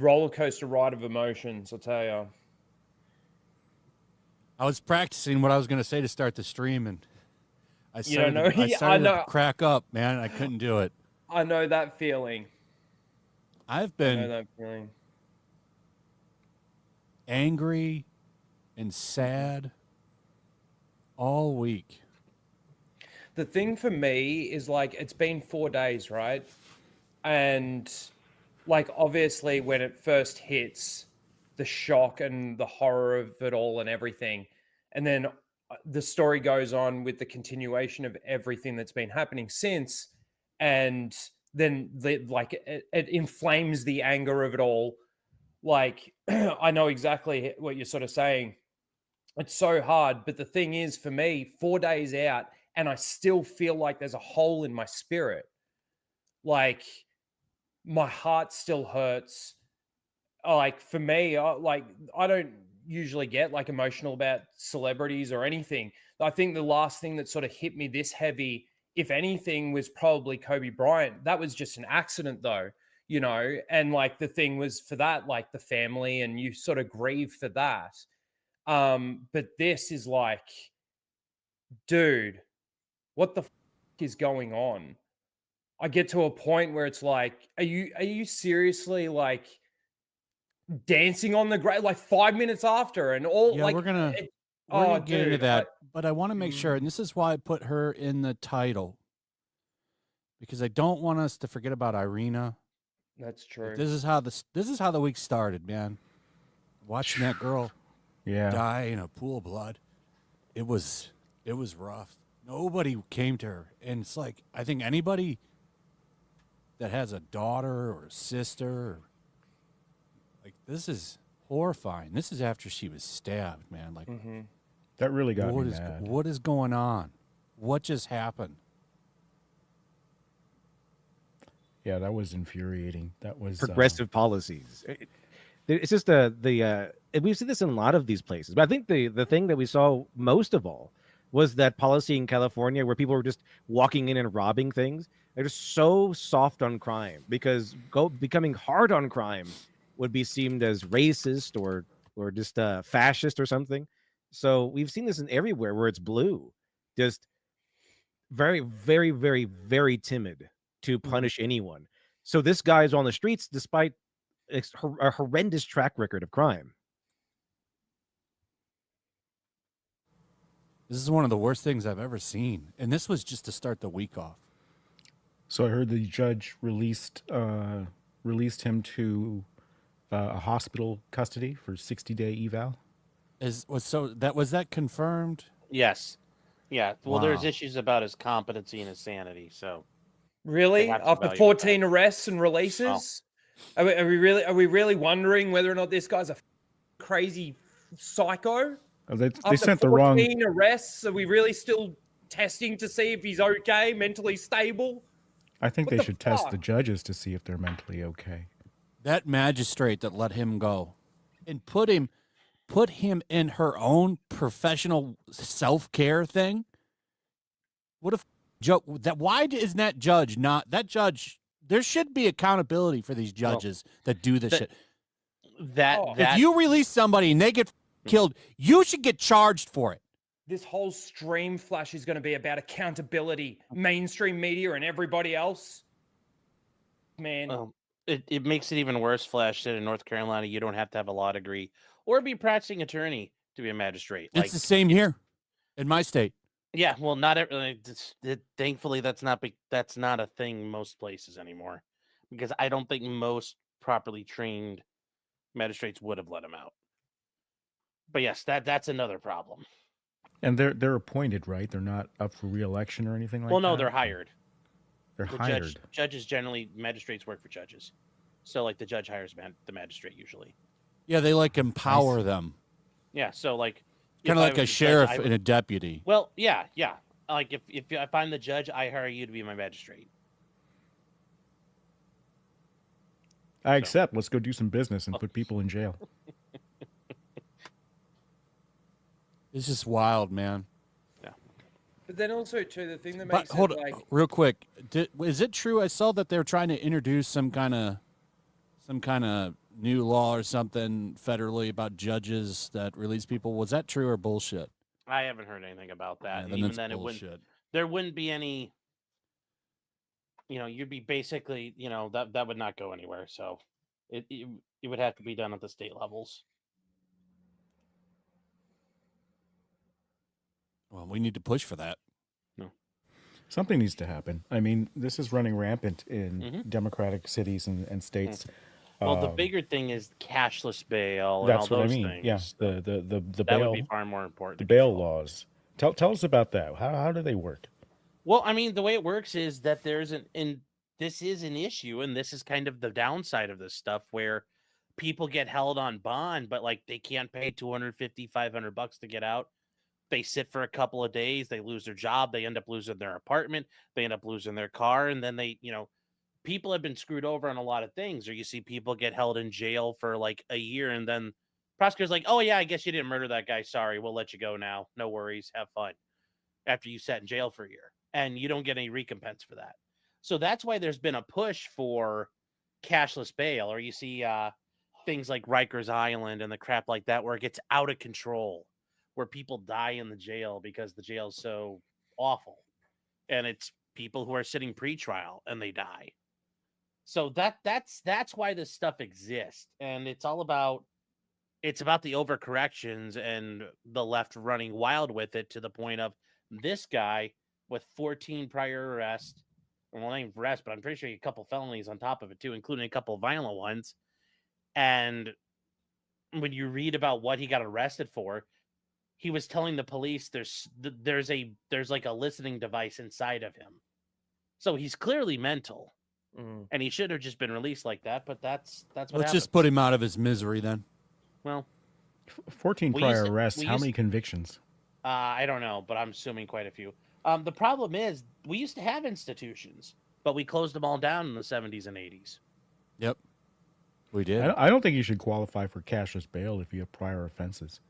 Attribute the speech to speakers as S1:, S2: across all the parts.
S1: roller coaster ride of emotions, I'll tell you.
S2: I was practicing what I was going to say to start the stream, and I started,
S1: I
S2: started
S1: know.
S2: to crack up, man. I couldn't do it.
S1: I know that feeling.
S2: I've been angry and sad all week.
S1: The thing for me is, like, it's been 4 days, right? And, like, obviously when it first hits, the shock and the horror of it all and everything, and then the story goes on with the continuation of everything that's been happening since, and then it inflames the anger of it all. Like, I know exactly what you're sort of saying. It's so hard, but the thing is, for me, 4 days out, and I still feel like there's a hole in my spirit. Like, my heart still hurts. Like, for me, I don't usually get like emotional about celebrities or anything. I think the last thing that sort of hit me this heavy, if anything, was probably Kobe Bryant. That was just an accident, though, and like the thing was for that, like the family, and you sort of grieve for that. But this is like, dude, what the is going on? I get to a point where it's like, are you seriously like dancing on the grave like 5 minutes after and all?
S2: Yeah,
S1: like
S2: we're gonna get into that, but I want to make sure, and this is why I put her in the title, because I don't want us to forget about Irina.
S1: That's true.
S2: This is how the week started, man. Watching that girl die in a pool of blood. It was rough. Nobody came to her. And it's like, I think anybody that has a daughter or a sister, like, this is horrifying. This is after she was stabbed, man. Like,
S3: that really got me mad.
S2: What is going on? What just happened?
S3: Yeah, that was infuriating. That was
S4: progressive policies. It's just we've seen this in a lot of these places. But I think the thing that we saw most of all was that policy in California where people were just walking in and robbing things. They're just so soft on crime, because becoming hard on crime would be seen as racist or just fascist or something. So we've seen this in everywhere where it's blue, just very, very, very, very timid to punish anyone. So this guy is on the streets despite a horrendous track record of crime.
S2: This is one of the worst things I've ever seen. And this was just to start the week off.
S3: So I heard the judge released him to a hospital custody for 60-day eval.
S2: Was that confirmed?
S5: Yes. Yeah. Well,
S2: Wow.
S5: There's issues about his competency and his sanity. So
S1: really, after 14 arrests and releases, are we really wondering whether or not this guy's a crazy psycho?
S3: They sent the wrong
S1: 14 arrests. Are we really still testing to see if he's okay, mentally stable?
S3: I think they should test the judges to see if they're mentally okay.
S2: That magistrate that let him go and put him in her own professional self-care thing. What if why isn't that judge not that judge? There should be accountability for these judges that do this shit. If you release somebody and they get killed, you should get charged for it.
S1: This whole stream flash is going to be about accountability, mainstream media and everybody else. Man.
S5: It makes it even worse, Flash, that in North Carolina, you don't have to have a law degree or be a practicing attorney to be a magistrate.
S2: It's the same here in my state.
S5: Yeah, well, thankfully, that's not a thing most places anymore, because I don't think most properly trained magistrates would have let him out. But yes, that's another problem.
S3: And they're appointed, right? They're not up for re-election or anything like that?
S5: Well, no, they're hired.
S3: They're hired.
S5: Judges generally, magistrates work for judges. So, like, the judge hires the magistrate usually.
S2: Yeah, they, like, empower them.
S5: Yeah, so, like...
S2: Kind of like a sheriff and a deputy.
S5: Well, yeah. Like, if I'm the judge, I hire you to be my magistrate.
S3: I accept. Let's go do some business and put people in jail.
S2: It's just wild, man.
S5: Yeah.
S1: But then also, too, the thing that makes
S2: hold on, real quick. Is it true? I saw that they're trying to introduce some kind of new law or something federally about judges that release people. Was that true or bullshit?
S5: I haven't heard anything about that.
S2: Yeah,
S5: And
S2: then
S5: even
S2: it's
S5: then,
S2: bullshit.
S5: there wouldn't be any. You'd be basically, that would not go anywhere. So it would have to be done at the state levels.
S2: Well, we need to push for that.
S3: Something needs to happen. I mean, this is running rampant in
S5: Mhm.
S3: democratic cities and states.
S5: Well, the bigger thing is cashless bail and
S3: That's
S5: all
S3: what I
S5: those
S3: mean.
S5: things.
S3: Yeah,
S5: So
S3: the
S5: that
S3: bail,
S5: would be far more important.
S3: the
S5: to
S3: bail
S5: control.
S3: laws. Tell us about that. How do they work?
S5: Well, I mean, the way it works is that this is an issue, and this is kind of the downside of this stuff where people get held on bond, but like they can't pay $250, $500 to get out. They sit for a couple of days, they lose their job, they end up losing their apartment, they end up losing their car, and then people have been screwed over on a lot of things. Or you see people get held in jail for like a year, and then prosecutor's like, "Oh yeah, I guess you didn't murder that guy. Sorry, we'll let you go now. No worries, have fun." After you sat in jail for a year, and you don't get any recompense for that. So that's why there's been a push for cashless bail, or you see things like Rikers Island and the crap like that, where it gets out of control, where people die in the jail because the jail's so awful, and it's people who are sitting pretrial and they die. So that's why this stuff exists, and it's about the overcorrections and the left running wild with it to the point of this guy with 14 prior arrests, well, not even arrests, but I'm pretty sure a couple felonies on top of it too, including a couple violent ones. And when you read about what he got arrested for, he was telling the police there's like a listening device inside of him. So he's clearly mental, and he should have just been released like that. But that's what
S2: Let's
S5: happens.
S2: just put him out of his misery then.
S5: Well,
S3: 14
S5: We
S3: prior
S5: used to-
S3: arrests.
S5: we
S3: How
S5: used-
S3: many convictions?
S5: I don't know, but I'm assuming quite a few. The problem is we used to have institutions, but we closed them all down in the 70s and 80s.
S2: Yep, we did.
S3: I don't think you should qualify for cashless bail if you have prior offenses.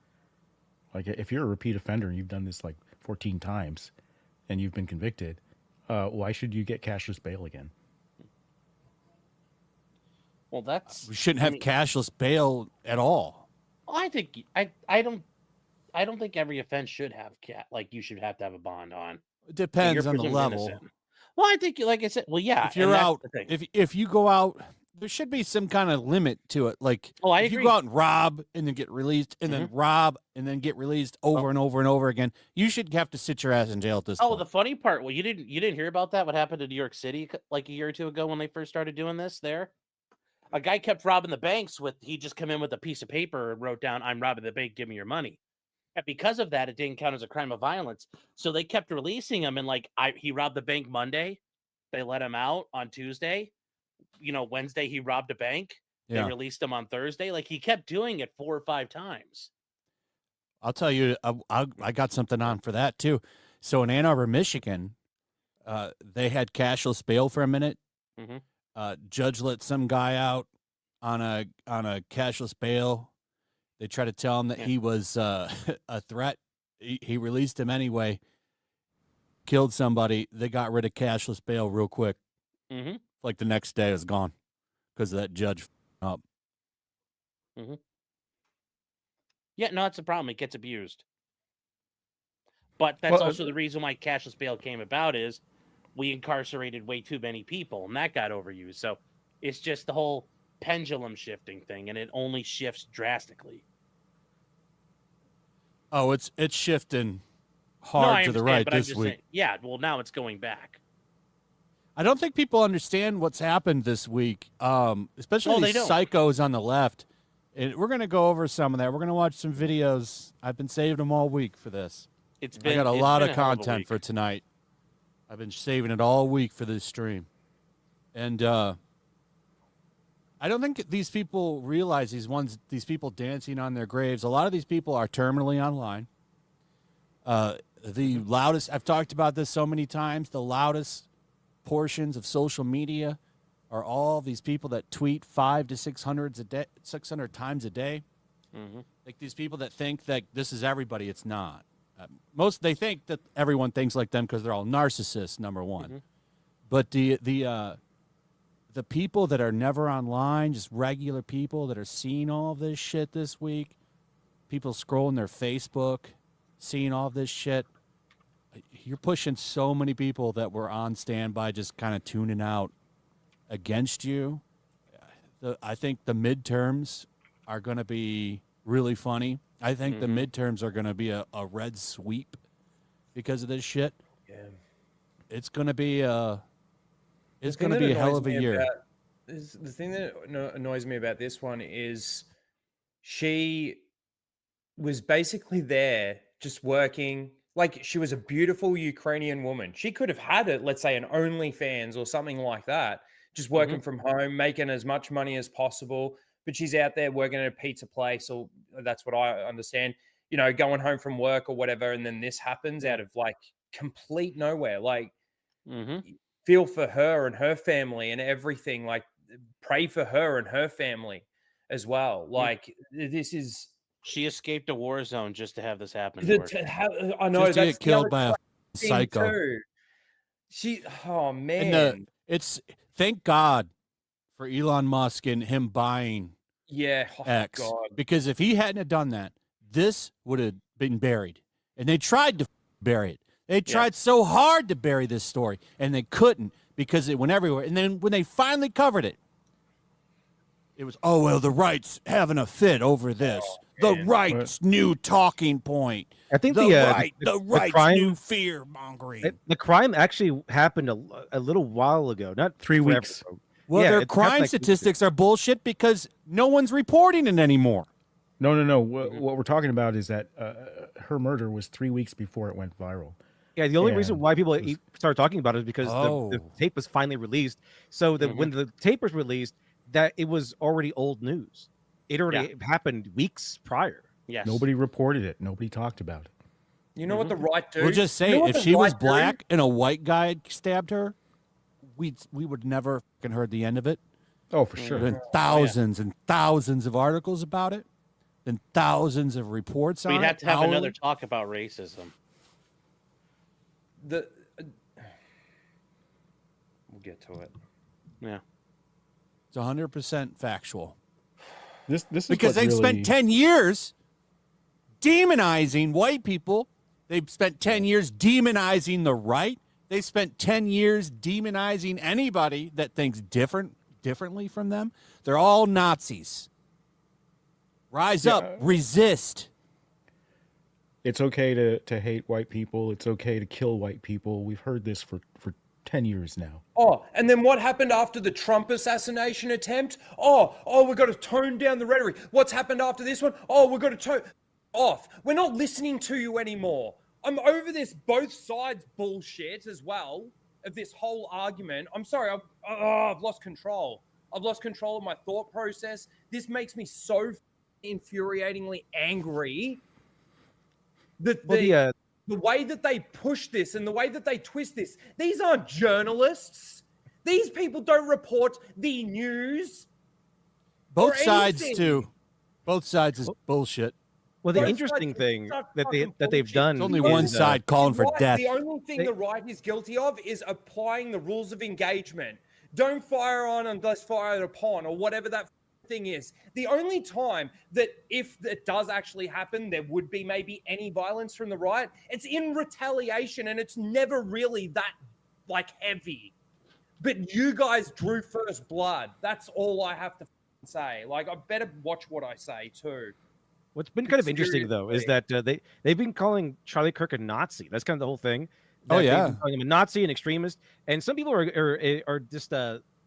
S3: Like if you're a repeat offender and you've done this like 14 times and you've been convicted, why should you get cashless bail again?
S5: Well, that's
S2: We shouldn't have cashless bail at all.
S5: I think I don't think every offense should have you should have to have a bond on.
S2: It depends
S5: You're
S2: on the
S5: presumed
S2: level.
S5: innocent. Well, I think, like I said, well, yeah.
S2: If you're
S5: and that's
S2: out,
S5: the thing.
S2: if you go out, there should be some kind of limit to it. Like
S5: I
S2: if you
S5: agree.
S2: go out and rob and then get released, and then rob and then get released over and over and over again, you should have to sit your ass in jail at this point.
S5: The funny part, well, you didn't hear about that? What happened in New York City like a year or two ago when they first started doing this? There, a guy kept robbing the banks he just come in with a piece of paper and wrote down, "I'm robbing the bank, give me your money." And because of that, it didn't count as a crime of violence. So they kept releasing him, and he robbed the bank Monday, they let him out on Tuesday. Wednesday he robbed a bank. They
S2: Yeah.
S5: released him on Thursday. Like he kept doing it 4 or 5 times.
S2: I'll tell you, I got something on for that too. So in Ann Arbor, Michigan, they had cashless bail for a minute.
S5: Mhm.
S2: Judge let some guy out on a cashless bail. They tried to tell him that he was a threat. He released him anyway. Killed somebody. They got rid of cashless bail real quick.
S5: Mhm.
S2: Like the next day, it was gone because of that judge up.
S5: Yeah, no, that's the problem. It gets abused. But that's
S3: Well,
S5: also the reason why cashless bail came about is we incarcerated way too many people, and that got overused. So it's just the whole pendulum shifting thing, and it only shifts drastically.
S2: Oh, it's shifting
S5: No,
S2: hard
S5: I
S2: to the
S5: understand,
S2: right
S5: but I'm
S2: this
S5: just
S2: week.
S5: saying, yeah, well, now it's going back.
S2: I don't think people understand what's happened this week, especially
S5: they
S2: these
S5: don't.
S2: psychos on the left. And we're going to go over some of that. We're going to watch some videos. I've been saving them all week for this. I got a lot of content for tonight. I've been saving it all week for this stream. And I don't think these people realize these people dancing on their graves. A lot of these people are terminally online. The loudest, I've talked about this so many times, the loudest portions of social media are all these people that tweet 500 to 600 times a day. Like these people that think that this is everybody. It's not. They think that everyone thinks like them because they're all narcissists. Number one, but the the people that are never online, just regular people that are seeing all of this shit this week, people scrolling their Facebook, seeing all this shit, you're pushing so many people that were on standby just kind of tuning out against you. I think the midterms are going to be really funny. I think the midterms are going to be a red sweep because of this shit.
S1: Yeah.
S2: It's going to be a hell of a year.
S1: The thing that annoys me about this one is she was basically there just working. Like, she was a beautiful Ukrainian woman. She could have had it, let's say, an OnlyFans or something like that, just working from home, making as much money as possible. But she's out there working at a pizza place, or that's what I understand, you know, going home from work or whatever. And then this happens out of like complete nowhere. Like, feel for her and her family and everything. Like, pray for her and her family as well. Like, this is.
S5: She escaped a war zone just to have this happen.
S1: I know
S2: just to get killed by a psycho.
S1: Too. Oh man,
S2: it's thank God for Elon Musk and him buying X, God. Because if he hadn't have done that, this would have been buried. And they tried to bury it. They tried so hard to bury this story, and they couldn't because it went everywhere. And then when they finally covered it, it was, oh, well, the right's having a fit over this. The right's new talking point.
S4: I think
S2: the right's
S4: crime,
S2: new fear mongering.
S4: The crime actually happened a little while ago, not
S3: 3 weeks.
S4: Ago.
S2: Well, their crime statistics are bullshit because no one's reporting it anymore.
S3: No. What we're talking about is that her murder was 3 weeks before it went viral.
S4: Yeah, the only reason why people started talking about it is because the tape was finally released. So that when the tape was released, that it was already old news. It already happened weeks prior.
S5: Yes.
S3: Nobody reported it. Nobody talked about it.
S1: You know what the right do?
S2: We'll just say, if she was black and a white guy stabbed her, we would never fucking heard the end of it.
S3: Oh, for sure.
S2: Been thousands and thousands of articles about it, and thousands of reports on it.
S5: We'd have to have another talk about racism.
S1: We'll get to it.
S5: Yeah.
S2: It's 100% factual.
S3: This is
S2: because they've spent 10 years demonizing white people. They've spent 10 years demonizing the right. They spent 10 years demonizing anybody that thinks differently from them. They're all Nazis. Rise up, resist.
S3: It's okay to hate white people. It's okay to kill white people. We've heard this for 10 years now.
S1: Oh, and then what happened after the Trump assassination attempt? Oh, we've got to tone down the rhetoric. What's happened after this one? Oh, we've got to tone off. We're not listening to you anymore. I'm over this both sides bullshit as well of this whole argument. I'm sorry, I've lost control. I've lost control of my thought process. This makes me so infuriatingly angry that the way that they push this and the way that they twist this, these aren't journalists. These people don't report the news.
S2: Both sides too. Both sides is bullshit.
S4: Well, the interesting thing that they've done,
S2: there's only one side calling for death.
S1: The only thing the right is guilty of is applying the rules of engagement. Don't fire on unless fired upon, or whatever that thing is. The only time that if it does actually happen, there would be maybe any violence from the right, it's in retaliation, and it's never really that like heavy. But you guys drew first blood. That's all I have to say. Like, I better watch what I say too.
S4: What's been kind of interesting though is that they've been calling Charlie Kirk a Nazi. That's kind of the whole thing.
S2: Oh yeah,
S4: they've been calling him a Nazi, an extremist, and some people are just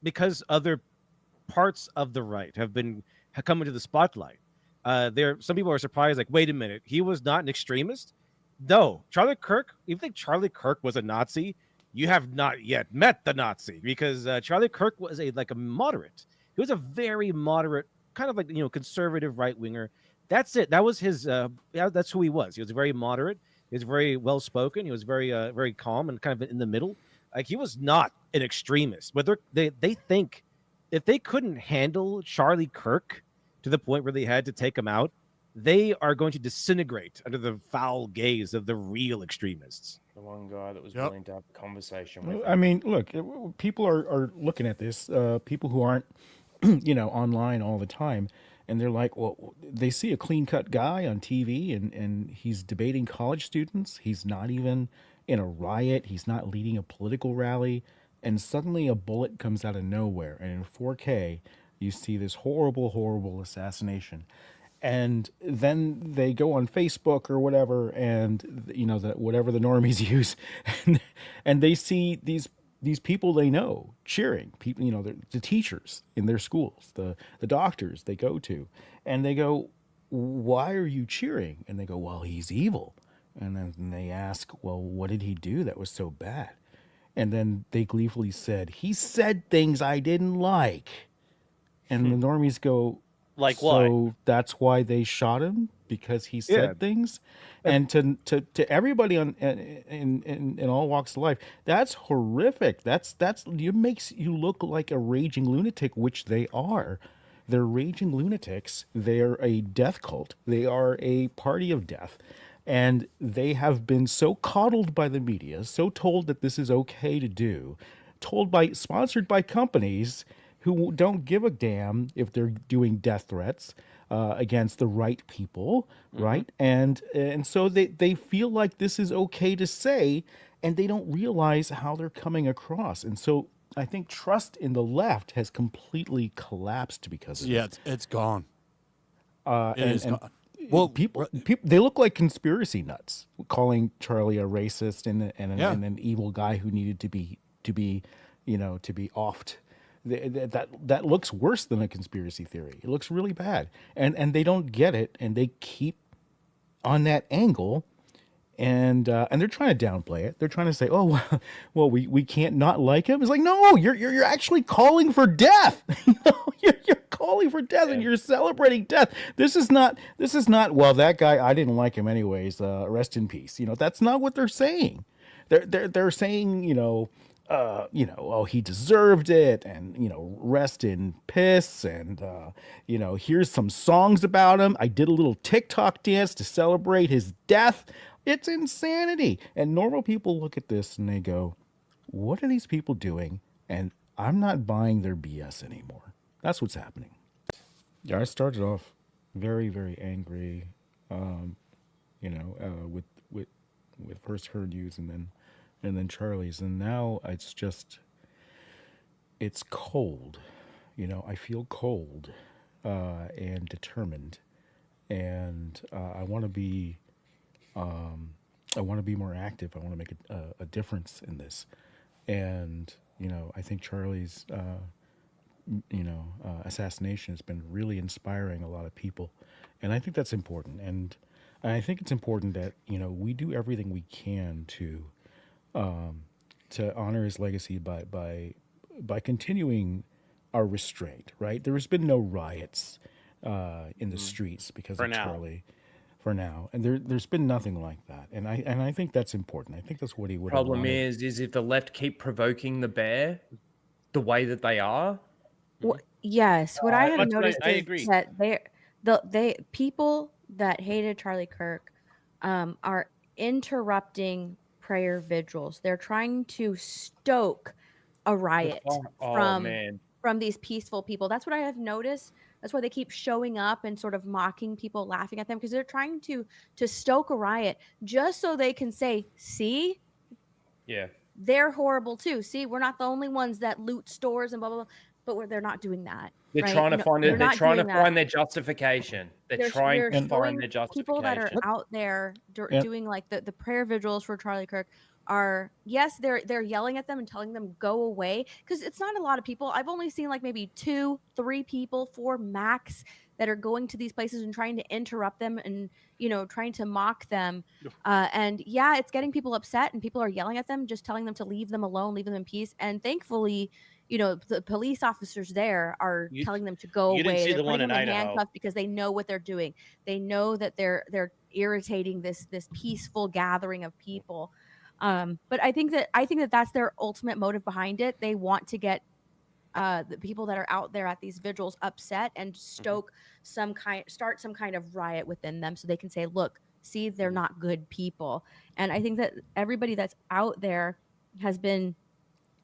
S4: because other parts of the right have come into the spotlight. Some people are surprised, like, wait a minute, he was not an extremist? No, Charlie Kirk. You think Charlie Kirk was a Nazi? You have not yet met the Nazi, because Charlie Kirk was a moderate. He was a very moderate, kind of like conservative right winger. That's it. That was his. That's who he was. He was very moderate. He was very well spoken. He was very very calm and kind of in the middle. Like, he was not an extremist. But they think if they couldn't handle Charlie Kirk to the point where they had to take him out, they are going to disintegrate under the foul gaze of the real extremists.
S1: The one guy that was
S2: Yep.
S1: willing to have a conversation with
S3: I
S1: him.
S3: mean, look, people are looking at this. People who aren't, online all the time, and they're like, well, they see a clean cut guy on TV, and he's debating college students. He's not even in a riot. He's not leading a political rally, and suddenly a bullet comes out of nowhere, and in 4K, you see this horrible, horrible assassination. And then they go on Facebook or whatever, and whatever the normies use, and they see these people they know cheering people, the teachers in their schools, the doctors they go to, and they go, "Why are you cheering?" And they go, "Well, he's evil." And then they ask, "Well, what did he do that was so bad?" And then they gleefully said, "He said things I didn't like." And the normies go,
S5: Like
S3: so
S5: what?
S3: that's why they shot him, because he said things. And to everybody in all walks of life, that's horrific. It makes you look like a raging lunatic, which they are. They're raging lunatics. They're a death cult. They are a party of death. And they have been so coddled by the media, so told that this is okay to do, sponsored by companies who don't give a damn if they're doing death threats against the right people, right? And so they feel like this is okay to say, and they don't realize how they're coming across. And so I think trust in the left has completely collapsed because of it.
S2: It's gone. It
S3: and,
S2: is
S3: and
S2: gone. Well,
S3: people they look like conspiracy nuts, calling Charlie a racist and an evil guy who needed to be offed. That looks worse than a conspiracy theory. It looks really bad, and they don't get it, and they keep on that angle, and they're trying to downplay it. They're trying to say, "Oh, well, we can't not like him." It's like, no, you're actually calling for death. You're calling for death, and you're celebrating death. This is not. Well, that guy, I didn't like him anyways. Rest in peace. That's not what they're saying. They're saying, oh, he deserved it, and rest in piss, and here's some songs about him. I did a little TikTok dance to celebrate his death. It's insanity. And normal people look at this and they go, what are these people doing? And I'm not buying their BS anymore. That's what's happening. Yeah, I started off very, very angry, with first her news and then Charlie's, and now it's cold. I feel cold and determined, and I want to be more active. I want to make a difference in this, and I think Charlie's assassination has been really inspiring a lot of people, and I think that's important. And I think it's important that we do everything we can to honor his legacy by continuing our restraint. Right? There has been no riots in the streets because of Charlie. For now, and there's been nothing like that, and I think that's important. I think that's what he would.
S1: Problem is if the left keep provoking the bear the way that they are.
S6: Well, yes, what I have noticed
S5: I
S6: is
S5: agree.
S6: that they people that hated Charlie Kirk are interrupting prayer vigils. They're trying to stoke a riot from these peaceful people. That's what I have noticed. That's why they keep showing up and sort of mocking people, laughing at them, because they're trying to stoke a riot just so they can say, see, they're horrible too. See, we're not the only ones that loot stores and blah, blah, blah. But they're not doing that.
S1: They're
S6: right?
S1: trying to find it. They're trying to find their justification. They're trying to find their justification.
S6: People that are out there doing like the prayer vigils for Charlie Kirk are, yes, they're yelling at them and telling them go away, because it's not a lot of people. I've only seen like maybe 2-3 people, 4 max, that are going to these places and trying to interrupt them and trying to mock them. And yeah, it's getting people upset, and people are yelling at them, just telling them to leave them alone, leave them in peace. And thankfully, the police officers there are telling them to go away. They're putting them in handcuffs because they know what they're doing. They know that they're irritating this peaceful gathering of people. But I think that that's their ultimate motive behind it. They want to get the people that are out there at these vigils upset and start some kind of riot within them, so they can say, look, see they're not good people. And I think that everybody that's out there has been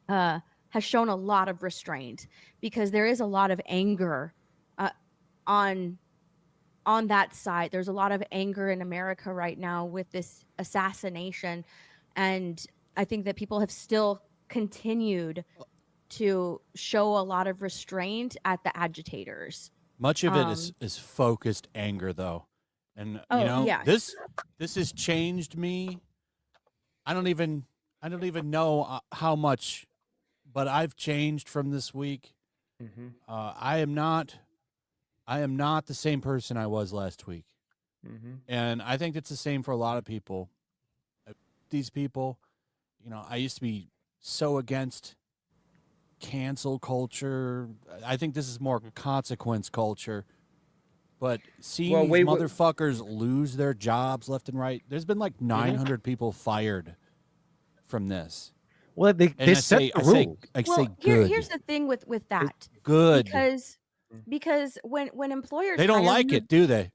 S6: has shown a lot of restraint, because there is a lot of anger on that side. There's a lot of anger in America right now with this assassination, and I think that people have still continued to show a lot of restraint at the agitators.
S2: Much of it is focused anger, though, and
S6: yeah.
S2: this has changed me. I don't even know how much, but I've changed from this week.
S1: Mm-hmm.
S2: I am not the same person I was last week.
S1: Mm-hmm.
S2: And I think it's the same for a lot of people. These people, I used to be so against cancel culture. I think this is more consequence culture. But seeing these motherfuckers lose their jobs left and right, there's been like 900 people fired from this.
S4: Well, they set the rules.
S2: I say good.
S6: Here's the thing with that.
S2: Good.
S6: Because when employers
S2: they don't
S6: hire
S2: like
S6: you-
S2: it, do they?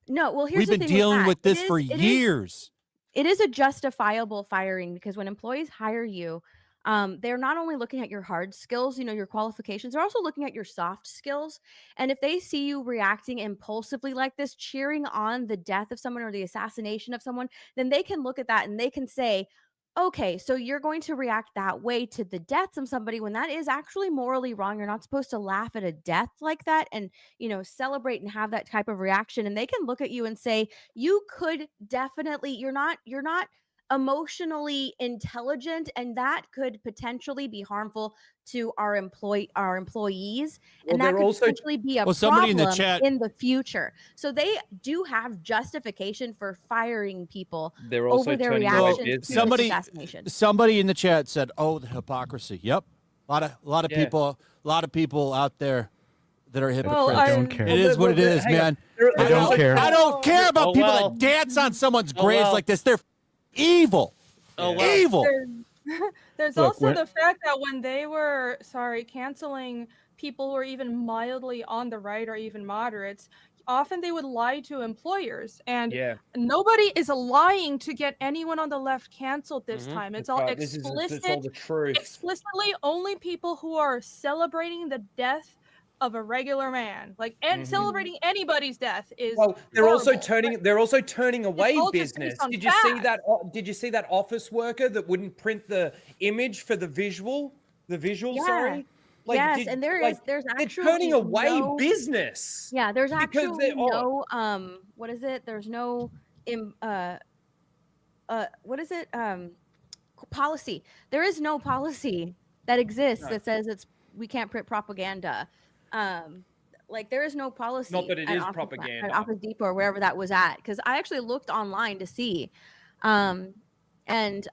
S6: No, well, here's
S2: We've
S6: the
S2: been
S6: thing
S2: dealing with
S6: that.
S2: this for years.
S6: It is a justifiable firing, because when employees hire you, they're not only looking at your hard skills, your qualifications, they're also looking at your soft skills. And if they see you reacting impulsively like this, cheering on the death of someone or the assassination of someone, then they can look at that and they can say, okay, so you're going to react that way to the death of somebody when that is actually morally wrong. You're not supposed to laugh at a death like that and, celebrate and have that type of reaction. And they can look at you and say, you could definitely, you're not emotionally intelligent, and that could potentially be harmful to our employees,
S1: Well,
S6: and that
S1: they're
S6: could
S1: also-
S6: potentially be a
S2: somebody in
S6: problem
S2: the chat-
S6: in the future. So they do have justification for firing people
S1: They're also
S6: over their
S1: turning away
S6: reactions to
S1: business.
S6: this
S2: Somebody-
S6: assassination.
S2: Somebody in the chat said, "Oh, the hypocrisy." Yep, a lot of
S1: Yeah.
S2: people out there that are hypocrites.
S7: Well,
S3: I don't care.
S2: It is what it is,
S1: Hang on.
S2: man.
S1: They're-
S3: I don't care.
S2: I don't care about
S5: Oh,
S2: people
S5: well.
S2: that dance on someone's
S5: Oh,
S2: graves
S5: well.
S2: like this. They're evil.
S5: Oh, well.
S2: Evil.
S7: There's
S3: Look,
S7: also
S3: when-
S7: the fact that when they were canceling people who are even mildly on the right or even moderates, often they would lie to employers, and
S1: Yeah.
S7: nobody is lying to get anyone on the left canceled this
S5: Mhm.
S7: time. It's
S1: That's
S7: all
S1: right. This is all
S7: explicit.
S1: the truth.
S7: Explicitly, only people who are celebrating the death of a regular man, and
S1: Mhm.
S7: celebrating anybody's death is.
S1: Well, they're also
S7: horrible.
S1: turning away
S7: all just
S1: business.
S7: based on
S1: Did you see
S7: facts.
S1: that? Did you see that office worker that wouldn't print the image for the visual? The visual,
S6: Yeah.
S1: sorry.
S6: Yes, and there's
S1: they're
S6: actually
S1: turning away
S6: no-
S1: business.
S6: Yeah, there's
S1: because
S6: actually
S1: they are.
S6: no what is it? There's no what is it? Policy. There is no policy that exists
S1: No.
S6: that says we can't print propaganda. There is no policy.
S1: Not that it
S6: at
S1: is
S6: Office-
S1: propaganda.
S6: at Office Depot or wherever that was at, because I actually looked online to see, and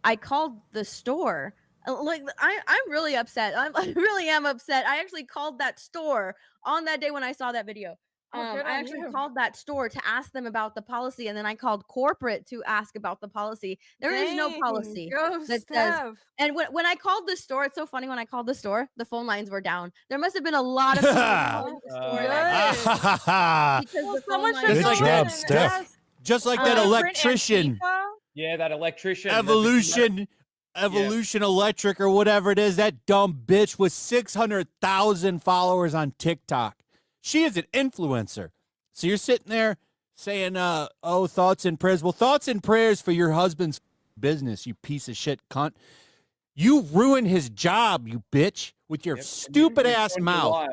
S6: I called the store. I'm really upset. I really am upset. I actually called that store on that day when I saw that video.
S7: Oh, good
S6: I
S7: on
S6: actually
S7: you.
S6: called that store to ask them about the policy, and then I called corporate to ask about the policy. There is no
S7: Dang,
S6: policy.
S7: Go
S6: that says-
S7: Steph.
S6: And when I called the store, it's so funny. When I called the store, the phone lines were down. There must have been a lot of people calling the store that
S7: Good.
S6: because
S7: Well,
S6: the phone
S7: someone
S6: lines
S7: should
S2: Good
S7: go
S6: were
S2: job,
S7: in
S6: down.
S7: and
S3: Steph.
S7: ask
S2: Just like that
S7: different
S2: electrician,
S7: Antifa.
S1: Yeah, that electrician.
S2: Evolution Electric or whatever it is, that dumb bitch with 600,000 followers on TikTok. She is an influencer. So you're sitting there saying, thoughts and prayers. Well, thoughts and prayers for your husband's business, you piece of shit cunt. You ruin his job, you bitch, with your stupid ass mouth.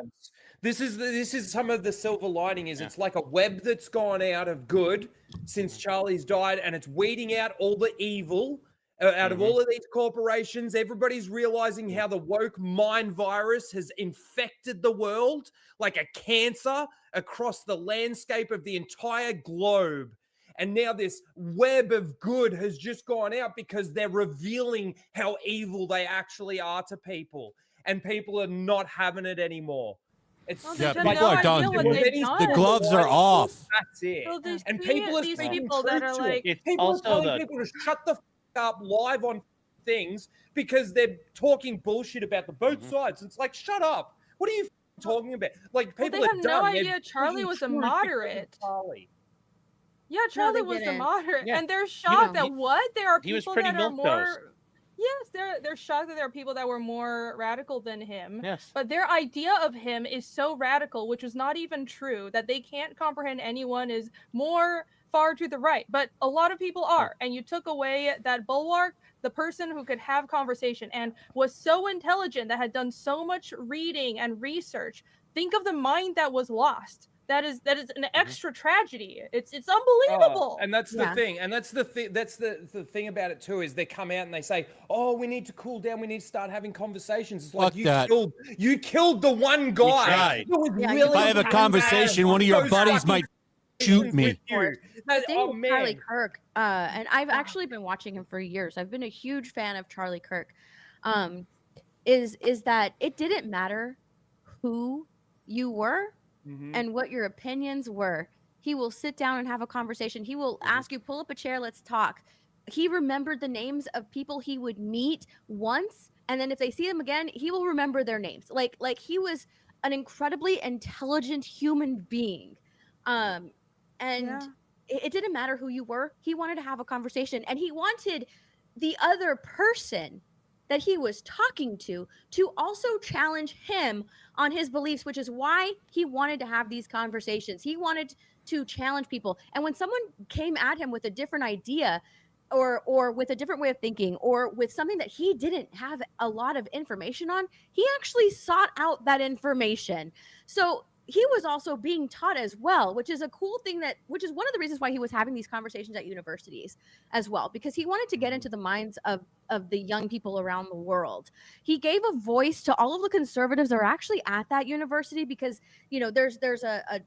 S1: This is some of the silver lining. It's like a web that's gone out of good since Charlie's died, and it's weeding out all the evil out of all of these corporations. Everybody's realizing how the woke mind virus has infected the world like a cancer across the landscape of the entire globe. And now this web of good has just gone out because they're revealing how evil they actually are to people. And people are not having it anymore. It's
S7: Well,
S2: Yeah,
S7: they have
S2: people
S7: no
S2: are
S7: idea
S2: done.
S7: what
S2: The
S7: they've done.
S2: The gloves are off.
S1: That's it.
S7: So these
S1: And
S7: pe-
S1: people are
S7: these
S1: speaking
S7: people that
S1: truth
S7: are
S1: to it.
S7: like,
S5: It's
S1: People are
S5: also
S1: telling
S5: the
S1: people to shut the up live on things because they're talking bullshit about the both sides. It's like, shut up. What are you talking about? Like,
S7: Well,
S1: people
S7: they
S1: are
S7: have
S1: dumb.
S7: no
S1: They're
S7: idea Charlie
S1: speaking
S7: was a
S1: truth because of
S7: moderate.
S1: Charlie.
S7: Yeah,
S6: No,
S7: Charlie
S6: they
S7: was the
S6: didn't.
S7: moderate,
S5: Yeah.
S7: and they're shocked
S6: No.
S7: that what there are
S5: He was
S7: people
S5: pretty
S7: that are
S5: milquetoast.
S7: more. Yes, they're shocked that there are people that were more radical than him.
S5: Yes.
S7: But their idea of him is so radical, which is not even true, that they can't comprehend anyone is more far to the right. But a lot of people are, and you took away that bulwark, the person who could have conversation and was so intelligent, that had done so much reading and research. Think of the mind that was lost. That is an extra tragedy. It's unbelievable.
S1: And that's the
S6: Yeah.
S1: thing. And that's the thing. That's the thing about it too, is they come out and they say, "Oh, we need to cool down. We need to start having conversations." It's like
S2: Fuck that.
S1: you killed the one guy
S2: tried.
S1: who was
S6: Yeah,
S1: willing
S2: If I have
S1: to
S2: a conversation, one of your
S1: those
S2: buddies
S1: fucking
S2: might shoot
S1: with
S2: me.
S1: you.
S6: The thing
S1: Oh,
S6: with Charlie
S1: man.
S6: Kirk, and I've actually been watching him for years. I've been a huge fan of Charlie Kirk. Is that it didn't matter who you were
S1: Mhm.
S6: and what your opinions were. He will sit down and have a conversation. He will ask you, pull up a chair, let's talk. He remembered the names of people he would meet once, and then if they see them again, he will remember their names. Like he was an incredibly intelligent human being. And
S7: Yeah.
S6: it didn't matter who you were. He wanted to have a conversation, and he wanted the other person that he was talking to also challenge him on his beliefs, which is why he wanted to have these conversations. He wanted to challenge people. And when someone came at him with a different idea or with a different way of thinking or with something that he didn't have a lot of information on, he actually sought out that information. So he was also being taught as well, which is a cool thing, which is one of the reasons why he was having these conversations at universities as well, because he wanted to get into the minds of the young people around the world. He gave a voice to all of the conservatives that are actually at that university, because there's a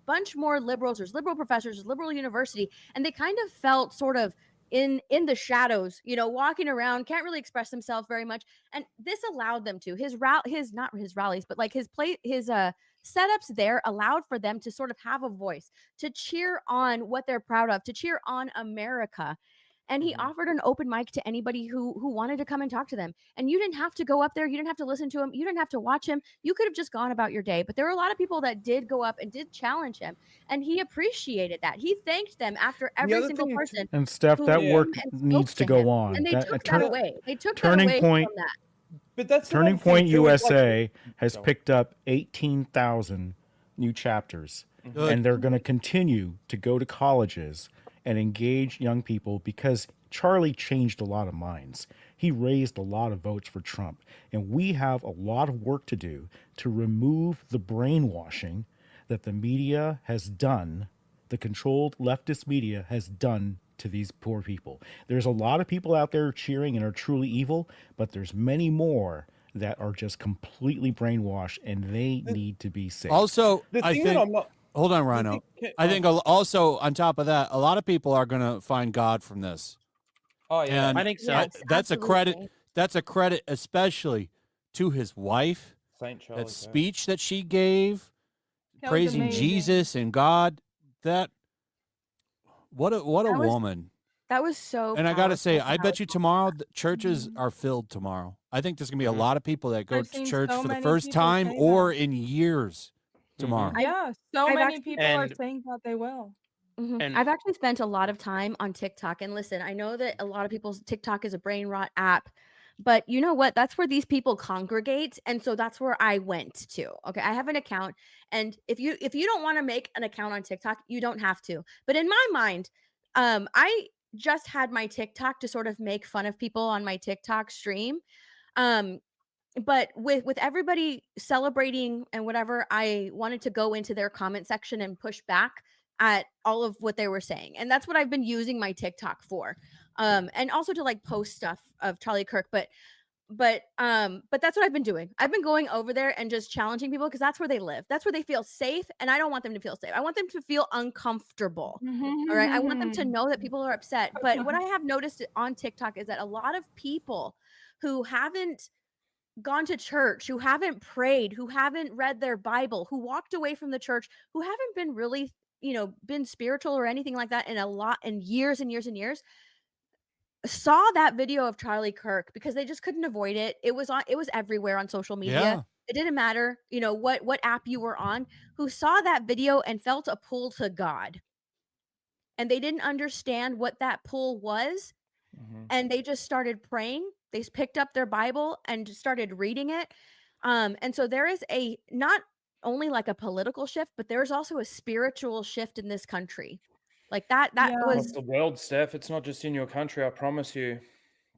S6: bunch more liberals, there's liberal professors, there's liberal university, and they kind of felt sort of in the shadows, walking around, can't really express themselves very much. And this allowed them to not his rallies, but like his setups there allowed for them to sort of have a voice, to cheer on what they're proud of, to cheer on America. And he offered an open mic to anybody who wanted to come and talk to them. And you didn't have to go up there. You didn't have to listen to him. You didn't have to watch him. You could have just gone about your day. But there were a lot of people that did go up and did challenge him. And he appreciated that. He thanked them after every
S1: other
S6: single
S1: thing
S6: person.
S3: And Steph,
S6: who
S3: that
S6: came
S3: work
S6: and spoke
S3: needs to
S6: him.
S3: go on.
S6: And they
S3: That-
S6: took
S3: turn-
S6: that away. They took that
S3: Turning
S6: away
S3: Point-
S6: from that.
S1: But that's the
S3: Turning
S1: one thing
S3: Point
S1: too, is like-
S3: USA has
S1: Go.
S3: picked up 18,000 new chapters,
S2: Good.
S3: and they're going to continue to go to colleges and engage young people, because Charlie changed a lot of minds. He raised a lot of votes for Trump, and we have a lot of work to do to remove the brainwashing that the media has done, the controlled leftist media has done to these poor people. There's a lot of people out there cheering and are truly evil, but there's many more that are just completely brainwashed, and they need to be saved.
S2: Also,
S1: The
S2: I
S1: thing
S2: think.
S1: that I'm not.
S2: Hold on, Rhino. I think also on top of that, a lot of people are going to find God from this.
S1: Oh yeah.
S2: And
S5: I think so.
S6: Yes,
S2: that's a credit.
S6: absolutely.
S2: That's a credit, especially to his wife.
S1: Saint Charlie.
S2: That speech that she gave,
S7: That was
S2: praising
S7: amazing.
S2: Jesus and God. What a
S6: That was
S2: woman.
S6: That was so.
S2: And I got to say,
S6: powerful
S2: I
S6: and
S2: bet you
S6: powerful.
S2: tomorrow the churches are filled tomorrow. I think there's going to be a lot of people that go
S7: I've
S2: to
S7: seen
S2: church
S7: so
S2: for the
S7: many
S2: first
S7: people
S2: time
S7: say
S2: or
S7: that.
S2: in years tomorrow.
S7: Yeah, so
S6: I've
S7: many
S6: actually-
S7: people are
S5: And-
S7: saying that they will.
S5: And-
S6: I've actually spent a lot of time on TikTok, and listen, I know that a lot of people's TikTok is a brain rot app, but you know what? That's where these people congregate, and so that's where I went to. Okay, I have an account, and if you don't want to make an account on TikTok, you don't have to. But in my mind, I just had my TikTok to sort of make fun of people on my TikTok stream. But with everybody celebrating and whatever, I wanted to go into their comment section and push back at all of what they were saying. And that's what I've been using my TikTok for. And also to like post stuff of Charlie Kirk, but that's what I've been doing. I've been going over there and just challenging people, because that's where they live. That's where they feel safe, and I don't want them to feel safe. I want them to feel uncomfortable. All right. I want them to know that people are upset. But what I have noticed on TikTok is that a lot of people who haven't gone to church, who haven't prayed, who haven't read their Bible, who walked away from the church, who haven't been really, been spiritual or anything like that in years and years and years, saw that video of Charlie Kirk because they just couldn't avoid it. It was everywhere on social media.
S2: Yeah.
S6: It didn't matter, what app you were on, who saw that video and felt a pull to God. and they didn't understand what that pull was, and they just started praying. They picked up their Bible and just started reading it. And so there is a not only like a political shift, but there's also a spiritual shift in this country. Like that
S7: Yeah.
S1: Across
S6: was
S1: the world, Steph. It's not just in your country, I promise you.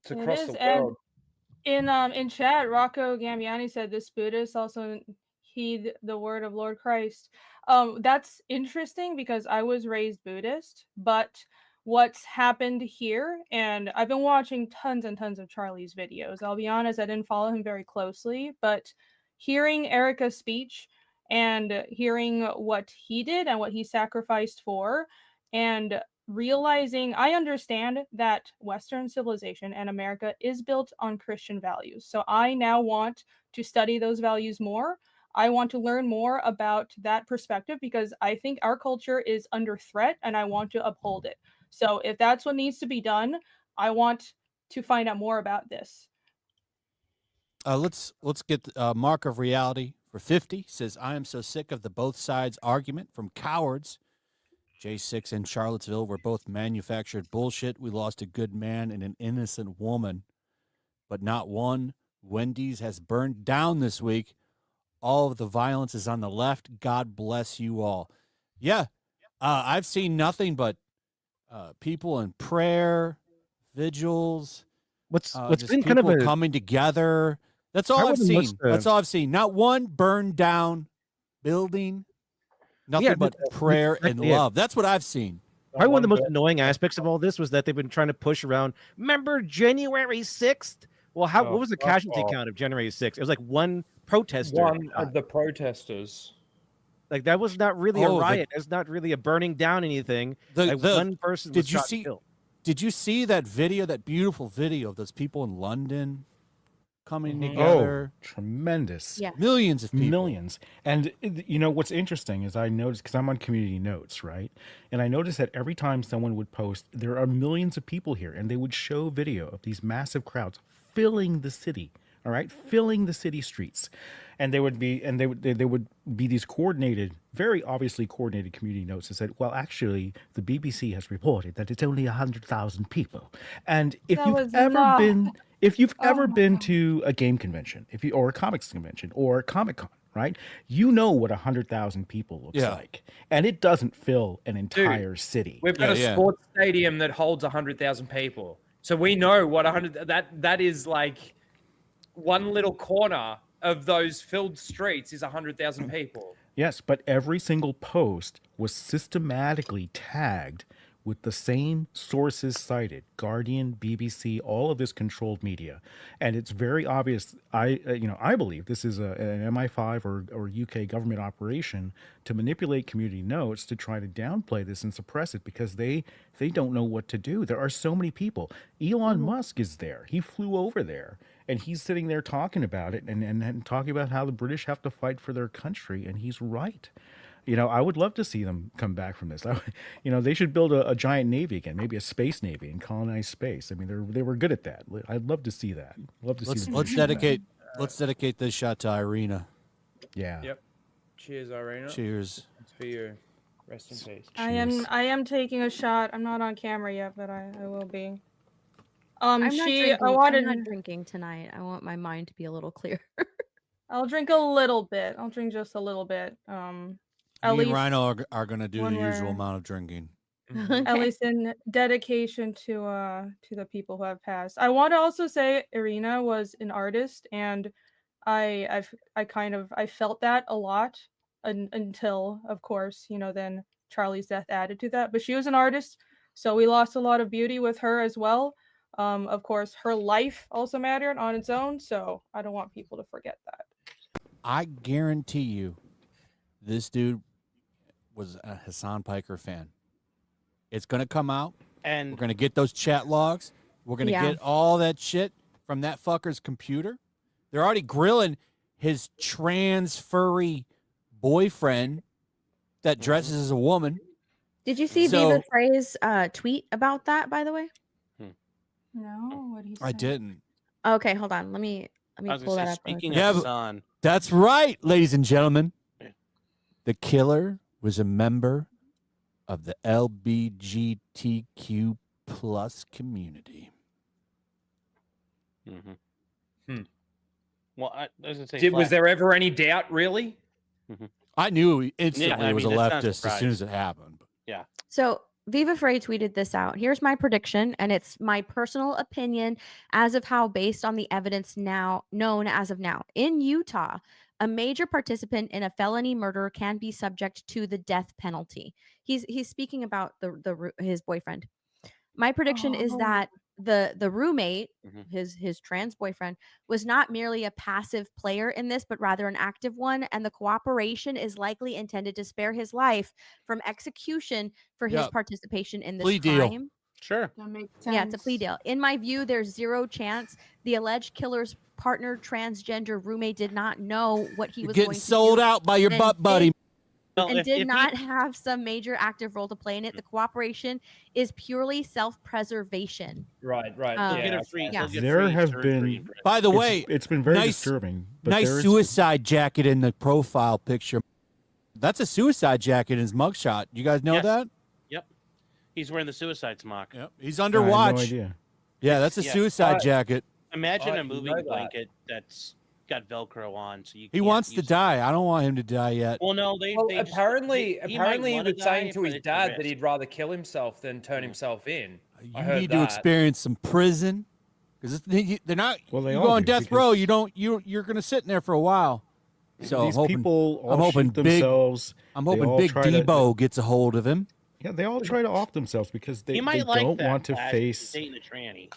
S1: It's
S7: It
S1: across
S7: is,
S1: the
S7: and
S1: world.
S7: in chat, Rocco Gambiani said this Buddhist also heed the word of Lord Christ. That's interesting because I was raised Buddhist, but what's happened here, and I've been watching tons and tons of Charlie's videos. I'll be honest, I didn't follow him very closely, but hearing Erica's speech and hearing what he did and what he sacrificed for, and realizing I understand that Western civilization and America is built on Christian values. So I now want to study those values more. I want to learn more about that perspective because I think our culture is under threat and I want to uphold it. So if that's what needs to be done, I want to find out more about this.
S2: Let's get Mark of Reality for 50 says, I am so sick of the both sides argument from cowards. J6 and Charlottesville were both manufactured bullshit. We lost a good man and an innocent woman, but not one. Wendy's has burned down this week. All of the violence is on the left. God bless you all. Yeah, I've seen nothing but people in prayer, vigils.
S4: What's
S2: just
S4: been kind of
S2: people
S4: a
S2: coming together. That's all I've seen. That's all I've seen. Not one burned down building. Nothing but prayer and love. That's what I've seen.
S4: Probably one of the most annoying aspects of all this was that they've been trying to push around. Remember January 6th? Well, what was the casualty count of January 6th? It was like one protester.
S1: One of the protesters.
S4: Like that was not really a riot. It's not really a burning down anything. One person was shot and killed.
S2: Did you see that video, that beautiful video of those people in London coming together?
S3: Oh, tremendous.
S6: Yeah.
S2: Millions of people.
S3: Millions. And you know what's interesting is I noticed, because I'm on community notes, right? And I noticed that every time someone would post, there are millions of people here, and they would show video of these massive crowds filling the city, all right? Filling the city streets. And there would be these coordinated, very obviously coordinated community notes that said, well, actually, the BBC has reported that it's only 100,000 people. And if you've ever been to a game convention, or a comics convention, or Comic-Con, right? You know what 100,000 people looks like. And it doesn't fill an entire city.
S1: We've got a sports stadium that holds 100,000 people. So we know what that is like. One little corner of those filled streets is 100,000 people.
S3: Yes, but every single post was systematically tagged with the same sources cited: Guardian, BBC, all of this controlled media. And it's very obvious. I believe this is an MI5 or UK government operation to manipulate community notes to try to downplay this and suppress it, because they don't know what to do. There are so many people. Elon Musk is there. He flew over there, and he's sitting there talking about it and talking about how the British have to fight for their country, and he's right. You know, I would love to see them come back from this. They should build a giant navy again, maybe a space navy, and colonize space. I mean, they were good at that. I'd love to see that.
S2: Let's dedicate this shot to Irina.
S3: Yeah.
S1: Yep. Cheers, Irina.
S2: Cheers.
S1: It's for you. Rest in peace.
S7: I am taking a shot. I'm not on camera yet, but I will be.
S6: I'm not drinking tonight. I want my mind to be a little clearer.
S7: I'll drink a little bit. I'll drink just a little bit.
S2: Me and Rhino are going to do the usual amount of drinking.
S7: At least in dedication to the people who have passed. I want to also say Irina was an artist, and I felt that a lot until, of course, then Charlie's death added to that. But she was an artist, so we lost a lot of beauty with her as well. Of course, her life also mattered on its own, so I don't want people to forget that.
S2: I guarantee you, this dude was a Hassan Piker fan. It's going to come out, and we're going to get those chat logs. We're going to get all that shit from that fucker's computer. They're already grilling his trans furry boyfriend that dresses as a woman.
S6: Did you see David Frey's tweet about that, by the way?
S7: No, what he said?
S2: I didn't.
S6: Okay, hold on. Let me pull that up.
S5: Speaking of Hassan,
S2: that's right, ladies and gentlemen. The killer was a member of the LBGTQ plus community.
S5: Mm-hmm. Well, I was gonna say,
S1: Was there ever any doubt, really?
S2: I knew instantly
S5: I
S2: it was a
S5: mean, it's not a
S2: leftist as soon as
S5: surprise.
S2: it happened.
S5: Yeah.
S6: So Viva Frey tweeted this out. Here's my prediction, and it's my personal opinion as of how based on the evidence now known as of now. In Utah, a major participant in a felony murder can be subject to the death penalty. He's speaking about his boyfriend. My prediction is that the roommate, his trans boyfriend, was not merely a passive player in this, but rather an active one, and the cooperation is likely intended to spare his life from execution for his participation in this
S2: Plea
S6: crime.
S2: deal.
S5: Sure.
S8: That makes sense.
S6: Yeah, it's a plea deal. In my view, there's zero chance the alleged killer's partner transgender roommate did not know what he was
S2: Getting
S6: going to
S2: sold
S6: do
S2: out by your
S6: and
S2: butt buddy.
S5: Well,
S6: and
S5: if
S6: did
S5: he-
S6: not have some major active role to play in it. The cooperation is purely self-preservation.
S1: Right.
S6: He'll
S5: get
S1: Yeah.
S5: a free.
S6: Yeah.
S5: he'll get
S3: There
S5: free
S3: have
S5: surgery
S3: been-
S5: in prison.
S2: By the way,
S3: It's been very
S2: nice-
S3: disturbing. But
S2: nice
S3: there's-
S2: suicide jacket in the profile picture. That's a suicide jacket in his mugshot. You guys know
S5: Yes.
S2: that?
S5: Yep. He's wearing the suicide smock.
S2: Yep. He's
S3: I
S2: under
S3: had
S2: watch.
S3: No idea.
S2: Yeah, that's a
S5: Yeah.
S2: suicide jacket.
S5: Imagine
S1: I
S5: a moving
S1: know that.
S5: blanket that's got Velcro on, so you.
S2: He
S5: can't
S2: wants to
S5: use it.
S2: die. I don't want him to die yet.
S5: Well, no, they.
S1: Well,
S5: they just-
S1: apparently,
S5: he might
S1: apparently he
S5: wanna
S1: was saying
S5: die,
S1: to
S5: but
S1: his
S5: it's a
S1: dad that
S5: risk.
S1: he'd rather kill himself than turn himself in.
S2: You
S1: I heard
S2: need to
S1: that.
S2: experience some prison because they're not.
S3: Well, they
S2: you
S3: all
S2: go on
S3: do,
S2: death
S3: because-
S2: row. You're going to sit in there for a while. So
S3: These
S2: I'm hoping,
S3: people all
S2: I'm hoping
S3: shoot
S2: big-
S3: themselves.
S2: I'm
S3: They
S2: hoping
S3: all
S2: Big
S3: try to-
S2: Debo gets a hold of him.
S3: Yeah, they all try to off themselves because they
S5: He might
S3: they
S5: like
S3: don't
S5: that.
S3: want to
S5: Flash.
S3: face.
S5: He's dating a tranny.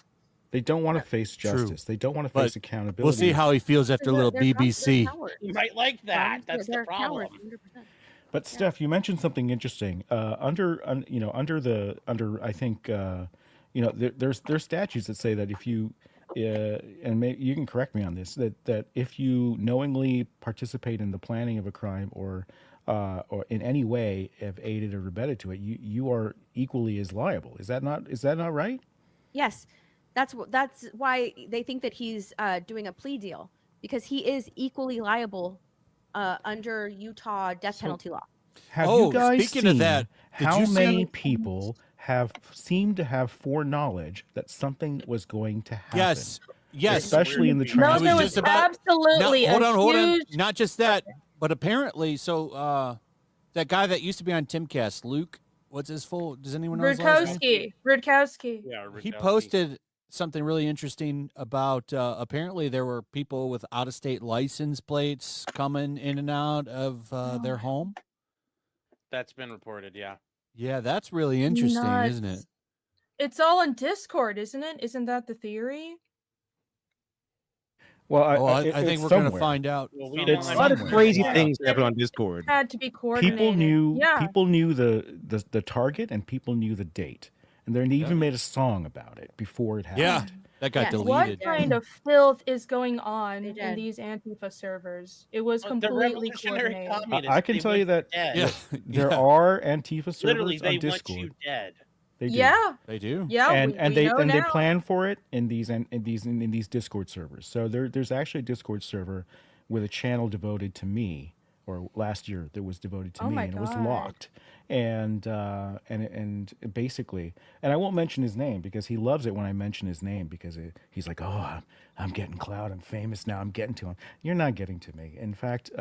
S3: They don't want to face
S2: True.
S3: justice. They don't want to
S2: But
S3: face accountability.
S2: We'll see how he feels after a little BBC.
S5: He might like that. That's the
S6: They're
S5: problem.
S6: cowards, 100%.
S3: But Steph, you mentioned something interesting. Under I think there's statutes that say that if you and you can correct me on this, that if you knowingly participate in the planning of a crime or in any way have aided or abetted to it, you are equally as liable. Is that not right?
S6: Yes, that's why they think that he's doing a plea deal, because he is equally liable under Utah death penalty law.
S3: Have
S2: Oh,
S3: you guys
S2: speaking
S3: seen
S2: of that, did
S3: how
S2: you see-
S3: many people have seemed to have foreknowledge that something was going to happen?
S2: Yes.
S3: Especially in the
S5: No,
S7: No,
S3: trans.
S7: there
S2: was
S7: was
S2: just about-
S7: absolutely
S2: hold
S7: a
S2: on.
S7: huge.
S2: Not just that, but apparently, that guy that used to be on Timcast, Luke, what's his full? Does anyone know his last name?
S7: Rudkowski.
S5: Yeah,
S2: He
S5: Rudkowski.
S2: posted something really interesting about apparently there were people with out-of-state license plates coming in and out of their home.
S5: That's been reported. Yeah.
S2: Yeah, that's really interesting, isn't it?
S7: Nuts. It's all on Discord, isn't it? Isn't that the theory?
S3: Well,
S2: I think
S3: it's
S2: we're going to
S3: somewhere.
S2: find out.
S5: Well, we
S3: It's
S5: don't
S4: A lot of
S3: somewhere.
S4: crazy
S5: Yeah.
S4: things happen on Discord.
S7: Had to be coordinated.
S3: People knew the target and people knew the date, and they even made a song about it before it happened.
S2: Yeah, that got
S6: Yes.
S7: What
S2: deleted.
S7: kind of filth is going on
S6: They
S7: in
S6: did.
S7: these Antifa servers? It was
S5: The
S7: completely
S5: revolutionary
S7: coordinated.
S5: communists,
S3: I can
S5: they
S3: tell you
S5: went
S3: that
S5: dead.
S2: Yeah,
S3: there
S2: yeah,
S3: are Antifa servers
S5: Literally, they
S3: on
S5: want
S3: Discord.
S5: you dead.
S3: They do.
S7: Yeah,
S2: they do.
S7: yeah,
S3: and
S7: we
S3: they
S7: know
S3: and they
S7: now.
S3: plan for it in these Discord servers. So there's actually a Discord server with a channel devoted to me, or last year that was devoted to
S7: Oh
S3: me,
S7: my
S3: and it was
S7: God.
S3: locked. And basically, and I won't mention his name because he loves it when I mention his name because he's like, oh, I'm getting clout, I'm famous now, I'm getting to him. You're not getting to me. In fact,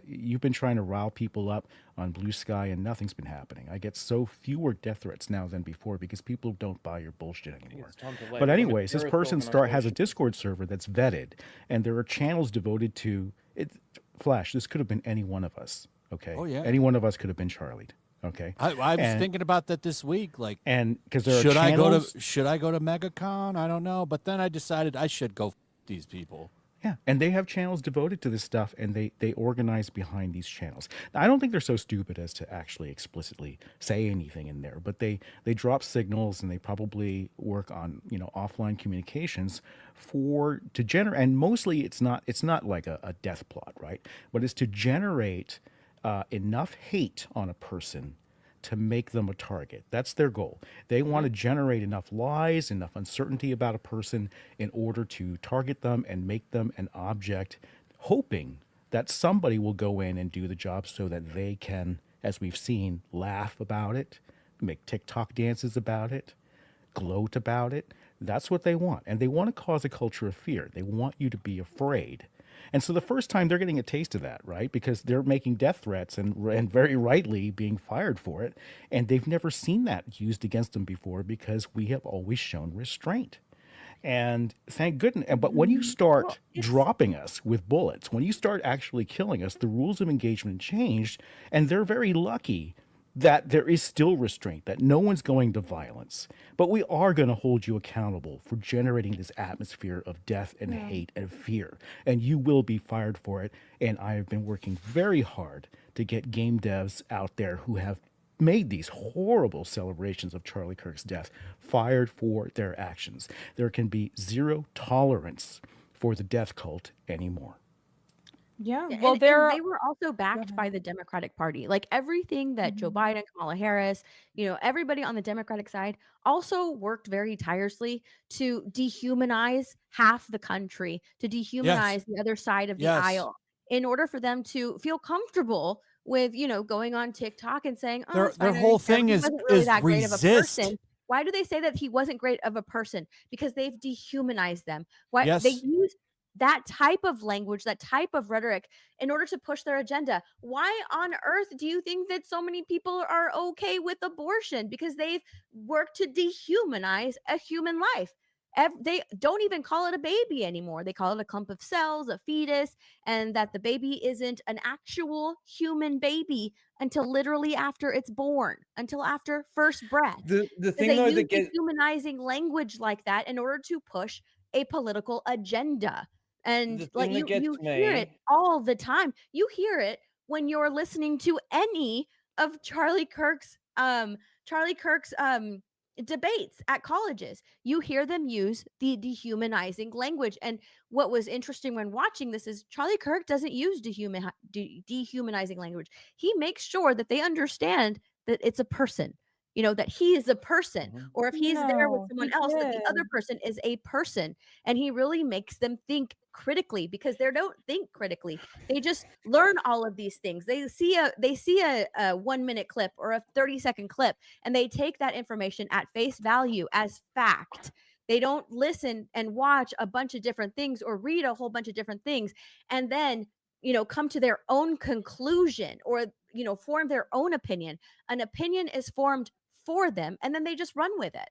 S3: you've been trying to rile people up on Blue Sky, and nothing's been happening. I get so fewer death threats now than before because people don't buy your bullshit anymore. But anyways, this person has a Discord server that's vetted, and there are channels devoted to it. Flash, this could have been any one of us. Okay.
S2: Oh, yeah.
S3: Any one of us could have been Charlied. Okay.
S2: I was
S3: And-
S2: thinking about that this week. Like,
S3: And because there are
S2: should I
S3: channels,
S2: go to MegaCon? I don't know, but then I decided I should go these people.
S3: yeah, and they have channels devoted to this stuff, and they organize behind these channels. Now, I don't think they're so stupid as to actually explicitly say anything in there, but they drop signals, and they probably work on offline communications to generate. And mostly, it's not like a death plot, right? But it's to generate enough hate on a person to make them a target. That's their goal. They want to generate enough lies, enough uncertainty about a person in order to target them and make them an object, hoping that somebody will go in and do the job so that they can, as we've seen, laugh about it, make TikTok dances about it, gloat about it. That's what they want. And they want to cause a culture of fear. They want you to be afraid. And so the first time they're getting a taste of that, right? Because they're making death threats and very rightly being fired for it. And they've never seen that used against them before because we have always shown restraint. And thank goodness. But when you start dropping us with bullets, when you start actually killing us, the rules of engagement changed. And they're very lucky that there is still restraint, that no one's going to violence. But we are going to hold you accountable for generating this atmosphere of death and hate and fear. And you will be fired for it. And I have been working very hard to get game devs out there who have made these horrible celebrations of Charlie Kirk's death fired for their actions. There can be zero tolerance for the death cult anymore.
S7: Yeah.
S6: Yeah,
S7: Well,
S6: and
S7: there.
S6: they were also backed by the Democratic Party. Like everything that Joe Biden, Kamala Harris, everybody on the Democratic side also worked very tirelessly to dehumanize half the country, to dehumanize the other side of the aisle in order for them to feel comfortable with, going on TikTok and saying, "Oh, it's
S2: Their
S6: fine,
S2: whole
S6: he
S2: thing
S6: wasn't really
S2: is
S6: that great of a
S2: resist.
S6: person." Why do they say that he wasn't great of a person? Because they've dehumanized them. Why they
S2: Yes.
S6: use that type of language, that type of rhetoric in order to push their agenda. Why on earth do you think that so many people are okay with abortion? Because they've worked to dehumanize a human life. They don't even call it a baby anymore. They call it a clump of cells, a fetus, and that the baby isn't an actual human baby until literally after it's born, until after first breath.
S1: The thing
S6: They
S1: though
S6: use
S1: that gets
S6: dehumanizing language like that in order to push a political agenda. And
S1: the
S6: like
S1: thing that
S6: you
S1: gets
S6: hear it
S1: me.
S6: all the time. You hear it when you're listening to any of Charlie Kirk's debates at colleges. You hear them use the dehumanizing language. And what was interesting when watching this is Charlie Kirk doesn't use dehumanizing language. He makes sure that they understand that it's a person, that he is a person, or if he's there with
S7: No,
S6: someone
S7: he
S6: else, that the other
S7: did.
S6: person is a person. And he really makes them think critically because they don't think critically. They just learn all of these things. They see a 1 minute clip or a 30-second clip, and they take that information at face value as fact. They don't listen and watch a bunch of different things or read a whole bunch of different things and then come to their own conclusion or form their own opinion. An opinion is formed for them and then they just run with it.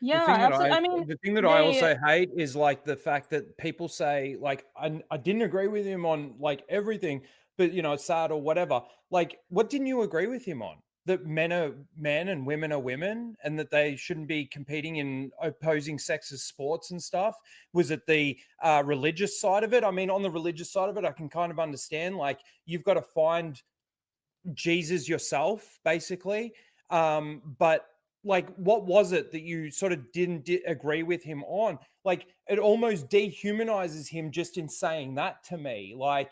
S7: Yeah, absolutely. I mean,
S1: the thing that I
S7: they.
S1: also hate is like the fact that people say like I didn't agree with him on like everything, but it's sad or whatever. Like, what didn't you agree with him on? That men are men and women are women, and that they shouldn't be competing in opposing sexes sports and stuff. Was it the religious side of it? I mean, on the religious side of it, I can kind of understand. Like, you've got to find Jesus yourself, basically. But like, what was it that you sort of didn't agree with him on? Like, it almost dehumanizes him just in saying that to me. Like,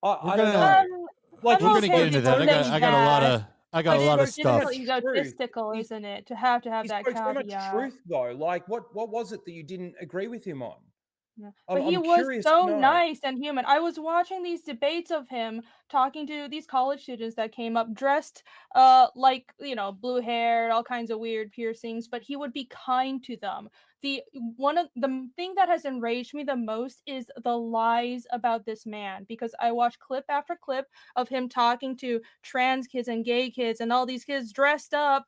S1: I don't know. Like,
S7: I'm
S2: We're
S1: he's
S2: gonna get
S7: okay
S2: into
S7: with
S2: that.
S7: him saying
S2: I got a lot
S7: that,
S2: of
S7: but
S2: a lot of
S7: it's just a
S2: stuff.
S7: little egotistical,
S1: He's-
S7: isn't it, to have
S1: He
S7: that
S1: spoke so much
S7: caveat.
S1: truth, though. Like, what was it that you didn't agree with him on?
S7: Yeah. But he
S1: I'm
S7: was
S1: curious
S7: so
S1: to know.
S7: nice and human. I was watching these debates of him talking to these college students that came up dressed like, blue hair, all kinds of weird piercings, but he would be kind to them. One of the thing that has enraged me the most is the lies about this man, because I watched clip after clip of him talking to trans kids and gay kids and all these kids dressed up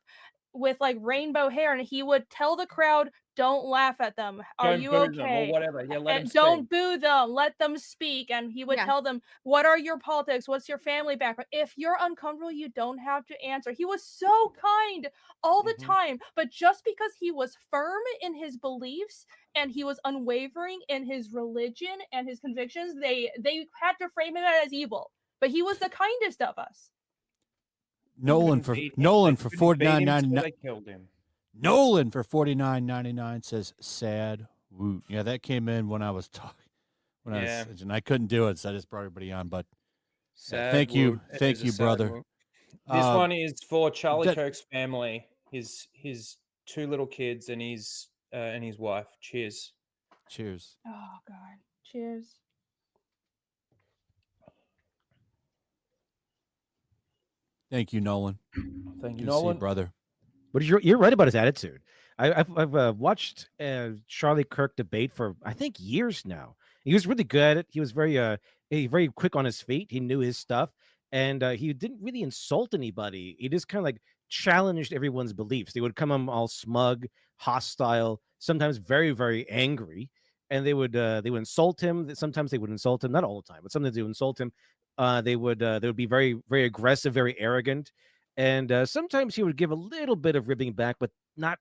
S7: with like rainbow hair, and he would tell the crowd, don't laugh at them, are
S1: Don't
S7: you
S1: boo them or
S7: okay,
S1: whatever. Yeah, let him
S7: don't
S1: speak.
S7: boo them, let them speak. And he would
S6: Yeah.
S7: tell them, what are your politics, what's your family background, if you're uncomfortable you don't have to answer. He was so kind all the time, but just because he was firm in his beliefs and he was unwavering in his religion and his convictions, they had to frame him as evil, but he was the kindest of us.
S2: Nolan for $49.99.
S1: They killed him.
S2: Nolan for $49.99 says sad woot. Yeah, that came in when I was talking. And I couldn't do it, so I just brought everybody on. But thank you, brother.
S1: This one is for Charlie
S2: that-
S1: Kirk's family, his two little kids and his wife. Cheers.
S2: Cheers.
S7: Oh God, cheers.
S2: Thank you, Nolan.
S1: Thank you,
S2: Good to see you,
S1: Nolan.
S2: brother.
S4: But you're right about his attitude. I've watched Charlie Kirk debate for I think years now. He was really good at it. He was very quick on his feet. He knew his stuff, and he didn't really insult anybody. He just kind of like challenged everyone's beliefs. They would come on all smug, hostile, sometimes very very angry, and they would insult him. Sometimes they would insult him, not all the time, but sometimes they would insult him. They would be very very aggressive, very arrogant, and sometimes he would give a little bit of ribbing back, but not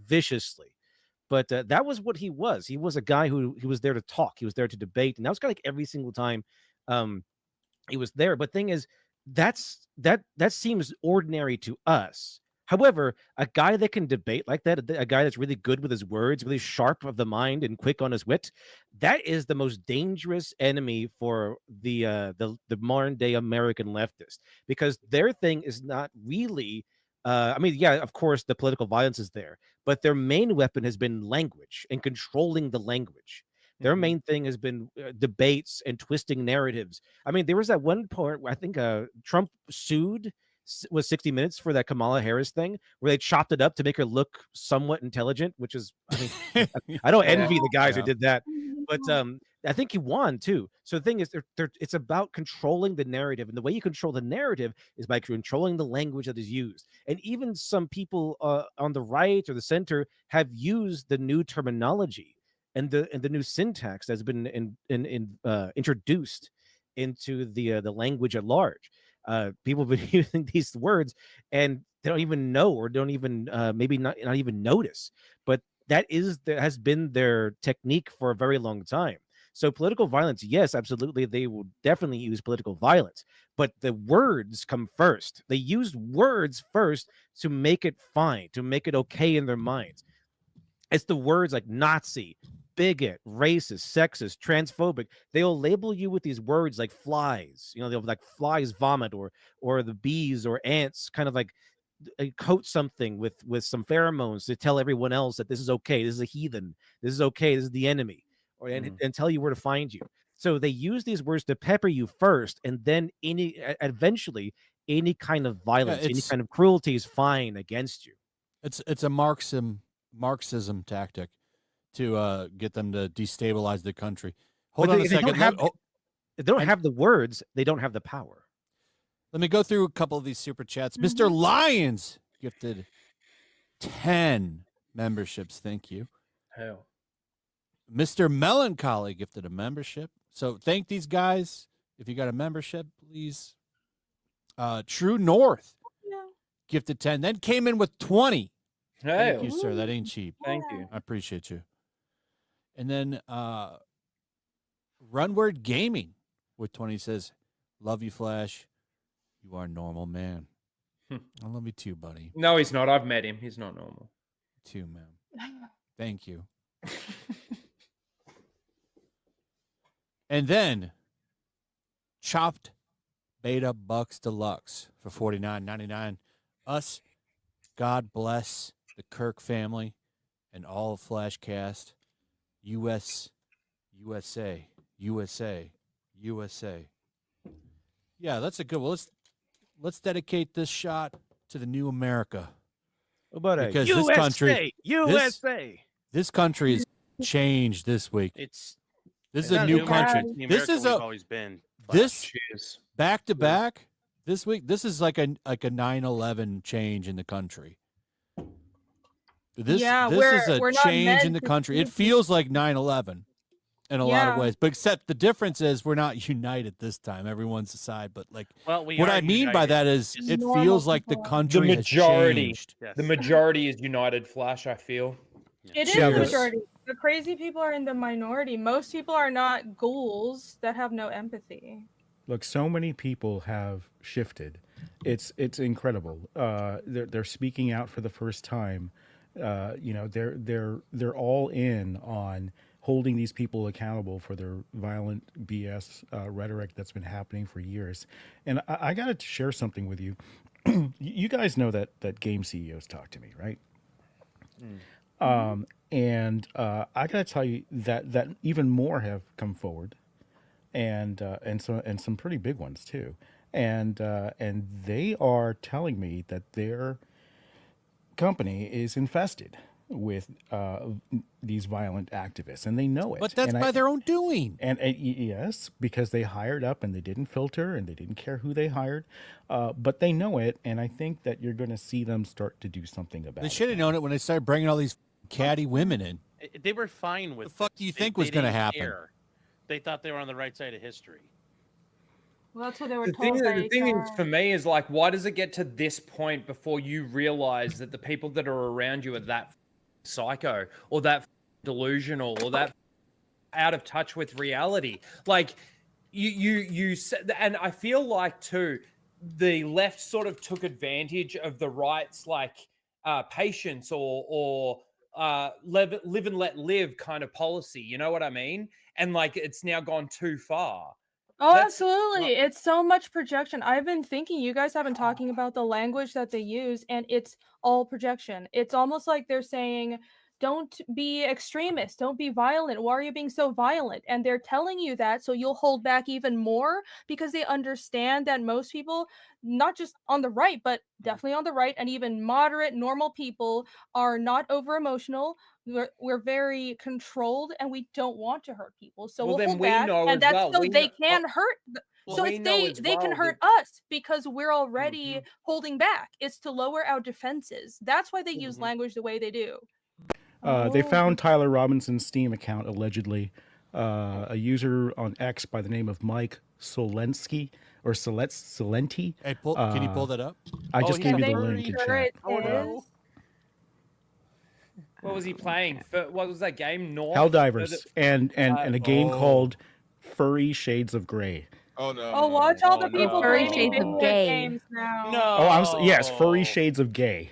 S4: viciously. But that was what he was. He was a guy who he was there to talk. He was there to debate, and that was kind of like every single time he was there. But thing is, that seems ordinary to us. However, a guy that can debate like that, a guy that's really good with his words, really sharp of the mind and quick on his wit, that is the most dangerous enemy for the modern day American leftist, because their thing is not really. I mean, yeah, of course, the political violence is there, but their main weapon has been language and controlling the language. Their main thing has been debates and twisting narratives. I mean, there was that one part where I think Trump sued was 60 Minutes for that Kamala Harris thing, where they chopped it up to make her look somewhat intelligent, which is, I mean, I don't envy the guys who did that, but I think he won too. So the thing is, it's about controlling the narrative, and the way you control the narrative is by controlling the language that is used. And even some people on the right or the center have used the new terminology and the new syntax that's been introduced into the language at large. People have been using these words and they don't even know, or don't even maybe not even notice. But that has been their technique for a very long time. So political violence, yes, absolutely, they will definitely use political violence, but the words come first. They use words first to make it fine, to make it okay in their minds. It's the words like Nazi, bigot, racist, sexist, transphobic. They'll label you with these words like flies. You know, they'll like flies vomit, or the bees or ants kind of like coat something with some pheromones to tell everyone else that this is okay. This is a heathen. This is okay. This is the enemy, and tell you where to find you. So they use these words to pepper you first, and then eventually any kind of violence, any kind of cruelty is fine against you.
S2: It's a Marxism tactic to get them to destabilize the country. Hold on a second.
S4: They don't have the words. They don't have the power.
S2: Let me go through a couple of these super chats. Mr. Lyons gifted 10 memberships. Thank you.
S1: Hell.
S2: Mr. Melancholy gifted a membership. So thank these guys. If you got a membership, please. True North gifted 10. Then came in with 20.
S1: Hey.
S2: Thank you, sir. That ain't cheap.
S1: Thank you.
S2: I appreciate you. And then Runward Gaming with 20 says, love you, Flash. You are a normal man. I love you too, buddy.
S1: No, he's not. I've met him. He's not normal.
S2: Too, man. Thank you. And then Chopped Beta Bucks Deluxe for $49.99. Us, God bless the Kirk family and all of FlashCast. USA. Yeah, that's a good one. Let's dedicate this shot to the new America.
S4: Because
S2: this country has changed this week.
S5: It's
S2: This is a new country.
S5: This is always been.
S2: This back to back this week. This is like a 9/11 change in the country. This is a change in the country. It feels like 9/11 in a lot of ways, but except the difference is we're not united this time. Everyone's aside, but like what I mean by that is it feels like the country has changed.
S1: The majority is united, Flash, I feel.
S7: It is the majority. The crazy people are in the minority. Most people are not ghouls that have no empathy.
S3: Look, so many people have shifted. It's incredible. They're speaking out for the first time. They're all in on holding these people accountable for their violent BS rhetoric that's been happening for years. And I got to share something with you. You guys know that game CEOs talk to me, right? And I got to tell you that even more have come forward, and some pretty big ones too. And they are telling me that company is infested with these violent activists, and they know it.
S2: But that's by their own doing.
S3: And yes, because they hired up and they didn't filter and they didn't care who they hired, but they know it. And I think that you're going to see them start to do something about it.
S2: They should have known it when they started bringing all these catty women in.
S5: They were fine with
S2: The fuck
S5: this.
S2: do you think
S5: They
S2: was going to
S5: didn't
S2: happen?
S5: care. They thought they were on the right side of history.
S7: Well, that's what they were
S1: The
S7: told.
S1: thing,
S7: by
S1: the thing is,
S7: HR.
S1: for me, is like, why does it get to this point before you realize that the people that are around you are that psycho or that delusional or that out of touch with reality? Like, you said, and I feel like too, the left sort of took advantage of the right's like patience or live and let live kind of policy. You know what I mean? And like, it's now gone too far.
S7: Oh,
S1: That's-
S7: absolutely. It's so much projection. I've been thinking, you guys have been talking about the language that they use, and it's all projection. It's almost like they're saying, don't be extremist, don't be violent. Why are you being so violent? And they're telling you that so you'll hold back even more because they understand that most people, not just on the right, but definitely on the right, and even moderate, normal people are not over emotional. We're very controlled, and we don't want to hurt people, so
S1: Well,
S7: we'll
S1: then
S7: hold
S1: we
S7: back,
S1: know
S7: and
S1: as
S7: that's
S1: well.
S7: so
S1: We
S7: they
S1: know-
S7: can hurt.
S1: Well,
S7: So
S1: we
S7: it's
S1: know as
S7: they can
S1: well
S7: hurt
S1: that-
S7: us because we're already holding back. It's to lower our defenses. That's why they use language the way they do.
S3: They found Tyler Robinson's Steam account allegedly. A user on X by the name of Mike Solensky or Solenti.
S2: Hey, can you pull that up?
S3: I just
S5: he's
S3: gave
S5: a
S3: you the
S7: They
S3: link in
S7: sure
S3: chat.
S7: it is.
S1: What was he playing? What was that game? North?
S3: Helldivers and a game called Furry Shades of Grey.
S8: Oh no.
S7: Oh, watch all the
S5: no.
S7: people
S6: Furry
S7: blaming
S6: shades of
S7: video
S6: gay.
S7: games now.
S5: No.
S3: Yes, Furry Shades of Gay.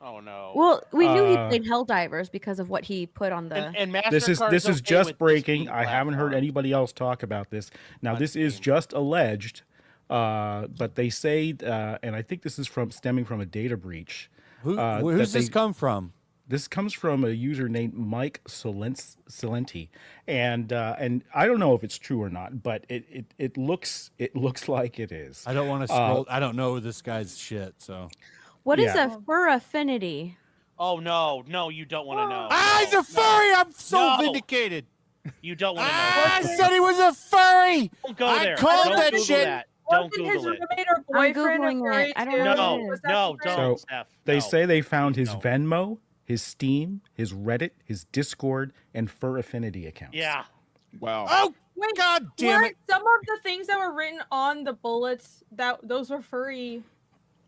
S5: Oh no.
S6: Well, we knew he
S3: Uh,
S6: played Helldivers because of what he put on the.
S5: and
S3: This is
S5: MasterCard's okay
S3: just
S5: with
S3: breaking.
S5: this
S3: I haven't heard
S5: platform.
S3: anybody else talk about this. Now
S5: On
S3: this is
S5: Steam.
S3: just alleged, but they say, and I think this is stemming from a data breach.
S2: Who's
S3: that
S2: this come from?
S3: This comes from a user named Mike Solenti, and I don't know if it's true or not, but it looks like it is.
S2: I don't want to scroll. I don't know this guy's shit. So
S6: What is
S3: yeah.
S6: a fur affinity?
S5: Oh no, you don't want to know.
S2: he's a furry. I'm so
S5: No.
S2: vindicated.
S5: You don't want to know.
S2: I said he was a furry.
S5: Don't go
S2: I
S5: there.
S2: called
S5: Don't
S2: that
S5: Google
S2: shit.
S5: That. Don't
S7: Wasn't his
S5: Google it.
S7: roommate or boyfriend
S6: Googling
S7: a furry
S6: it. I don't
S7: too?
S6: know.
S5: No,
S7: Was that
S5: no,
S7: the
S5: don't,
S3: So,
S5: Steph.
S3: They
S5: No.
S3: say they found his
S5: No.
S3: Venmo, his Steam, his Reddit, his Discord, and Fur Affinity accounts.
S5: Yeah.
S8: Wow.
S2: Oh
S7: Wait,
S2: God damn
S7: weren't
S2: it!
S7: some of the things that were written on the bullets those were furry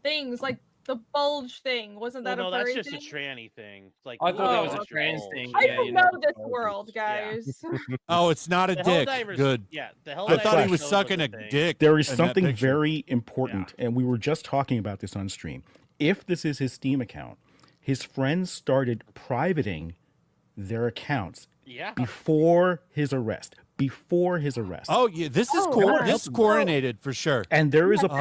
S7: things, like the bulge thing? Wasn't
S5: Well,
S7: that
S5: no,
S7: a
S5: that's
S7: furry
S5: just
S7: thing?
S5: a tranny thing. Like,
S1: I thought that was
S7: Oh,
S1: a
S7: okay.
S1: trans thing.
S7: I
S1: Yeah,
S7: don't
S1: you
S7: know
S1: know.
S7: this world, guys.
S2: Oh, it's not a
S5: the
S2: dick.
S5: Helldivers.
S2: Good.
S5: Yeah, the
S2: I
S5: Helldivers
S2: thought he was
S5: shows
S2: sucking
S5: a
S2: a
S5: thing.
S2: dick.
S3: There is
S2: in that
S3: something
S2: picture.
S3: very important, and we were just talking about this on stream. If this is his Steam account, his friends started privating their accounts
S5: Yeah.
S3: before his arrest.
S2: Oh yeah, this is
S6: Oh,
S2: cool.
S6: wow.
S2: This is coordinated for sure.
S3: And there is a
S2: 100%.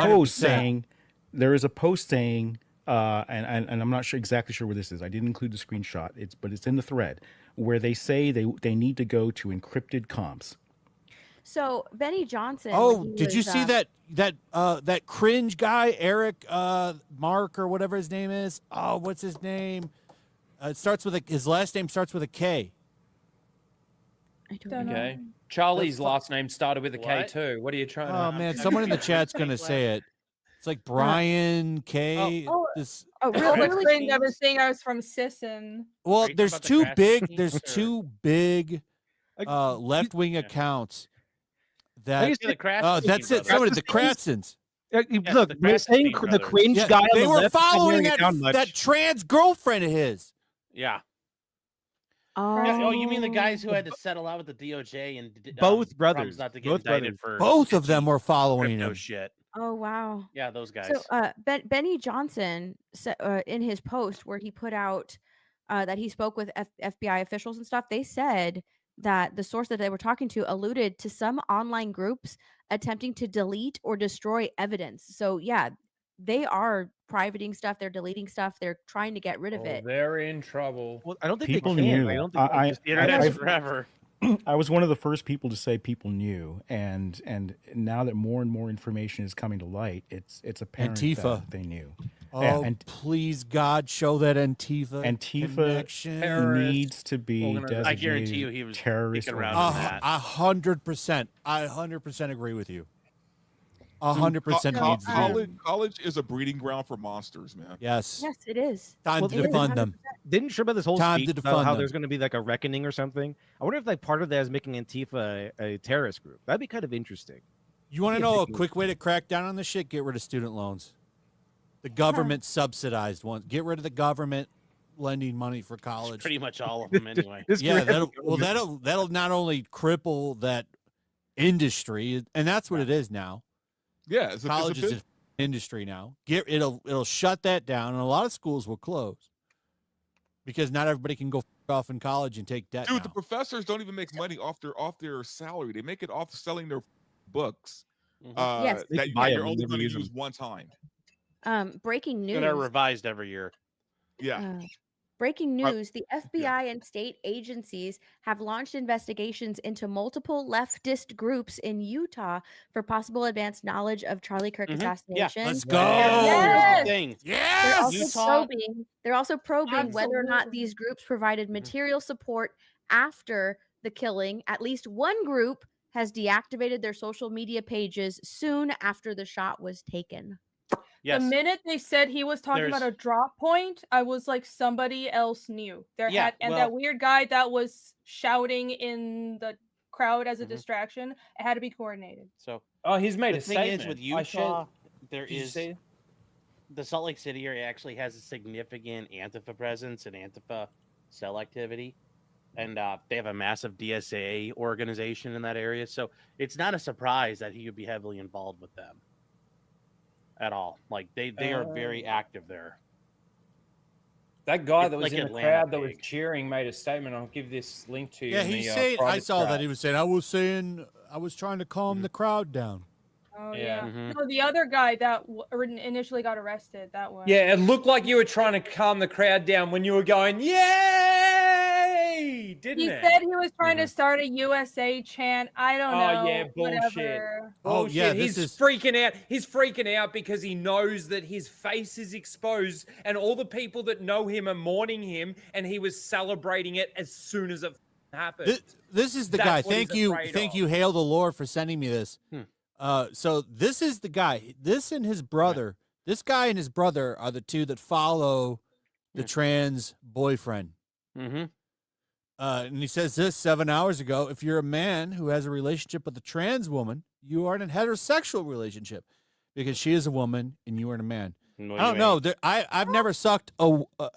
S3: post saying, and I'm not sure exactly sure where this is. I didn't include the screenshot. But it's in the thread where they say they need to go to encrypted comms.
S6: So Benny Johnson. when
S2: Oh,
S6: he
S2: did you
S6: was,
S2: see that cringe guy, Eric Mark or whatever his name is? Oh, what's his name? It starts with his last name starts with a K.
S6: I don't
S7: Don't
S6: know.
S1: Okay. Charlie's
S2: The fu-
S1: last name started with a K
S5: What?
S1: too. What are you trying to?
S2: Oh man, someone in the chat's gonna say it. It's like Brian K.
S7: Oh.
S2: This
S6: Oh,
S7: All
S6: really?
S7: the
S6: really?
S7: cringe I was saying I was from Sisson.
S2: well,
S5: Are you talking
S2: there's
S5: about the
S2: two
S5: Crash
S2: big
S5: Teams
S2: there's
S5: or-
S2: two big left wing
S5: Yeah.
S2: accounts
S4: I
S2: that
S4: used
S5: Yeah, the Crash
S2: that's it.
S5: brothers.
S2: Somebody the Kratzens.
S4: Look,
S5: the
S4: we're saying
S5: Krasinski
S4: the
S5: brothers.
S4: cringe
S2: Yeah,
S4: guy on
S2: they
S4: the
S2: were
S4: left is not
S2: following
S4: hearing it down much.
S2: that trans girlfriend of his.
S5: Yeah.
S6: Oh.
S5: Yeah, oh, you mean the guys who had to settle out with the DOJ and
S4: Both
S5: promised
S4: brothers.
S5: not to get
S4: Both
S5: indicted
S4: brothers.
S5: for
S2: Both of them were following
S5: crypto
S2: him.
S5: shit.
S6: Oh wow.
S5: Yeah, those guys.
S6: So Benny Johnson in his post where he put out that he spoke with FBI officials and stuff, they said that the source that they were talking to alluded to some online groups attempting to delete or destroy evidence. So yeah, they are privating stuff, they're deleting stuff, they're trying to get rid of
S1: Oh,
S6: it.
S1: they're in trouble.
S4: Well, I don't think
S3: People
S4: they can.
S3: knew.
S4: I don't think
S3: I-
S4: they just
S5: The internet's
S3: I've-
S5: forever.
S3: I was one of the first people to say people knew, and now that more and more information is coming to light, it's apparent
S2: Antifa.
S3: that they knew.
S2: Oh,
S3: and
S2: please, God, show that Antifa
S3: Antifa
S1: Terrorist
S3: needs to be
S1: organization.
S3: designated
S5: I guarantee you he was
S3: terrorist
S5: kicking around in
S3: organization.
S5: that.
S2: 100%. I 100% agree with you. 100%
S6: Co-
S2: needs to be.
S8: College is a breeding ground for monsters, man.
S2: Yes.
S6: Yes, it is.
S2: Time to
S6: It is
S2: defund them.
S6: 100%.
S4: Didn't Sure about this whole
S2: Time
S4: speech
S2: to
S4: about
S2: defund
S4: how
S2: them.
S4: there's going to be like a reckoning or something? I wonder if like part of that is making Antifa a terrorist group. That'd be kind of interesting.
S2: You want to know a quick way to crack down on this shit? Get rid of student loans. The government subsidized ones. Get rid of the government lending money for college.
S5: Pretty much all of them anyway.
S2: Yeah, that'll not only cripple that industry, and that's what it is now.
S8: Yeah, it's
S2: College
S8: a
S2: is an industry now. It'll shut that down, and a lot of schools will close because not everybody can go off in college and take debt.
S8: dude.
S2: now.
S8: The professors don't even make money off their salary. They make it off selling their books.
S6: Yes.
S4: They
S8: That
S4: can buy
S8: you're
S4: them and
S8: only
S4: never
S8: going to
S4: use them.
S8: use one time.
S6: Breaking news.
S5: And they're revised every year.
S8: Yeah.
S6: Breaking news, the FBI and state agencies have launched investigations into multiple leftist groups in Utah for possible advanced knowledge of Charlie Kirk
S5: Mhm.
S6: assassination.
S2: Let's go.
S7: Yes.
S5: Here's the thing.
S6: They're
S2: Yes.
S6: also
S5: Utah-
S6: probing whether or not
S7: Absolutely.
S6: these groups provided material support after the killing. At least one group has deactivated their social media pages soon after the shot was taken.
S5: Yes.
S7: The minute they said he was talking about a
S5: There's-
S7: drop point, I was like, somebody else knew.
S5: Yeah,
S7: And
S5: well-
S7: that weird guy that was shouting in the crowd as a
S5: Mhm.
S7: distraction, it had to be coordinated.
S5: So
S1: Oh, he's made
S5: the
S1: a
S5: thing
S1: statement.
S5: is with
S1: I shared-
S5: Utah, there
S1: Did you
S5: is
S1: see?
S5: the Salt Lake City area actually has a significant Antifa presence and Antifa cell activity. And they have a massive DSA organization in that area. So it's not a surprise that he would be heavily involved with them at all. Like they are very active there.
S1: That guy
S5: It's
S1: that was
S5: like
S1: in the
S5: Atlanta
S1: crowd that was
S5: big.
S1: cheering made a statement. I'll give this link to you.
S2: Yeah,
S1: in
S2: he's
S1: the,
S2: saying. I
S1: private
S2: saw that
S1: chat.
S2: he was saying. I was trying to calm the crowd down.
S7: Oh,
S1: Yeah.
S7: yeah.
S5: Mhm.
S7: No, the other guy that initially got arrested, that one.
S1: Yeah, it looked like you were trying to calm the crowd down when you were going, "Yay!" Didn't
S7: He
S1: it?
S7: said he was trying to start a USA chant. I don't know.
S1: Oh, yeah, bullshit.
S7: Whatever.
S2: Oh, yeah,
S1: Bullshit.
S2: this
S1: He's
S2: is-
S1: freaking out. He's freaking out because he knows that his face is exposed and all the people that know him are mourning him, and he was celebrating it as soon as it happened.
S2: This is the
S1: That's
S2: guy.
S1: what he's afraid
S2: Thank
S1: of.
S2: you, Hail the Lord, for sending me this.
S5: Hmm.
S2: So this is the guy. This and his brother. This guy and his brother are the two that follow the trans boyfriend.
S5: Mm-hmm.
S2: And he says this 7 hours ago: if you're a man who has a relationship with a trans woman, you are in a heterosexual relationship because she is a woman and you are a man. I don't know. I've never sucked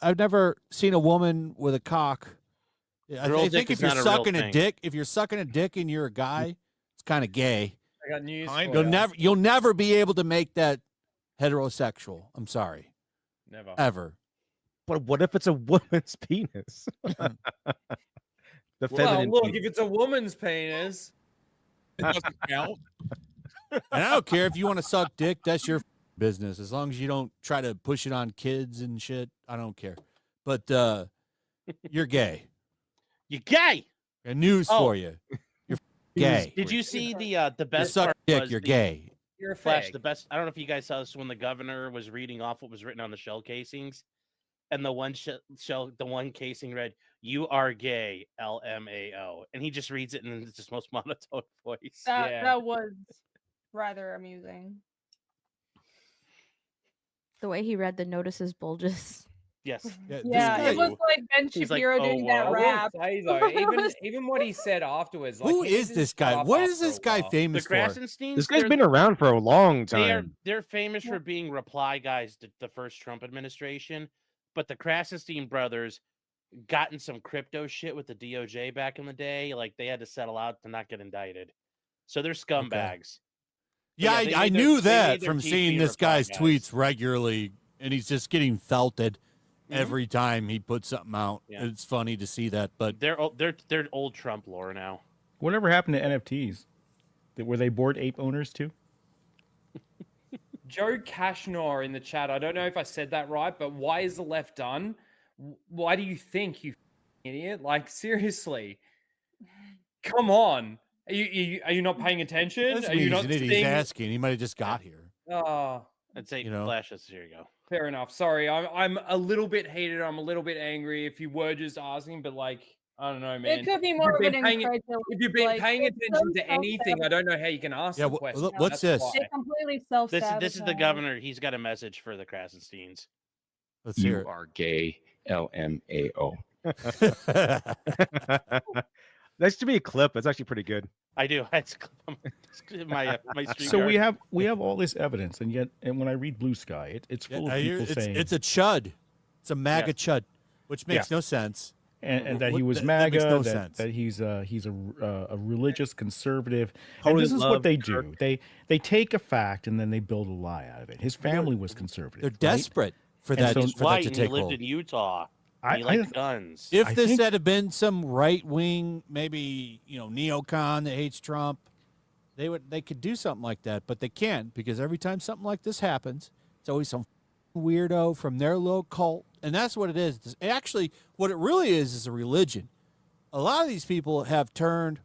S2: I've never seen a woman with a cock. I
S5: Girl
S2: think
S5: dick
S2: if
S5: is
S2: you're
S5: not a real
S2: sucking a
S5: thing.
S2: dick, if you're sucking a dick and you're a guy, it's kind of gay.
S1: I got news for
S8: Kinda.
S1: you.
S2: You'll never be able to make that heterosexual. I'm sorry,
S1: Never.
S2: ever.
S4: But what if it's a woman's penis? The
S1: Well,
S4: feminine
S1: look,
S4: penis.
S1: if it's a woman's penis,
S8: It doesn't count.
S2: And I don't care if you want to suck dick. That's your business. As long as you don't try to push it on kids and shit, I don't care. But you're gay.
S5: You gay.
S2: And news
S5: Oh.
S2: for you. You're gay.
S5: Did you see the
S2: You
S5: best
S2: suck
S5: part
S2: dick.
S5: was
S2: You're
S5: the-
S2: gay.
S1: you're a
S5: Flash,
S1: fag.
S5: the best. I don't know if you guys saw this when the governor was reading off what was written on the shell casings, and the one the one casing read, "You are gay, LMAO," and he just reads it in his most monotone voice.
S1: Yeah.
S7: That was rather amusing.
S6: The way he read the notices bulges.
S5: Yes.
S2: Yeah, this
S7: Yeah,
S2: guy-
S7: it was like Ben
S5: He's like,
S7: Shapiro
S5: "Oh,
S7: doing
S5: wow."
S7: that
S1: I will
S7: rap.
S1: say though, even what he said afterwards, like
S2: Who
S1: he
S2: is
S1: needs to
S2: this
S1: shut
S2: guy?
S1: up
S2: What is
S1: after
S2: this
S1: a
S2: guy
S1: while.
S5: The
S2: famous for?
S5: Krasensteins.
S4: This guy's
S5: they're-
S4: been around for a long time.
S5: They're famous for being reply guys to the first Trump administration, but the Krasenstein brothers got in some crypto shit with the DOJ back in the day. Like they had to settle out to not get indicted, so they're scumbags.
S2: Yeah,
S5: yeah, they
S2: I
S5: made their-
S2: knew
S5: they
S2: that
S5: made their
S2: from
S5: TV
S2: seeing this
S5: reply
S2: guy's
S5: guys.
S2: tweets regularly, and he's just getting felted every time he puts something out.
S5: Yeah.
S2: It's funny to see that, but
S5: They're old Trump lore now.
S3: Whatever happened to NFTs? Were they Bored Ape owners too?
S1: Joe Cashnaw in the chat. I don't know if I said that right, but why is the left done? Why do you think, you idiot? Like seriously, come on. Are you not paying attention?
S2: that's
S1: Are you
S2: he's
S1: not
S2: an idiot. He's
S1: seeing?
S2: asking. He might have just got here.
S1: Oh,
S5: I'd say
S2: You know.
S5: flashes. Here you go.
S1: Fair enough. Sorry, I'm a little bit heated. I'm a little bit angry. If you were just asking, but like, I don't know, man.
S7: It could be more of an incredulous.
S1: If you've been
S7: like,
S1: paying
S7: it's
S1: attention
S7: so
S1: to anything, I don't know how you can ask
S2: Yeah,
S1: the question.
S2: what's
S1: That's
S2: this?
S1: why.
S7: They completely self-sabotage.
S5: This is the governor. He's got a message for the Krasensteins.
S2: Let's hear
S9: You
S2: it.
S9: are gay. LMAO.
S4: That should be a clip. That's actually pretty good.
S5: I do. It's my stream
S3: So
S5: card.
S3: we have all this evidence, and yet, and when I read Blue Sky, it's full of people saying
S2: it's a chud. It's a MAGA
S5: Yes.
S2: chud, which makes no sense.
S3: and that
S2: What-
S3: he was
S2: that
S3: MAGA,
S2: makes no
S3: that,
S2: sense.
S3: that he's a religious conservative. And
S4: Totally
S3: this is
S4: love
S3: what they
S4: Kirk.
S3: do. They take a fact and then they build a lie out of it. His family was conservative.
S2: They're
S3: right?
S2: desperate for
S3: And
S2: that,
S3: so-
S5: He's
S2: for that
S5: white
S2: to
S5: and he
S2: take
S5: lived
S2: hold.
S5: in Utah. And
S3: I-
S5: he liked
S3: I-
S5: guns.
S2: If
S3: I
S2: this
S3: think-
S2: had been some right wing, maybe neocon that hates Trump, they could do something like that, but they can't, because every time something like this happens, it's always some weirdo from their little cult, and that's what it is. Actually, what it really is a religion. A lot of these people have turned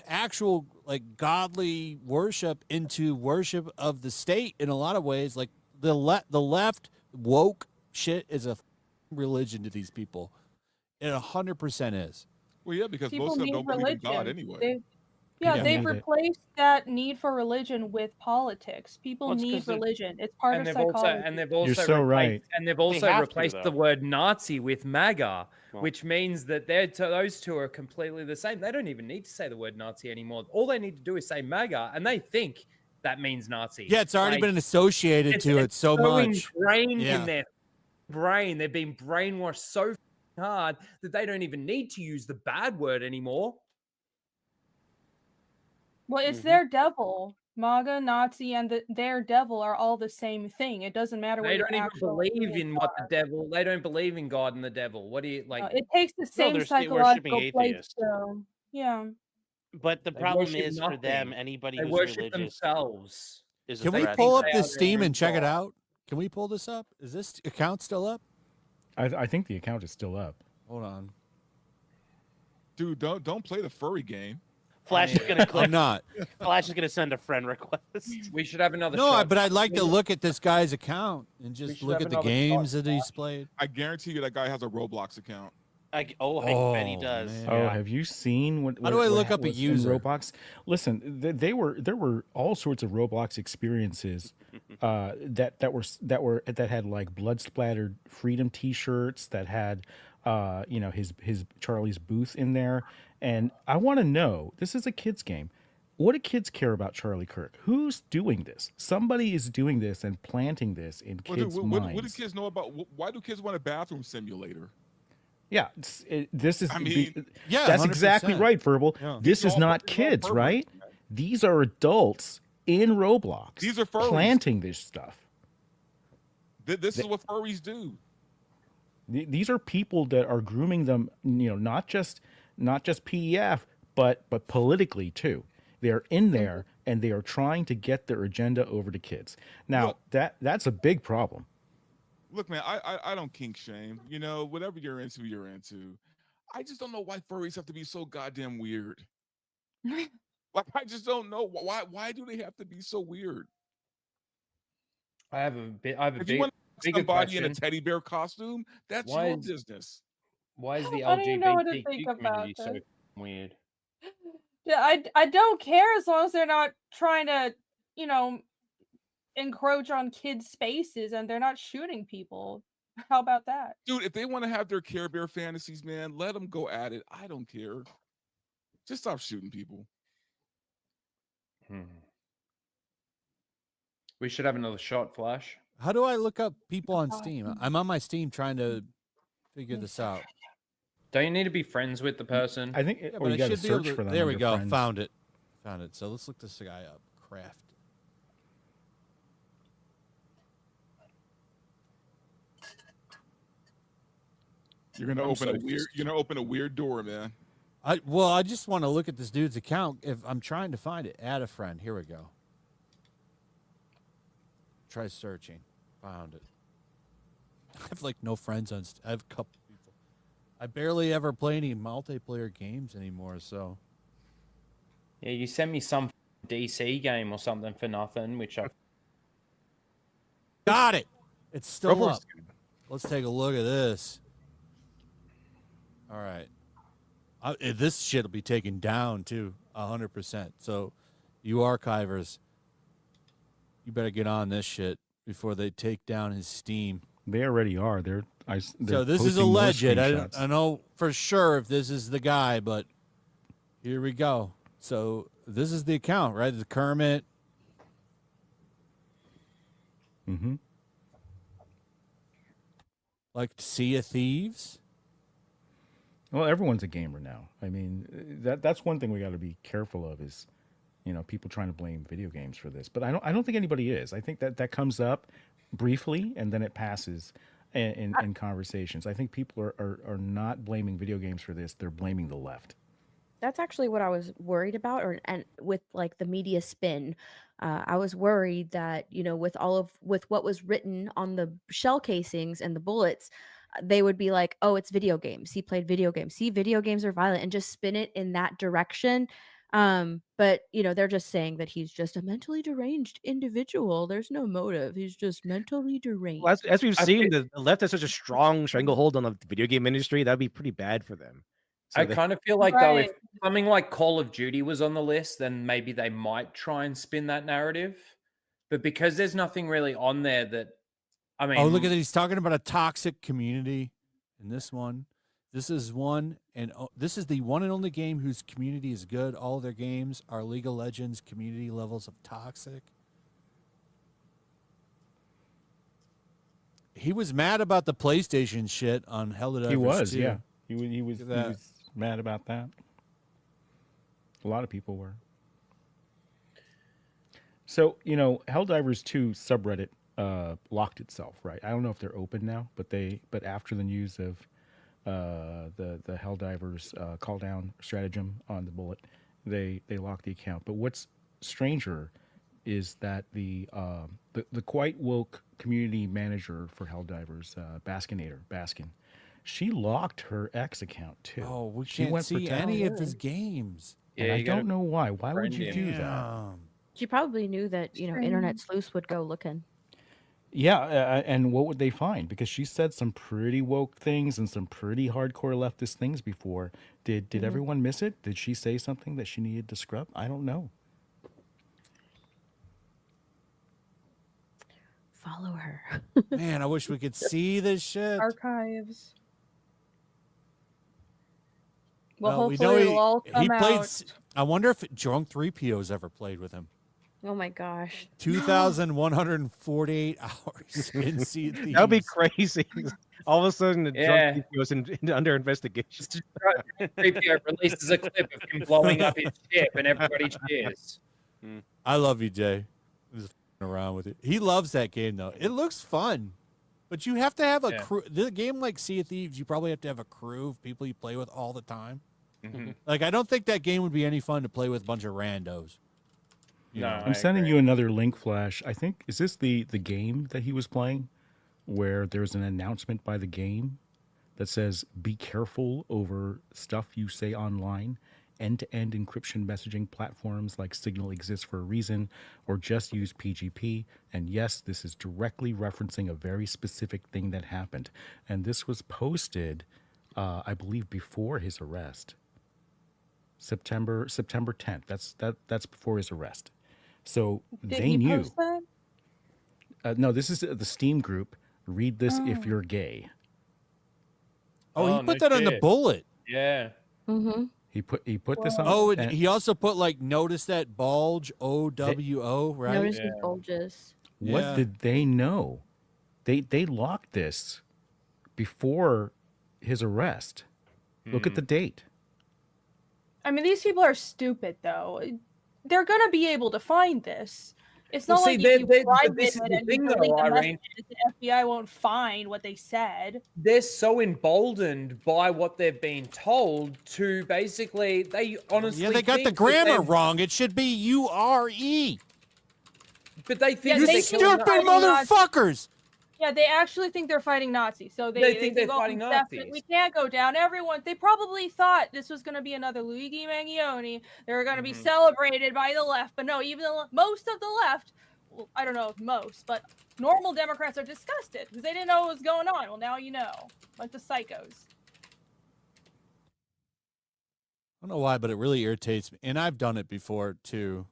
S2: actual like godly worship into worship of the state in a lot of ways. Like the left woke shit is a religion to these people. It 100% is.
S8: Well, yeah, because
S7: People
S8: most of them
S7: need
S8: don't believe in God
S7: religion.
S8: anyway.
S3: People
S7: They've
S3: need it.
S7: replaced that need for religion with politics. People
S5: Well, it's 'cause
S7: need
S5: they're-
S7: religion. It's part
S1: And
S7: of
S1: they've also
S7: psychology.
S1: and they've also
S3: so right.
S1: replaced, and they've also
S5: have to,
S1: replaced
S5: though.
S1: the word Nazi with MAGA,
S5: Well.
S1: which means that those two are completely the same. They don't even need to say the word Nazi anymore. All they need to do is say MAGA, and they think that means Nazi.
S2: Yeah, it's already
S1: Like,
S2: been associated to it so much.
S1: ingrained
S2: Yeah.
S1: in their brain. They've been brainwashed so hard that they don't even need to use the bad word anymore.
S7: Well, it's
S5: Mhm.
S7: their devil. MAGA, Nazi, and their devil are all the same thing. It doesn't matter what
S1: They
S7: your
S1: don't even
S7: actual
S1: believe
S7: opinions
S1: in what
S7: are.
S1: the devil. They don't believe in God and the devil. What do you like?
S7: It takes the same
S5: they're state-worshipping
S7: psychological place.
S5: atheists.
S7: So, yeah.
S5: But the
S1: They
S5: problem
S1: worship
S5: is for them,
S1: nothing.
S5: anybody
S1: They
S5: who's
S1: worship
S5: religious
S1: themselves.
S5: is a
S2: Can we
S5: threat.
S2: pull up
S1: They
S2: this
S1: are their
S2: Steam
S1: own
S2: and check it
S1: God.
S2: out? Can we pull this up? Is this account still up?
S3: I think the account is still up.
S2: Hold on.
S8: Dude, don't play the furry game.
S5: Flash is gonna
S2: I'm
S5: click.
S2: not.
S5: Flash is gonna send a friend request.
S1: We should have another
S2: No,
S1: shot.
S2: but I'd like to look at this guy's account and just
S1: should
S2: look
S1: have
S2: at the
S1: another
S2: games
S1: shot,
S2: that he's played.
S8: I guarantee you that guy has a Roblox account.
S5: I bet he
S2: Oh,
S5: does.
S2: man.
S3: Oh,
S2: Yeah.
S3: have you seen what?
S2: How do I look up a
S3: was in
S2: user?
S3: Roblox? Listen, there were all sorts of Roblox experiences that had like blood splattered freedom T-shirts that had his Charlie's Booth in there, and I want to know, this is a kids game. What do kids care about Charlie Kirk? Who's doing this? Somebody is doing this and planting this in
S8: Well, dude,
S3: kids'
S8: what
S3: minds.
S8: do kids know about? Why do kids want a bathroom simulator?
S3: Yeah, this is.
S8: I mean,
S2: Yeah,
S3: that's exactly
S2: 100%.
S3: right, Verbal.
S2: Yeah.
S3: This
S8: These are
S3: is
S8: all-
S3: not
S8: these are all
S3: kids,
S8: perverts,
S3: right?
S8: man.
S3: These are adults in Roblox.
S8: These are furries.
S3: planting this stuff.
S8: This is what furries do.
S3: These are people that are grooming them. Not just PEF, but politically too. They are in there and they are trying to get their agenda over to kids. Now
S8: Look-
S3: that's a big problem.
S8: Look, man, I don't kink shame. Whatever you're into, you're into. I just don't know why furries have to be so goddamn weird. Like, I just don't know why do they have to be so weird?
S1: I have a
S8: If you
S1: big,
S8: want
S1: bigger
S8: somebody in a
S1: question.
S8: teddy bear costume, that's
S1: Why
S8: your
S1: is-
S8: business.
S1: Why is the
S7: I don't even know what to
S1: LGBTQ
S7: think about
S1: community so
S7: this.
S1: weird?
S7: Yeah, I don't care as long as they're not trying to, encroach on kids' spaces and they're not shooting people. How about that?
S8: Dude, if they want to have their Care Bear fantasies, man, let them go at it. I don't care. Just stop shooting people.
S1: We should have another shot, Flash.
S2: How do I look up people on Steam? I'm on my Steam trying to figure this out.
S1: Don't you need to be friends with the person?
S3: I think,
S2: Yeah,
S3: or
S2: but
S3: you
S2: I
S3: got to
S2: should be able
S3: search for them.
S2: There we
S3: under
S2: go.
S3: friends.
S2: Found it. So let's look this guy up. Craft.
S8: You're gonna
S1: I'm
S8: open
S1: so
S8: a weird. You're gonna open a weird door, man.
S2: I just want to look at this dude's account. If I'm trying to find it, add a friend. Here we go. Try searching. Found it. I have like no friends on. I have a couple people. I barely ever play any multiplayer games anymore. So
S1: Yeah, you sent me some DC game or something for nothing, which I
S2: Got it. It's still
S4: Roper's
S2: up. Let's take a look at this. All right. This shit will be taken down too, 100%. So, you archivers, you better get on this shit before they take down his Steam.
S3: They already are. They're
S2: so this is
S3: posting more
S2: alleged.
S3: screenshots.
S2: I know for sure if this is the guy, but here we go. So this is the account, right? The Kermit.
S3: Mm-hmm.
S2: Like Sea of Thieves.
S3: Well, everyone's a gamer now. I mean, that's one thing we got to be careful of is, people trying to blame video games for this. But I don't think anybody is. I think that comes up briefly and then it passes in conversations. I think people are not blaming video games for this. They're blaming the left.
S6: That's actually what I was worried about, and with like the media spin, I was worried that with what was written on the shell casings and the bullets, they would be like, oh, it's video games. He played video games. See, video games are violent, and just spin it in that direction. But they're just saying that he's just a mentally deranged individual. There's no motive. He's just mentally deranged.
S4: Well, as we've seen, the left has such a strong stranglehold on the video game industry. That'd be pretty bad for them. So
S1: I kind of feel like though, if something like Call of Duty was on the list, then maybe they might try and spin that narrative. But because there's nothing really on there that, I mean,
S2: oh, look at it. He's talking about a toxic community in this one. This is this is the one and only game whose community is good. All their games are League of Legends community levels of toxic. He was mad about the PlayStation shit on Helldivers.
S3: He was,
S2: too.
S3: yeah. He was mad about that. A lot of people were. So, Helldivers 2 subreddit locked itself, right? I don't know if they're open now, but after the news of the Helldivers call down stratagem on the bullet, they locked the account. But what's stranger is that the quite woke community manager for Helldivers, Baskin, she locked her X account too.
S2: Oh, we
S3: She
S2: can't
S3: went
S2: see
S3: protect-
S2: any of his games.
S3: And I don't know why. Why would you do that?
S2: Damn.
S6: She probably knew that internet sleuths would go looking.
S3: Yeah, and what would they find? Because she said some pretty woke things and some pretty hardcore leftist things before. Did everyone miss it? Did she say something that she needed to scrub? I don't know.
S6: Follow her.
S2: Man, I wish we could see this shit.
S7: Archives. Well,
S2: we
S7: hopefully
S2: know
S7: it'll all come out.
S2: I wonder if Drunk 3PO's ever played with him.
S6: Oh my gosh.
S2: 2,148 hours in Sea of Thieves.
S4: That'd be crazy. All of a sudden, the
S1: Yeah.
S4: drunk goes under investigation.
S1: 3PO releases a clip of him blowing up his ship and everybody cheers.
S2: I love you, Jay. Just f***ing around with it. He loves that game, though. It looks fun. But you have to have a crew. The game like Sea of Thieves, you probably have to have a crew of people you play with all the time.
S8: Mhm.
S2: Like, I don't think that game would be any fun to play with a bunch of randos. You
S1: No,
S2: know?
S3: I'm sending you another link, Flash. I think, is this the game that he was playing where there's an announcement by the game that says, be careful over stuff you say online. End-to-end encryption messaging platforms like Signal exist for a reason, or just use PGP. And yes, this is directly referencing a very specific thing that happened. And this was posted, I believe, before his arrest. September 10th. That's before his arrest. So
S7: Did
S3: they
S7: he
S3: knew.
S7: post that?
S3: No, this is the Steam group. Read this if you're gay.
S2: Oh, he
S1: Oh,
S2: put
S1: no
S2: that on the
S1: shit.
S2: bullet.
S1: Yeah.
S6: Mm-hmm.
S3: He put this on.
S2: Oh, and
S3: and
S2: he also put, like, notice that bulge, OWO, right?
S6: Notice his bulges.
S3: what
S2: Yeah.
S3: did they know? They locked this before his arrest. Look at the date.
S7: I mean, these people are stupid, though. They're gonna be able to find this. It's
S1: Well,
S7: not
S1: see,
S7: like
S1: they-
S7: if you
S1: they-
S7: private
S1: this is
S7: it
S1: the
S7: and
S1: thing
S7: you
S1: though,
S7: delete the
S1: Irene.
S7: messages, the FBI won't find what they said.
S1: They're so emboldened by what they've been told to basically, they honestly
S2: Yeah, they got the
S1: think that
S2: grammar
S1: they've-
S2: wrong. It should be URE.
S1: But they think
S7: Yeah,
S2: You
S1: that
S7: they
S1: they're killing
S2: stupid
S7: fighting
S1: Nazis.
S2: motherfuckers.
S7: Yeah, they actually think they're fighting Nazis. So
S1: They think they're
S7: go,
S1: fighting
S7: "Definitely,
S1: Nazis."
S7: We can't go down. Everyone, they probably thought this was going to be another Luigi Mangione. They were going to be celebrated by the left, but no, even most of the left I don't know if most, but normal Democrats are disgusted because they didn't know what was going on. Well, now you know. Bunch of psychos.
S2: I don't know why, but it really irritates me. And I've done it before too,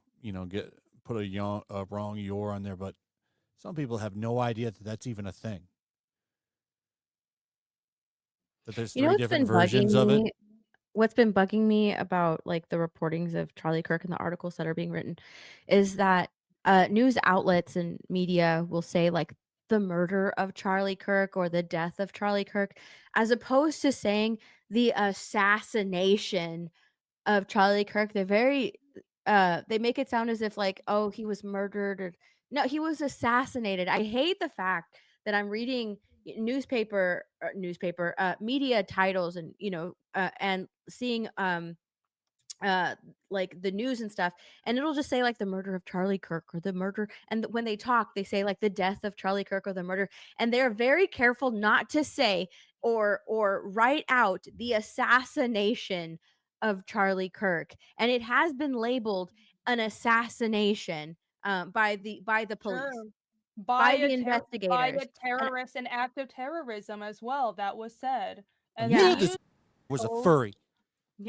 S2: put a wrong "your" on there, but some people have no idea that that's even a thing. That there's
S6: You know
S2: three
S6: what's
S2: different
S6: been
S2: versions
S6: bugging
S2: of it.
S6: me? What's been bugging me about like the reportings of Charlie Kirk and the articles that are being written is that news outlets and media will say like the murder of Charlie Kirk or the death of Charlie Kirk, as opposed to saying the assassination of Charlie Kirk. They make it sound as if like, oh, he was murdered or no, he was assassinated. I hate the fact that I'm reading media titles and and seeing like the news and stuff, and it'll just say like the murder of Charlie Kirk or the murder, and when they talk they say like the death of Charlie Kirk or the murder, and they're very careful not to say or write out the assassination of Charlie Kirk, and it has been labeled an assassination by the police,
S7: Sure.
S6: by the
S7: By
S6: investigators.
S7: a terrorist, an act of terrorism as well. That was said.
S2: I
S7: And
S2: knew
S7: the
S2: this
S7: news
S2: was a
S7: told-
S2: furry.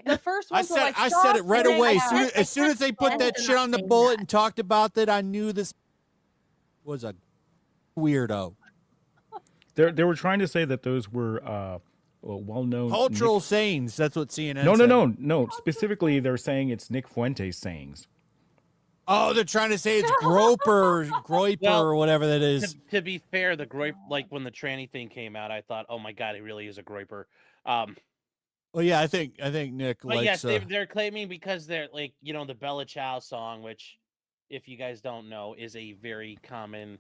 S7: The first
S2: I
S7: ones were
S2: said
S7: like,
S2: I said it
S7: "Stop
S2: right
S7: saying
S2: away.
S7: that."
S2: As soon as they put that
S6: They're
S2: shit
S6: not
S2: on the
S6: saying
S2: bullet
S6: that.
S2: and talked about that, I knew this was a weirdo.
S3: They were trying to say that those were well-known
S2: Cultural sayings. That's what CNN
S3: No,
S2: said.
S3: no. Specifically, they're saying it's Nick Fuentes sayings.
S2: Oh, they're trying to say it's groper
S5: Well,
S2: or whatever that is.
S5: To be fair, the groip, like when the tranny thing came out, I thought, oh my god, he really is a groiper.
S2: Well, yeah, I think Nick
S5: But
S2: likes.
S5: yes, they're claiming because they're like, the Bella Ciao song, which, if you guys don't know, is a very common,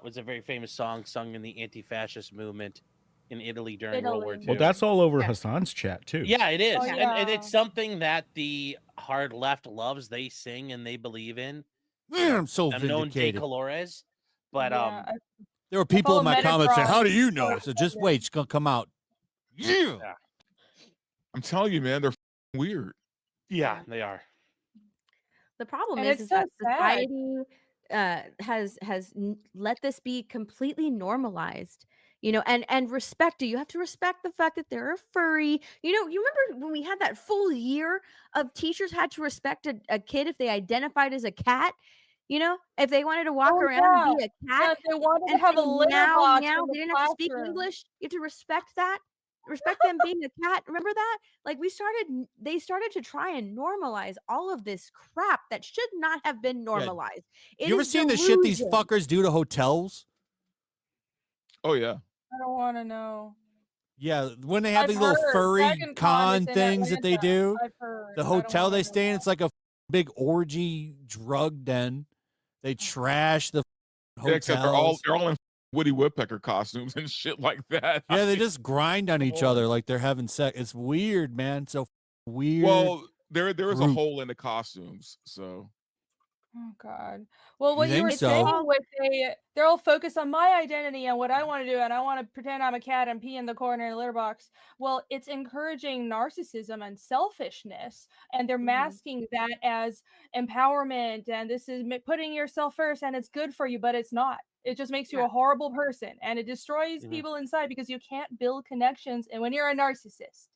S5: was a very famous song sung in the anti-fascist movement in Italy during World War II.
S3: Well, that's all over
S6: Yeah.
S3: Hassan's chat too.
S5: Yeah, it is,
S7: Oh,
S5: and
S7: yeah.
S5: it's something that the hard left loves. They sing and they believe in.
S2: I'm so
S5: Unknown de
S2: vindicated.
S5: Colores, but
S7: Yeah,
S2: There were people
S7: follow
S2: in my comments saying,
S7: Metatron.
S2: "How do you know?" So just wait, it's gonna come out. Yeah.
S8: I'm telling you, man, they're weird.
S5: yeah, they are.
S6: The problem
S7: And
S6: is
S7: it's
S6: that
S7: so sad.
S6: society has let this be completely normalized, and respect it. You have to respect the fact that they're a furry. You remember when we had that full year of teachers had to respect a kid if they identified as a cat, if they wanted to walk
S7: Oh,
S6: around and be a
S7: yeah,
S6: cat.
S7: if they wanted to
S6: And
S7: have a
S6: say
S7: litter
S6: meow,
S7: box
S6: meow,
S7: in the
S6: they didn't have to speak
S7: classroom.
S6: English. You have to respect that. Respect them being a cat. Remember that? Like they started to try and normalize all of this crap that should not have been normalized. It
S2: You ever
S6: is
S2: seen the shit these
S6: delusion.
S2: fuckers do to hotels?
S8: Oh yeah.
S7: I don't want to know.
S2: Yeah, when they have
S7: I've
S2: these little
S7: heard
S2: furry
S7: Dragon Con
S2: con
S7: is in
S2: things that they
S7: Atlanta.
S2: do.
S7: I've heard.
S2: The
S7: I don't
S2: hotel
S7: wanna
S2: they
S7: know
S2: stay in,
S7: that.
S2: it's like a big orgy drug den. They trash the
S8: Yeah, except they're all
S2: hotels.
S8: in Woody Woodpecker costumes and shit like that.
S2: Yeah, they just grind on each other like they're having sex. It's weird, man. So weird.
S8: Well, there is a
S2: group.
S8: hole in the costumes, so
S7: Oh God. Well,
S2: You
S7: what you
S2: think
S7: were
S2: so?
S7: saying was they're all focused on my identity and what I want to do, and I want to pretend I'm a cat and pee in the corner in a litter box. Well, it's encouraging narcissism and selfishness, and they're masking that as empowerment, and this is putting yourself first, and it's good for you, but it's not. It just makes you a horrible person, and it destroys people inside because you can't build connections, and when you're a narcissist.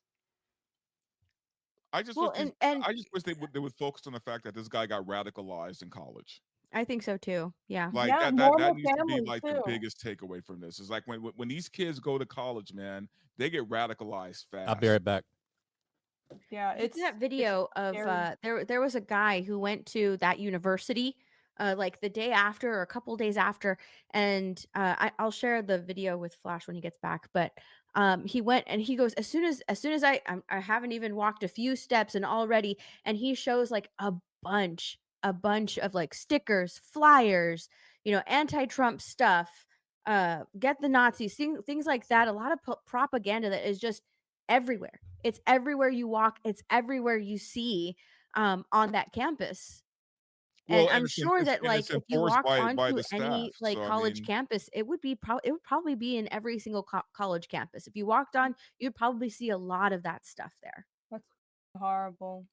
S8: I just
S6: Well,
S8: wish
S6: and
S8: I just wish they would focus on the fact that this guy got radicalized in college.
S6: I think so too. Yeah.
S8: Like
S7: Yeah,
S8: that
S7: normal
S8: needs to be
S7: families,
S8: like the
S7: too.
S8: biggest takeaway from this. Is like when these kids go to college, man, they get radicalized fast.
S2: I'll be right back.
S7: Yeah,
S6: It's that video of
S7: scary.
S6: there was a guy who went to that university like the day after or a couple days after, and I'll share the video with Flash when he gets back, but he went and he goes, as soon as I haven't even walked a few steps and already, and he shows like a bunch of like stickers, flyers, anti-Trump stuff, get the Nazis, things like that, a lot of propaganda that is just everywhere. It's everywhere you walk, it's everywhere you see on that campus.
S8: Well,
S6: And
S8: and
S6: I'm sure that
S8: it's
S6: like if you
S8: enforced
S6: walk
S8: by
S6: onto
S8: the staff.
S6: any like
S8: So I
S6: college
S8: mean,
S6: campus, it would probably be in every single college campus. If you walked on, you'd probably see a lot of that stuff there.
S7: That's horrible.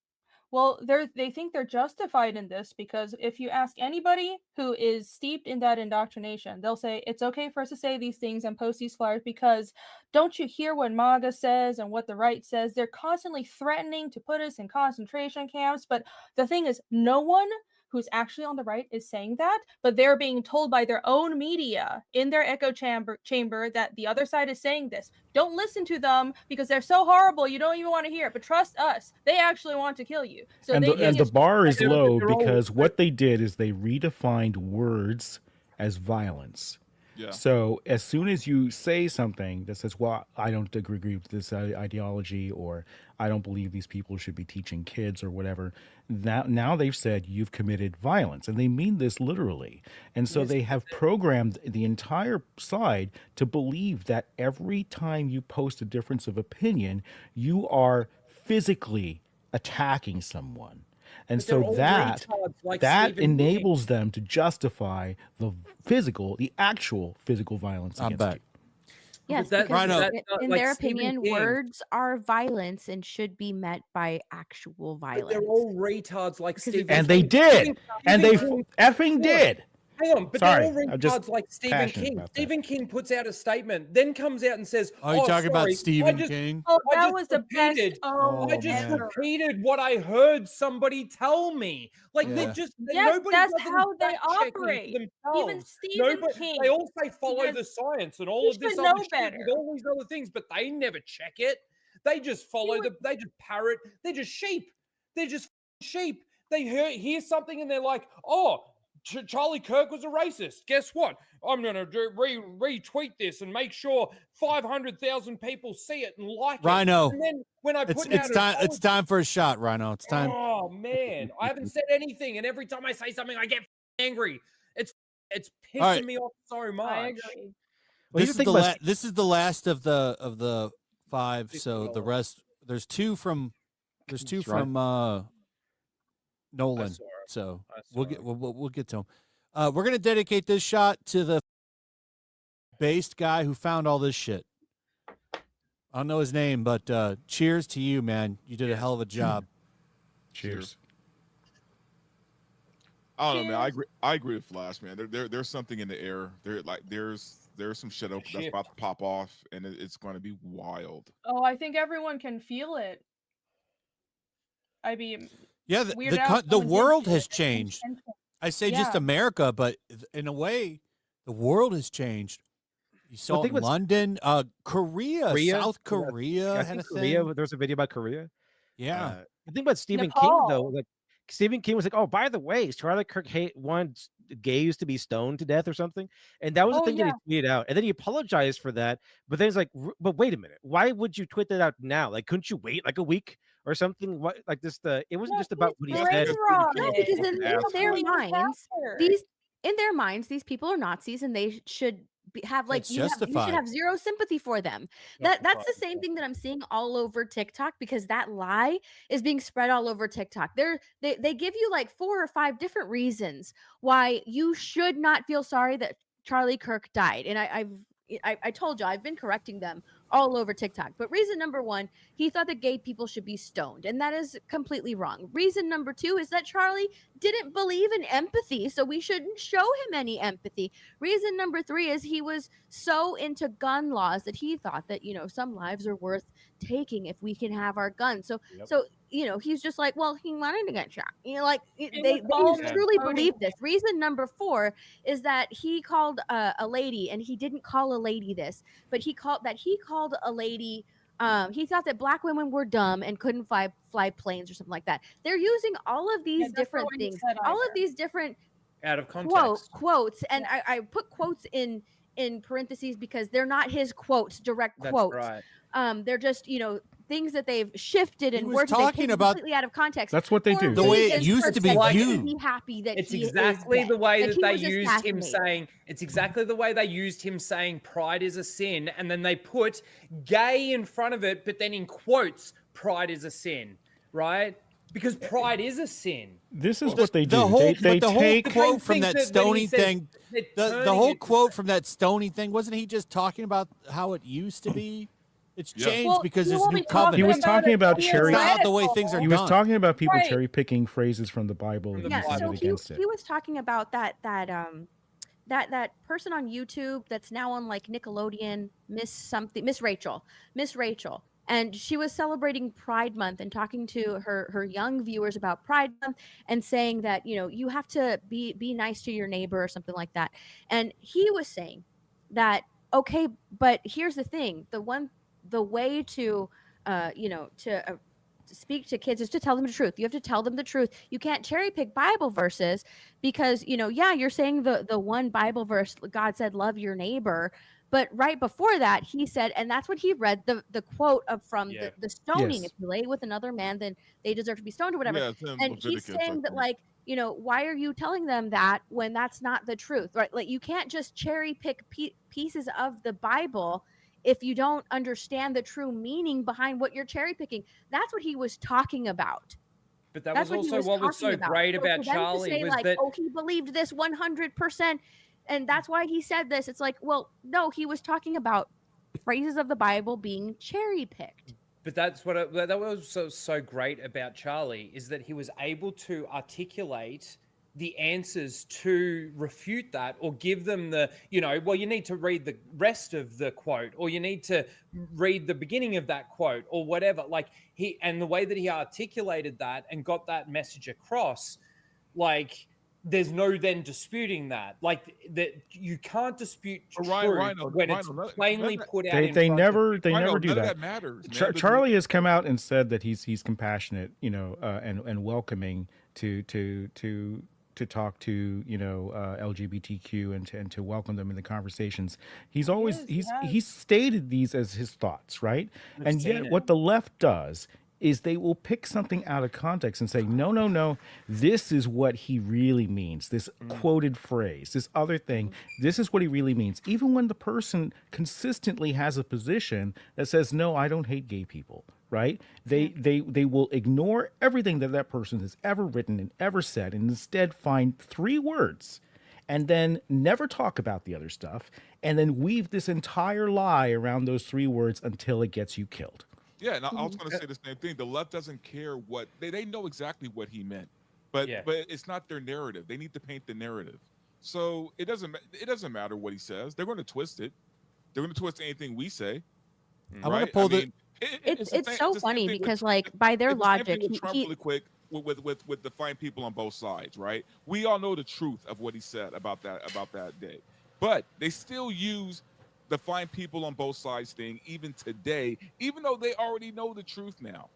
S7: Well, they think they're justified in this because if you ask anybody who is steeped in that indoctrination, they'll say it's okay for us to say these things and post these flyers because don't you hear what MAGA says and what the right says? They're constantly threatening to put us in concentration camps. But the thing is, no one who's actually on the right is saying that, but they're being told by their own media in their echo chamber that the other side is saying this. Don't listen to them because they're so horrible you don't even want to hear it. But trust us, they actually want to kill you. So
S3: And
S7: they
S3: the bar is
S1: they're
S3: low
S1: all-
S3: because what they did is they redefined words as violence.
S8: Yeah.
S3: So as soon as you say something that says, well, I don't agree with this ideology, or I don't believe these people should be teaching kids or whatever, now they've said you've committed violence. And they mean this literally. And so they have programmed the entire side to believe that every time you post a difference of opinion, you are physically attacking someone. And
S1: But they're
S3: so
S1: all
S3: that
S1: retards like
S3: that
S1: Stephen King.
S3: enables them to justify the actual physical violence
S2: I
S3: against
S2: bet.
S3: you.
S6: Yes,
S1: that-
S6: because
S2: Rhino-
S6: in
S1: like
S6: their
S1: Stephen
S6: opinion,
S1: King.
S6: words are violence and should be met by actual
S1: But
S6: violence.
S1: they're all retards like
S6: Because
S1: Stephen
S6: it's-
S3: And they
S1: King.
S3: did. And they
S1: Stephen King-
S3: effing did.
S1: Hang on, but
S3: Sorry,
S1: they're all
S3: I'm just
S1: retards like Stephen
S3: passionate
S1: King.
S3: about that.
S1: Stephen King puts out a statement, then comes out and says,
S2: Are you talking about
S1: sorry,
S2: Stephen
S1: I just-
S2: King?
S7: Oh,
S1: I
S7: that
S1: just
S7: was the best.
S1: repeated-
S7: Oh,
S1: I just
S2: man.
S1: repeated what I heard somebody tell me. Like
S2: Yeah.
S1: they just
S7: Yes,
S1: nobody
S7: that's
S1: does any
S7: how they
S1: fact-checking for
S7: operate. Even
S1: themselves.
S7: Stephen
S1: Nobody-
S7: King.
S1: They all say follow
S7: Because
S1: the science and all
S7: he
S1: of this
S7: should
S1: other
S7: know
S1: shit
S7: better.
S1: with all these other things, but they never check it. They just follow they just parrot. They're just sheep. They're just sheep. They hear something and they're like, oh, Charlie Kirk was a racist. Guess what? I'm going to retweet this and make sure 500,000 people see it and like
S2: Rhino,
S1: it. And then when I put
S2: It's time. It's time for a shot, Rhino. It's time.
S1: Oh man, I haven't said anything, and every time I say something, I get angry. It's pissing
S2: right.
S1: me off so much.
S7: I agree.
S4: Well, you
S2: This is
S4: think
S2: the
S4: about-
S2: this is the last of the five. So the
S1: $50.
S2: rest, there's two from
S4: right.
S2: Nolan.
S1: I saw it.
S2: So
S1: I
S2: we'll
S1: saw
S2: get
S1: it.
S2: we'll get to him. We're gonna dedicate this shot to the based guy who found all this shit. I don't know his name, but cheers to you, man. You did a hell of a job.
S3: Cheers.
S8: I don't know, man.
S7: Cheers.
S8: I agree with Flash, man. There's something in the air. There's some shit that's
S1: Shit.
S8: about to pop off, and it's going to be wild.
S7: Oh, I think everyone can feel it. I mean,
S2: Yeah,
S7: Weird Al
S2: the
S7: someone did
S2: world
S7: feel
S2: has
S7: it.
S2: changed. I say just
S7: Yeah.
S2: America, but in a way, the world has changed. You saw
S4: think
S2: it in
S4: what's-
S2: London, Korea, South
S4: I
S2: Korea had
S4: think
S2: a
S4: Korea.
S2: thing.
S4: There's a video about Korea.
S2: Yeah,
S4: The thing about Stephen King, though,
S7: Nepal.
S4: like Stephen King was like, "Oh, by the way, Charlie Kirk wants gays to be stoned to death or something," and that was the
S7: Oh,
S4: thing that he tweeted out, and then he apologized for that. But then he's like, "But wait a minute, why would you tweet that out now? Like, couldn't you wait like a week or something? What like this? It wasn't
S7: No,
S4: just about what he
S7: he's
S4: said.
S7: brainwashed.
S6: No, because in their
S7: Absolutely
S6: minds,
S7: disaster.
S6: in their minds, these people are Nazis, and they should have like
S2: It's
S6: you should
S2: justified.
S6: have zero sympathy for them. That's the same thing that I'm seeing all over TikTok because that lie is being spread all over TikTok. They give you like 4 or 5 different reasons why you should not feel sorry that Charlie Kirk died, and I told you I've been correcting them all over TikTok. But reason number 1, he thought that gay people should be stoned, and that is completely wrong. Reason number 2 is that Charlie didn't believe in empathy, so we shouldn't show him any empathy. Reason number 3 is he was so into gun laws that he thought that, some lives are worth taking if we can have our guns. So he's just like, well, he wanted to get shot. They
S7: all
S6: truly
S7: voting.
S6: believe this. Reason number 4 is that he called a lady, and he didn't call a lady this, but he called a lady. He thought that black women were dumb and couldn't fly planes or something like that. They're using all of these
S7: that's not
S6: different
S7: what he
S6: things,
S7: said
S6: all of
S7: either.
S6: theyese different
S1: Out of context.
S6: quotes, and I put quotes in parentheses because they're not his quotes, direct
S1: That's
S6: quotes.
S1: right.
S6: They're just things that they've shifted
S2: He
S6: and
S2: was
S6: words that they've
S2: talking
S6: taken
S2: about-
S6: completely out of context.
S3: That's what they
S6: for
S3: do.
S2: The way it
S6: reasons
S2: used to be
S6: that he
S2: viewed.
S6: be happy that
S1: It's
S6: he is
S1: exactly
S6: dead,
S1: the way that
S6: he
S1: they
S6: was
S1: used him
S6: assassinated.
S1: saying. It's exactly the way they used him saying pride is a sin, and then they put gay in front of it, but then in quotes, pride is a sin, right? Because pride is a sin.
S3: This is what they do.
S2: The whole,
S3: they
S2: but the whole
S3: take
S2: quote from
S1: thing
S2: that
S1: that when he
S2: Stony
S1: says
S2: thing,
S1: they're
S2: the
S1: turning
S2: whole
S1: it-
S2: quote from that Stony thing, wasn't he just talking about how it used to be? It's
S8: Yeah.
S2: changed
S7: Well,
S2: because
S7: you
S2: there's
S7: will
S2: new
S7: be talking
S3: He was
S2: covenant.
S3: talking about
S7: it being
S3: cherry-
S2: It's not the way
S7: radical.
S2: things are
S3: He was
S2: done.
S3: talking about people
S7: Right.
S3: cherry picking phrases from the Bible
S1: From
S3: and
S1: the
S6: Yeah,
S3: using
S6: so
S3: it
S6: he
S3: against it.
S6: he was talking about that person on YouTube that's now on like Nickelodeon, Miss Rachel, and she was celebrating Pride Month and talking to her young viewers about Pride Month and saying that you have to be nice to your neighbor or something like that, and he was saying that okay, but here's the thing: the way to to speak to kids is to tell them the truth. You have to tell them the truth. You can't cherry pick Bible verses because yeah, you're saying the one Bible verse God said love your neighbor, but right before that he said, and that's what he read the quote from
S1: Yeah.
S6: the stoning.
S3: Yes.
S6: If you lay with another man, then they deserve to be stoned or whatever.
S8: Yeah, it's in
S6: And he's
S8: Leviticus, I
S6: saying that
S8: think.
S6: like why are you telling them that when that's not the truth, right? Like you can't just cherry pick pieces of the Bible if you don't understand the true meaning behind what you're cherry picking. That's what he was talking about.
S1: But that
S6: That's
S1: was
S6: what he
S1: also
S6: was
S1: what was
S6: talking
S1: so
S6: about.
S1: great
S6: So
S1: about
S6: for them to
S1: Charlie
S6: say
S1: was
S6: like,
S1: that
S6: oh, he believed this 100%, and that's why he said this. It's like, well, no, he was talking about phrases of the Bible being cherry picked.
S1: But that's that was so great about Charlie, is that he was able to articulate the answers to refute that, or give them the, well, you need to read the rest of the quote, or you need to read the beginning of that quote, or whatever. Like and the way that he articulated that and got that message across, like there's no then disputing that. Like that you can't dispute
S8: But
S1: truth
S8: Rhino,
S1: when it's
S8: Rhino,
S1: plainly
S8: none of
S1: put out
S3: They
S1: in
S3: they
S1: front of
S3: never
S1: you.
S3: they
S8: Rhino,
S3: never do
S8: none of
S3: that.
S8: that matters, man.
S3: Charlie has come out and said that he's compassionate, and welcoming to talk to LGBTQ and to welcome them in the conversations. He's always he's stated these as his thoughts, right? And
S1: seen
S3: yet
S1: it.
S3: what the left does is they will pick something out of context and say, no, this is what he really means. This quoted phrase, this other thing, this is what he really means. Even when the person consistently has a position that says, no, I don't hate gay people, right? They will ignore everything that person has ever written and ever said, and instead find 3 words and then never talk about the other stuff, and then weave this entire lie around those 3 words until it gets you killed.
S8: Yeah, and I was going to say the same thing. The left doesn't care what they know exactly what he meant, but it's not their narrative. They need to paint the narrative, so it doesn't matter what he says. They're going to twist it. They're going to twist anything we say.
S2: I want to pull
S6: It's so funny because like by their logic,
S8: Trump really quick with the fine people on both sides, right? We all know the truth of what he said about that day, but they still use the fine people on both sides thing even today, even though they already know the truth now.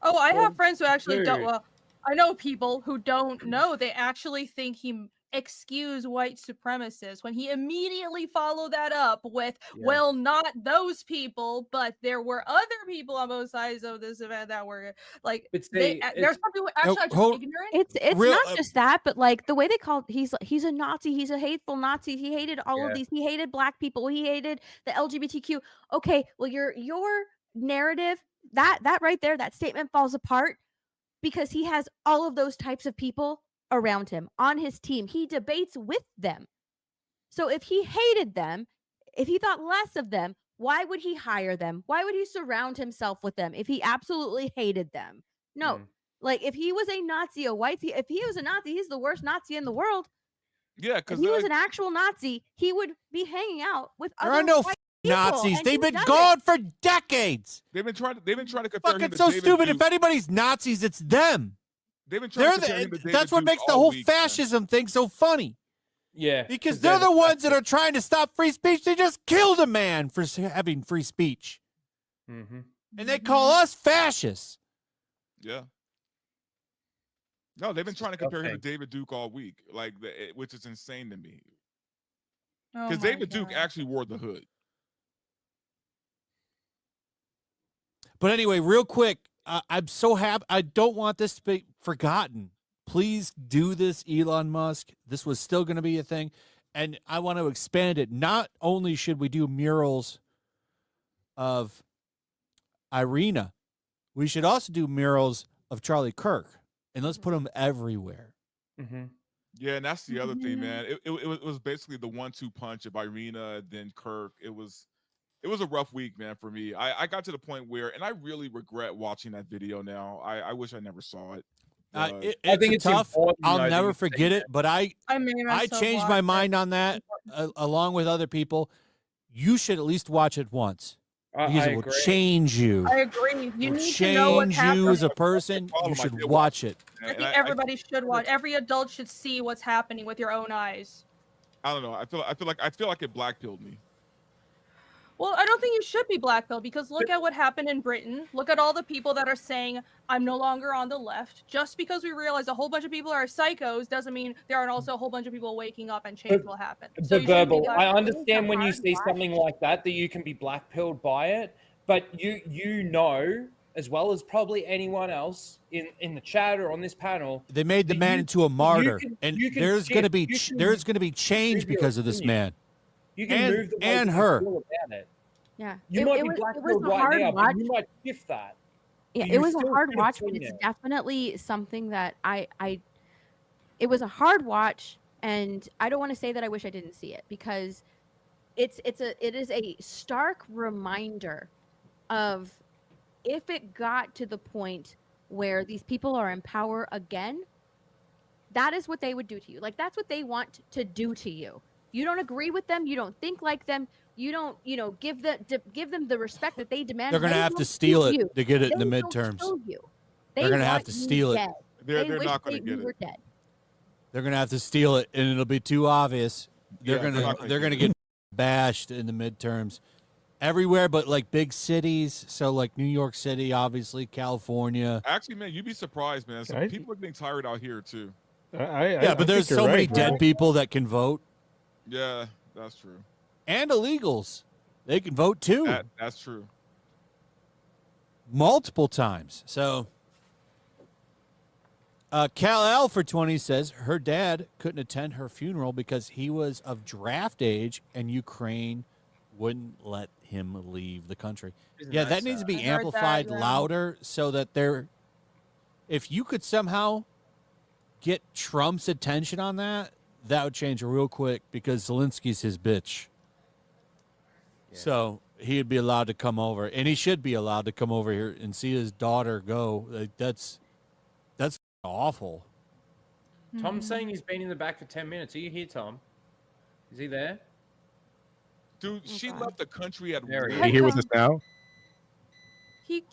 S7: Oh, I have friends who actually don't.
S1: dude.
S7: Well, I know people who don't know. They actually think he excused white supremacists when he immediately followed that up with, well, not those people, but there were other people on both sides of this event that were like,
S1: But
S7: there's some people who actually are just ignorant.
S6: It's
S2: Real-
S6: not just that, but like the way they called he's a Nazi, he's a hateful Nazi. He hated all of these. He hated black people. He hated the LGBTQ. Okay, well your narrative that right there, that statement falls apart because he has all of those types of people around him on his team. He debates with them. So if he hated them, if he thought less of them, why would he hire them? Why would he surround himself with them if he absolutely hated them? No. Like if he was a Nazi, if he was a Nazi, he's the worst Nazi in the world.
S8: Yeah,
S6: If
S8: because
S6: he was an actual Nazi, he would be hanging out with
S2: There
S6: other
S2: are no
S6: white
S2: Nazis.
S6: and
S2: They've
S6: he
S2: been
S6: doesn't.
S2: gone for decades.
S8: they've been trying to compare him
S2: Fucking
S8: to
S2: so
S8: David
S2: stupid.
S8: Duke.
S2: If anybody's Nazis, it's them.
S8: They've been trying
S2: They're
S8: to compare him to David
S2: that's what
S8: Duke
S2: makes the
S8: all
S2: whole
S8: week, man.
S2: fascism thing so funny.
S1: Yeah,
S2: Because they're the ones that are trying to stop free speech. They just killed a man for having free speech.
S1: Mm-hmm.
S2: And they call us fascists.
S8: Yeah. No, they've been trying to compare him to
S1: disgusting.
S8: David Duke all week, which is insane to me.
S7: Oh
S8: Because
S7: my
S8: David Duke
S7: God.
S8: actually wore the hood.
S2: But anyway, real quick, I'm so happy. I don't want this to be forgotten. Please do this, Elon Musk. This was still going to be a thing. And I want to expand it. Not only should we do murals of Irina, we should also do murals of Charlie Kirk. And let's put them everywhere.
S1: Mm-hmm.
S8: Yeah, and that's the other thing, man. It was basically the 1-2 punch of Irina, then Kirk. It was it was a rough week, man, for me. I got to the point where, and I really regret watching that video now. I wish I never saw it.
S2: It's
S1: think it's
S2: tough.
S1: important,
S2: I'll
S1: though, that
S2: never
S1: you've
S2: forget
S1: seen
S2: it, but I
S7: made myself
S2: changed
S7: watch
S2: my
S7: it.
S2: mind on that along with other people. You should at least watch it once because
S1: I
S2: it will
S1: agree.
S2: change you.
S7: I agree. You
S2: It will
S7: need to know what's
S2: change you
S7: happening.
S2: as a person.
S8: problem.
S2: You
S8: I
S2: should
S8: did
S2: watch it.
S7: I think everybody should watch. Every adult should see what's happening with your own eyes.
S8: I don't know. I feel like it blackpilled me.
S7: Well, I don't think you should be blackpilled because look at what happened in Britain. Look at all the people that are saying, I'm no longer on the left. Just because we realize a whole bunch of people are psychos doesn't mean there aren't also a whole bunch of people waking up and change will happen. So
S1: But
S7: you shouldn't be
S1: Verbal, I
S7: blackpilled.
S1: understand when you see something like that you can be blackpilled by it, but you know as well as probably anyone else in the chat or on this panel,
S2: They made the
S1: that
S2: man
S1: you-
S2: into a martyr, and
S1: you can
S2: there's going to
S1: shift,
S2: be
S1: you can
S2: there's going to be change
S1: move your
S2: because of this
S1: opinion.
S2: man.
S1: You can move the way
S2: and
S1: that
S2: her.
S1: you feel about it.
S6: Yeah.
S1: You might be
S6: it was
S1: blackpilled
S6: a
S1: right
S6: hard
S1: now,
S6: watch.
S1: but you might shift that.
S6: Yeah,
S1: But
S6: it
S1: you
S6: was a
S1: still
S6: hard
S1: could have
S6: watch, but
S1: seen
S6: it's
S1: it.
S6: definitely something that it was a hard watch, and I don't want to say that I wish I didn't see it because it is a stark reminder of if it got to the point where these people are in power again, that is what they would do to you. Like that's what they want to do to you. You don't agree with them, you don't think like them, you don't, give them the respect that they demand.
S2: They're going to
S6: They
S2: have to
S6: will
S2: steal
S6: kill
S2: it
S6: you.
S2: to get it in the
S6: They will
S2: midterms.
S6: kill you.
S2: They're gonna have
S6: want
S2: to
S6: you
S2: steal it.
S6: dead.
S8: They're
S6: They wish
S8: not going to
S6: you
S8: get
S6: were
S8: it.
S6: dead.
S2: They're going to have to steal it, and it'll be too obvious. They're
S8: Yeah,
S2: going
S8: they're
S2: to
S8: not gonna
S2: they're going to
S8: get
S2: get bashed in the midterms everywhere, but like big cities. So like New York City, obviously, California.
S8: Actually, man, you'd be surprised, man. Some people are getting tired out here too.
S2: Yeah, but there's so many dead people that can vote,
S8: Yeah, that's true.
S2: and illegals. They can vote too,
S8: That's true.
S2: multiple times. So, Cal L for 20 says her dad couldn't attend her funeral because he was of draft age and Ukraine wouldn't let him leave the country. Yeah, that needs to be
S7: I heard that,
S2: amplified
S7: yeah.
S2: louder so that if you could somehow get Trump's attention on that, that would change real quick because Zelensky's his bitch. So he'd be allowed to come over, and he should be allowed to come over here and see his daughter go. Like, that's awful.
S1: Tom's saying he's been in the back for 10 minutes. Are you here, Tom? Is he there?
S8: Dude, she
S6: God.
S8: left the country at
S1: There he
S8: will.
S4: Are you here with us now?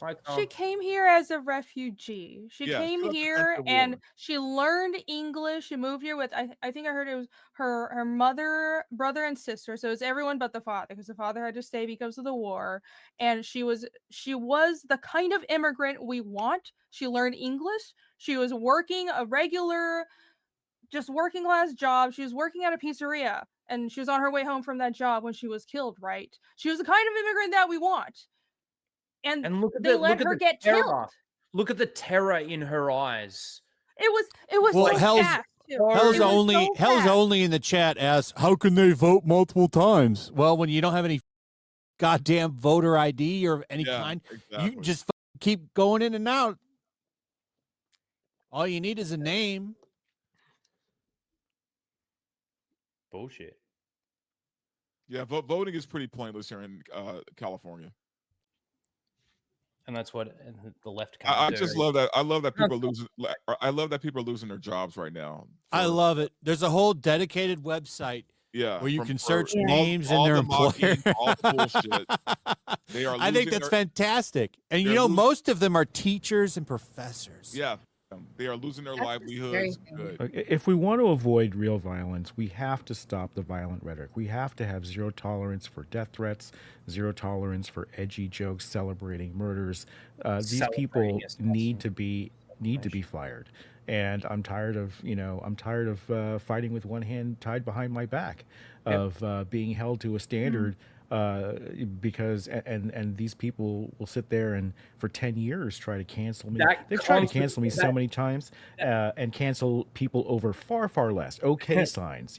S1: Hi, Tom.
S7: She came here as a refugee. She
S8: Yeah, she
S7: came
S8: left
S7: here
S8: because of the
S7: and
S8: war.
S7: she learned English. She moved here with I think I heard it was her mother, brother, and sister. So it's everyone but the father because the father had to stay because of the war. And she was the kind of immigrant we want. She learned English. She was working a regular, just working class job. She was working at a pizzeria and she was on her way home from that job when she was killed. Right? She was the kind of immigrant that we want.
S1: And look at
S7: they
S1: the,
S7: let
S1: look at
S7: her
S1: the
S7: get
S1: terror.
S7: killed.
S1: Look at the terror in her eyes.
S7: It was
S2: Well,
S7: so
S2: hell's-
S7: fast. Too.
S2: Hell's
S7: It was
S2: only
S7: so
S2: Hell's
S7: fast.
S2: only in the chat asks, how can they vote multiple times? Well, when you don't have any goddamn voter ID or any kind,
S8: exactly.
S2: you just keep going in and out. All you need is a name.
S1: Bullshit.
S8: Yeah, voting is pretty pointless here in California.
S1: And that's what the left
S8: I
S1: can't do.
S8: just love that. I love that people are losing. I love that people are losing their jobs right now.
S2: I love it. There's a whole dedicated website
S8: Yeah,
S2: where you
S8: from-
S2: can
S8: for
S2: search
S8: all-
S2: names
S8: all
S2: and their
S8: the mocking,
S2: employer.
S8: all the bullshit. They are.
S2: I think
S8: losing
S2: that's
S8: their-
S2: fantastic. And you
S8: they're
S2: know,
S8: losing-
S2: most of them are teachers and professors.
S8: Yeah, they are losing their
S6: That's
S8: livelihoods.
S6: very
S8: Good.
S3: If we want to avoid real violence, we have to stop the violent rhetoric. We have to have zero tolerance for death threats, zero tolerance for edgy jokes celebrating murders. These people
S1: Celebrating is
S3: need
S1: awesome.
S3: to be fired. And I'm tired of fighting with one hand tied behind my back, of being held to a standard. Because these people will sit there and for 10 years try to cancel me.
S1: That
S3: They've tried to
S1: constant-
S3: cancel me so
S1: that-
S3: many times and cancel people over far less. Okay signs,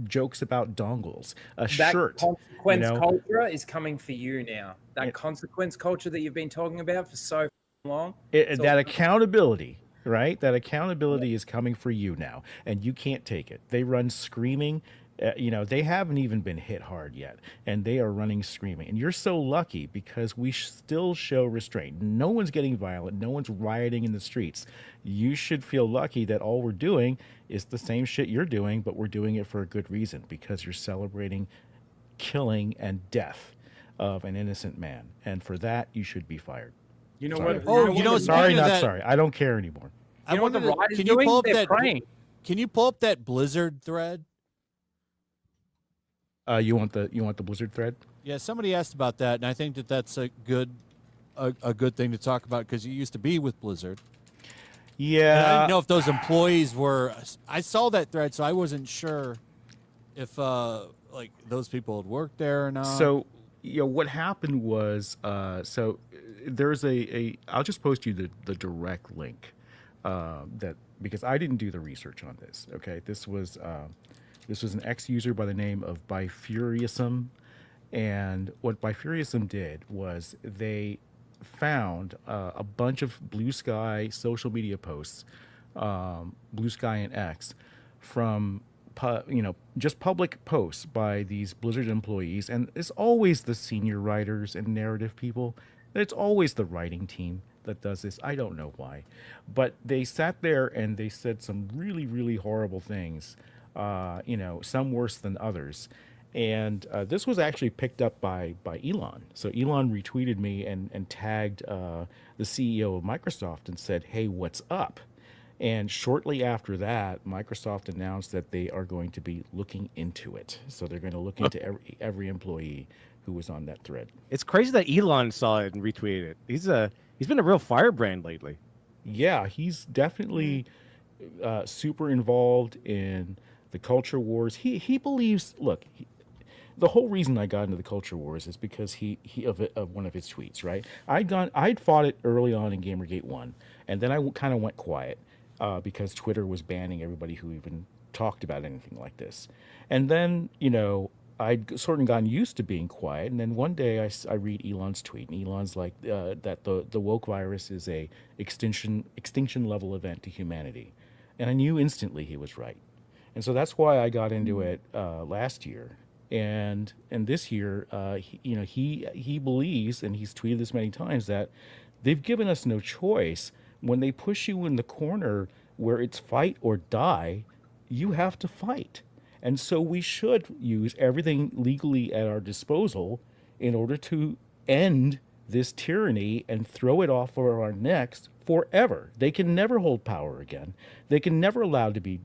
S3: jokes about dongles, a
S1: That
S3: shirt.
S1: consequence
S3: you know?
S1: culture is coming for you now. That consequence culture that you've been talking about for so long.
S3: That accountability, right? That accountability is coming for you now, and you can't take it. They run screaming They haven't even been hit hard yet, and they are running screaming. And you're so lucky because we still show restraint. No one's getting violent. No one's rioting in the streets. You should feel lucky that all we're doing is the same shit you're doing, but we're doing it for a good reason because you're celebrating killing and death of an innocent man. And for that, you should be fired.
S1: You know
S3: Sorry.
S1: what?
S2: Oh,
S1: what
S2: you know,
S1: the-
S3: Sorry,
S2: speaking of
S3: not
S2: that-
S3: sorry. I don't care anymore.
S1: You know what the
S2: wanted to-
S1: right is
S2: can you
S1: doing?
S2: pull up
S1: They're
S2: that?
S1: praying.
S2: Can you pull up that Blizzard thread?
S3: You want the Blizzard thread?
S2: Yeah, somebody asked about that, and I think that's a good thing to talk about because you used to be with Blizzard.
S3: Yeah.
S2: And I didn't know if those employees were. I saw that thread, so I wasn't sure if like those people had worked there or not.
S3: So, what happened was, so there's I'll just post you the direct link, that because I didn't do the research on this. Okay, this was an ex-user by the name of Bifuriousm, and what Bifuriousm did was they found a bunch of Blue Sky social media posts, Blue Sky and X, from just public posts by these Blizzard employees, and it's always the senior writers and narrative people. It's always the writing team that does this. I don't know why, but they sat there and they said some really, really horrible things. Some worse than others. And this was actually picked up by Elon. So Elon retweeted me and tagged the CEO of Microsoft and said, "Hey, what's up?" And shortly after that, Microsoft announced that they are going to be looking into it. So they're going to look into every employee who was on that thread.
S4: It's crazy that Elon saw it and retweeted it. He's been a real firebrand lately.
S3: Yeah, he's definitely super involved in the culture wars. He believes. Look, the whole reason I got into the culture wars is because of one of his tweets. Right, I'd fought it early on in Gamergate 1, and then I kind of went quiet because Twitter was banning everybody who even talked about anything like this. And then I'd sort of gotten used to being quiet, and then one day I read Elon's tweet, and Elon's like that the woke virus is a extinction level event to humanity, and I knew instantly he was right. And so that's why I got into it last year, and this year, he believes, and he's tweeted this many times, that they've given us no choice. When they push you in the corner where it's fight or die, you have to fight, and so we should use everything legally at our disposal in order to end this tyranny and throw it off of our necks forever. They can never hold power again. They can never allow to be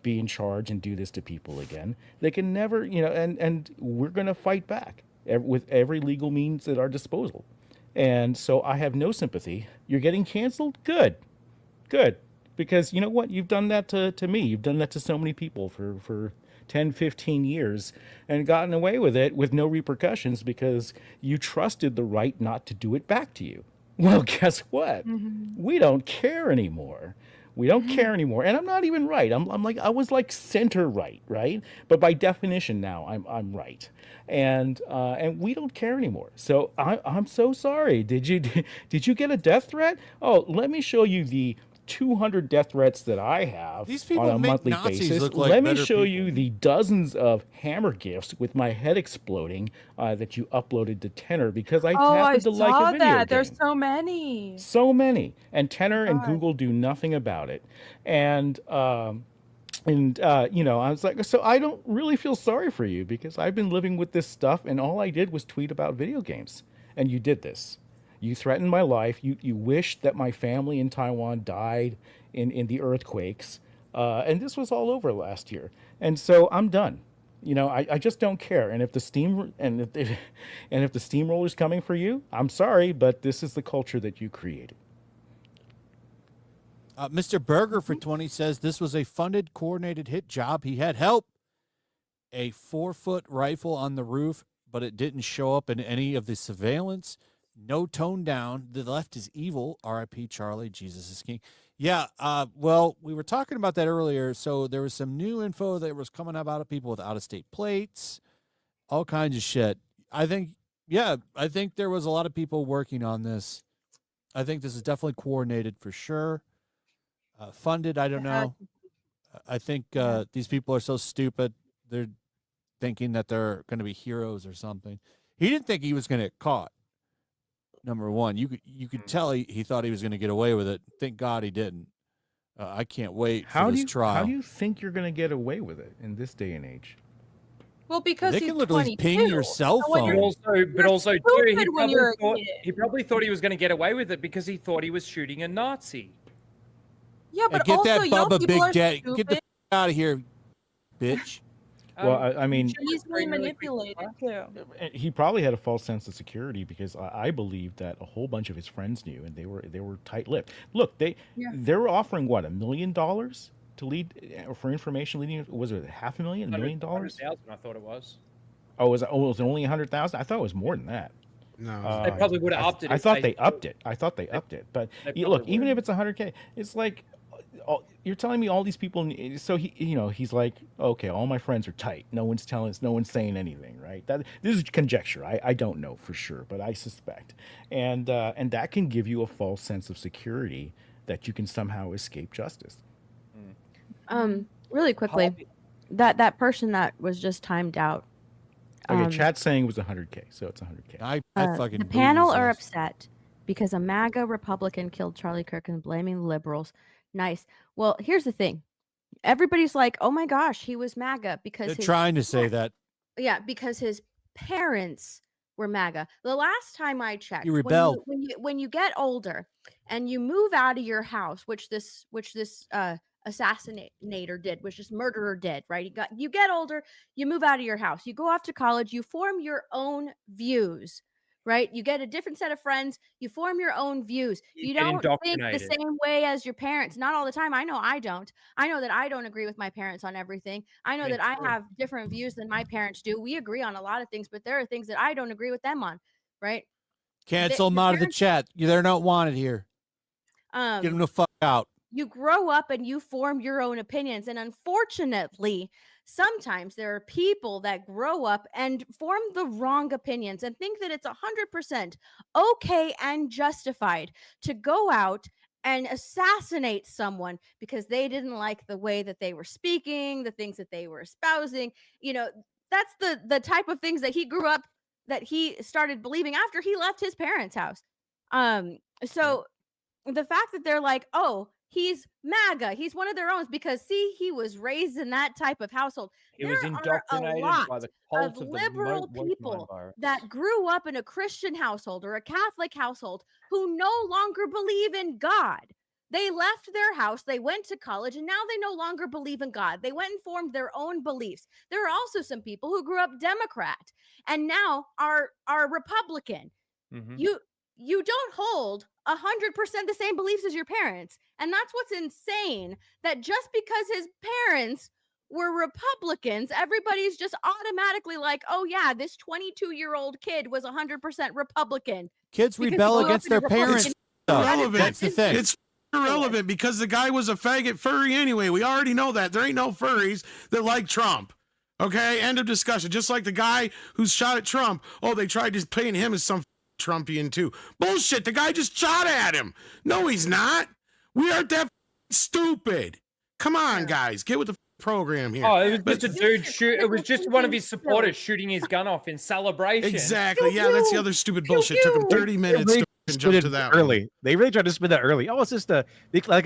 S3: in charge and do this to people again. They can never, and we're going to fight back with every legal means at our disposal. And so I have no sympathy. You're getting canceled? Good. Because you know what? You've done that to me. You've done that to so many people for 10, 15 years and gotten away with it with no repercussions because you trusted the right not to do it back to you. Well, guess what? We don't care anymore. We don't care anymore. And I'm not even right. I'm like, I was like center right? But by definition now I'm right. And we don't care anymore. So I'm so sorry. Did you get a death threat? Oh, let me show you the 200 death threats that I have
S2: These people
S3: on a
S2: make
S3: monthly
S2: Nazis
S3: basis.
S2: look like
S3: Let me
S2: better
S3: show
S2: people.
S3: you the dozens of hammer gifs with my head exploding that you uploaded to Tenor because I
S7: Oh, I
S3: happened to like a
S7: saw
S3: video
S7: that.
S3: game.
S7: There's so many.
S3: So many. And Tenor and
S7: God.
S3: Google do nothing about it. And I was like, so I don't really feel sorry for you because I've been living with this stuff and all I did was tweet about video games. And you did this. You threatened my life. You wished that my family in Taiwan died in the earthquakes. And this was all over last year. And so I'm done. I just don't care. And if the steamroller's coming for you, I'm sorry, but this is the culture that you created.
S2: Mr. Berger for 20 says this was a funded, coordinated hit job. He had help. A 4-foot rifle on the roof, but it didn't show up in any of the surveillance. No tone down. The left is evil. R.I.P. Charlie. Jesus is king. Yeah. Well, we were talking about that earlier. So there was some new info that was coming up out of people with out-of-state plates, all kinds of shit. I think there was a lot of people working on this. I think this is definitely coordinated for sure. Funded, I don't know. I think these people are so stupid they're thinking that they're going to be heroes or something. He didn't think he was going to get caught. Number one, you could tell he thought he was going to get away with it. Thank God he didn't. I can't wait for this trial.
S3: How do you think you're going to get away with it in this day and age?
S7: Well, because
S2: They
S7: he's
S2: can literally
S7: 22.
S2: ping your cell
S7: So when
S2: phone.
S1: But also, too,
S7: stupid when you're a kid.
S1: he probably thought he was going to get away with it because he thought he was shooting a Nazi.
S7: Yeah,
S2: Hey,
S7: but
S2: get
S7: also,
S2: that Bubba
S7: people
S2: Big
S7: are
S2: Daddy. Get the
S7: stupid.
S2: out of here, bitch.
S3: Well, I mean,
S7: Easily manipulated too.
S3: he probably had a false sense of security because I believe that a whole bunch of his friends knew, and they were tight-lipped. Look, they were offering what, $1 million to lead for information leading. Was it $500,000, $1 million?
S1: $100,000, I thought it was.
S3: Oh, was it only 100,000? I thought it was more than that.
S10: No.
S1: They probably would have upped it.
S3: I
S1: if
S3: thought they upped it. But
S1: They
S3: look,
S1: probably
S3: even
S1: would.
S3: if it's 100K, it's like you're telling me all these people. So he's like, okay, all my friends are tight. No one's saying anything, right? This is conjecture. I don't know for sure, but I suspect, and that can give you a false sense of security that you can somehow escape justice.
S6: Really quickly, that person that was just timed out.
S3: Okay, chat's saying it was 100K, so it's 100K.
S2: I fucking
S6: The
S2: boo
S6: panel
S2: these
S6: are
S2: guys.
S6: upset because a MAGA Republican killed Charlie Kirk and blaming the liberals. Nice. Well, here's the thing. Everybody's like, "Oh my gosh, he was MAGA because
S2: They're
S6: his
S2: trying to say that.
S6: yeah, because his parents were MAGA." The last time I checked,
S2: You rebelled.
S6: when you get older and you move out of your house, which this assassinator did, which this murderer did, right? You get older, you move out of your house, you go off to college, you form your own views, right? You get a different set of friends, you form your own views. You
S1: get
S6: don't think the
S1: indoctrinated.
S6: same way as your parents. Not all the time. I know I don't. I know that I don't agree with my parents on everything. I know
S1: Me
S6: that I
S1: too.
S6: have different views than my parents do. We agree on a lot of things, but there are things that I don't agree with them on, right?
S2: Cancel them
S6: the
S2: out of the
S6: parents-
S2: chat. They're not wanted here. Get them the fuck out.
S6: You grow up and you form your own opinions. And unfortunately, sometimes there are people that grow up and form the wrong opinions and think that it's 100% okay and justified to go out and assassinate someone because they didn't like the way that they were speaking, the things that they were espousing. That's the type of things that he grew up, that he started believing after he left his parents' house. So the fact that they're like, oh, he's MAGA, he's one of their own, because see, he was raised in that type of household.
S1: He was
S6: There are a
S1: indoctrinated
S6: lot
S1: by the cult
S6: of
S1: of the
S6: liberal
S1: woke
S6: people
S1: virus.
S6: that grew up in a Christian household or a Catholic household who no longer believe in God. They left their house, they went to college, and now they no longer believe in God. They went and formed their own beliefs. There are also some people who grew up Democrat and now are Republican.
S1: Mhm.
S6: You don't hold 100% the same beliefs as your parents. And that's what's insane, that just because his parents were Republicans, everybody's just automatically like, oh yeah, this 22-year-old kid was 100% Republican.
S2: Kids
S6: Because
S2: rebel
S6: he grew up
S2: against
S6: in a
S2: their parents.
S6: Republican-
S2: though.
S10: Irrelevant.
S2: That's the thing.
S10: It's irrelevant because the guy was a faggot furry anyway. We already know that. There ain't no furries that like Trump. Okay, end of discussion. Just like the guy who's shot at Trump. Oh, they tried to paint him as some Trumpian too. Bullshit. The guy just shot at him. No, he's not. We aren't that stupid. Come on, guys. Get with the program here.
S1: Oh, it was
S10: But-
S1: just a dude shoot. It was just one of his supporters shooting his gun off in celebration.
S10: Exactly. Yeah, that's the other stupid bullshit. Took him 30 minutes to jump to that one.
S4: early. They really tried to spin that early. Oh, it's just like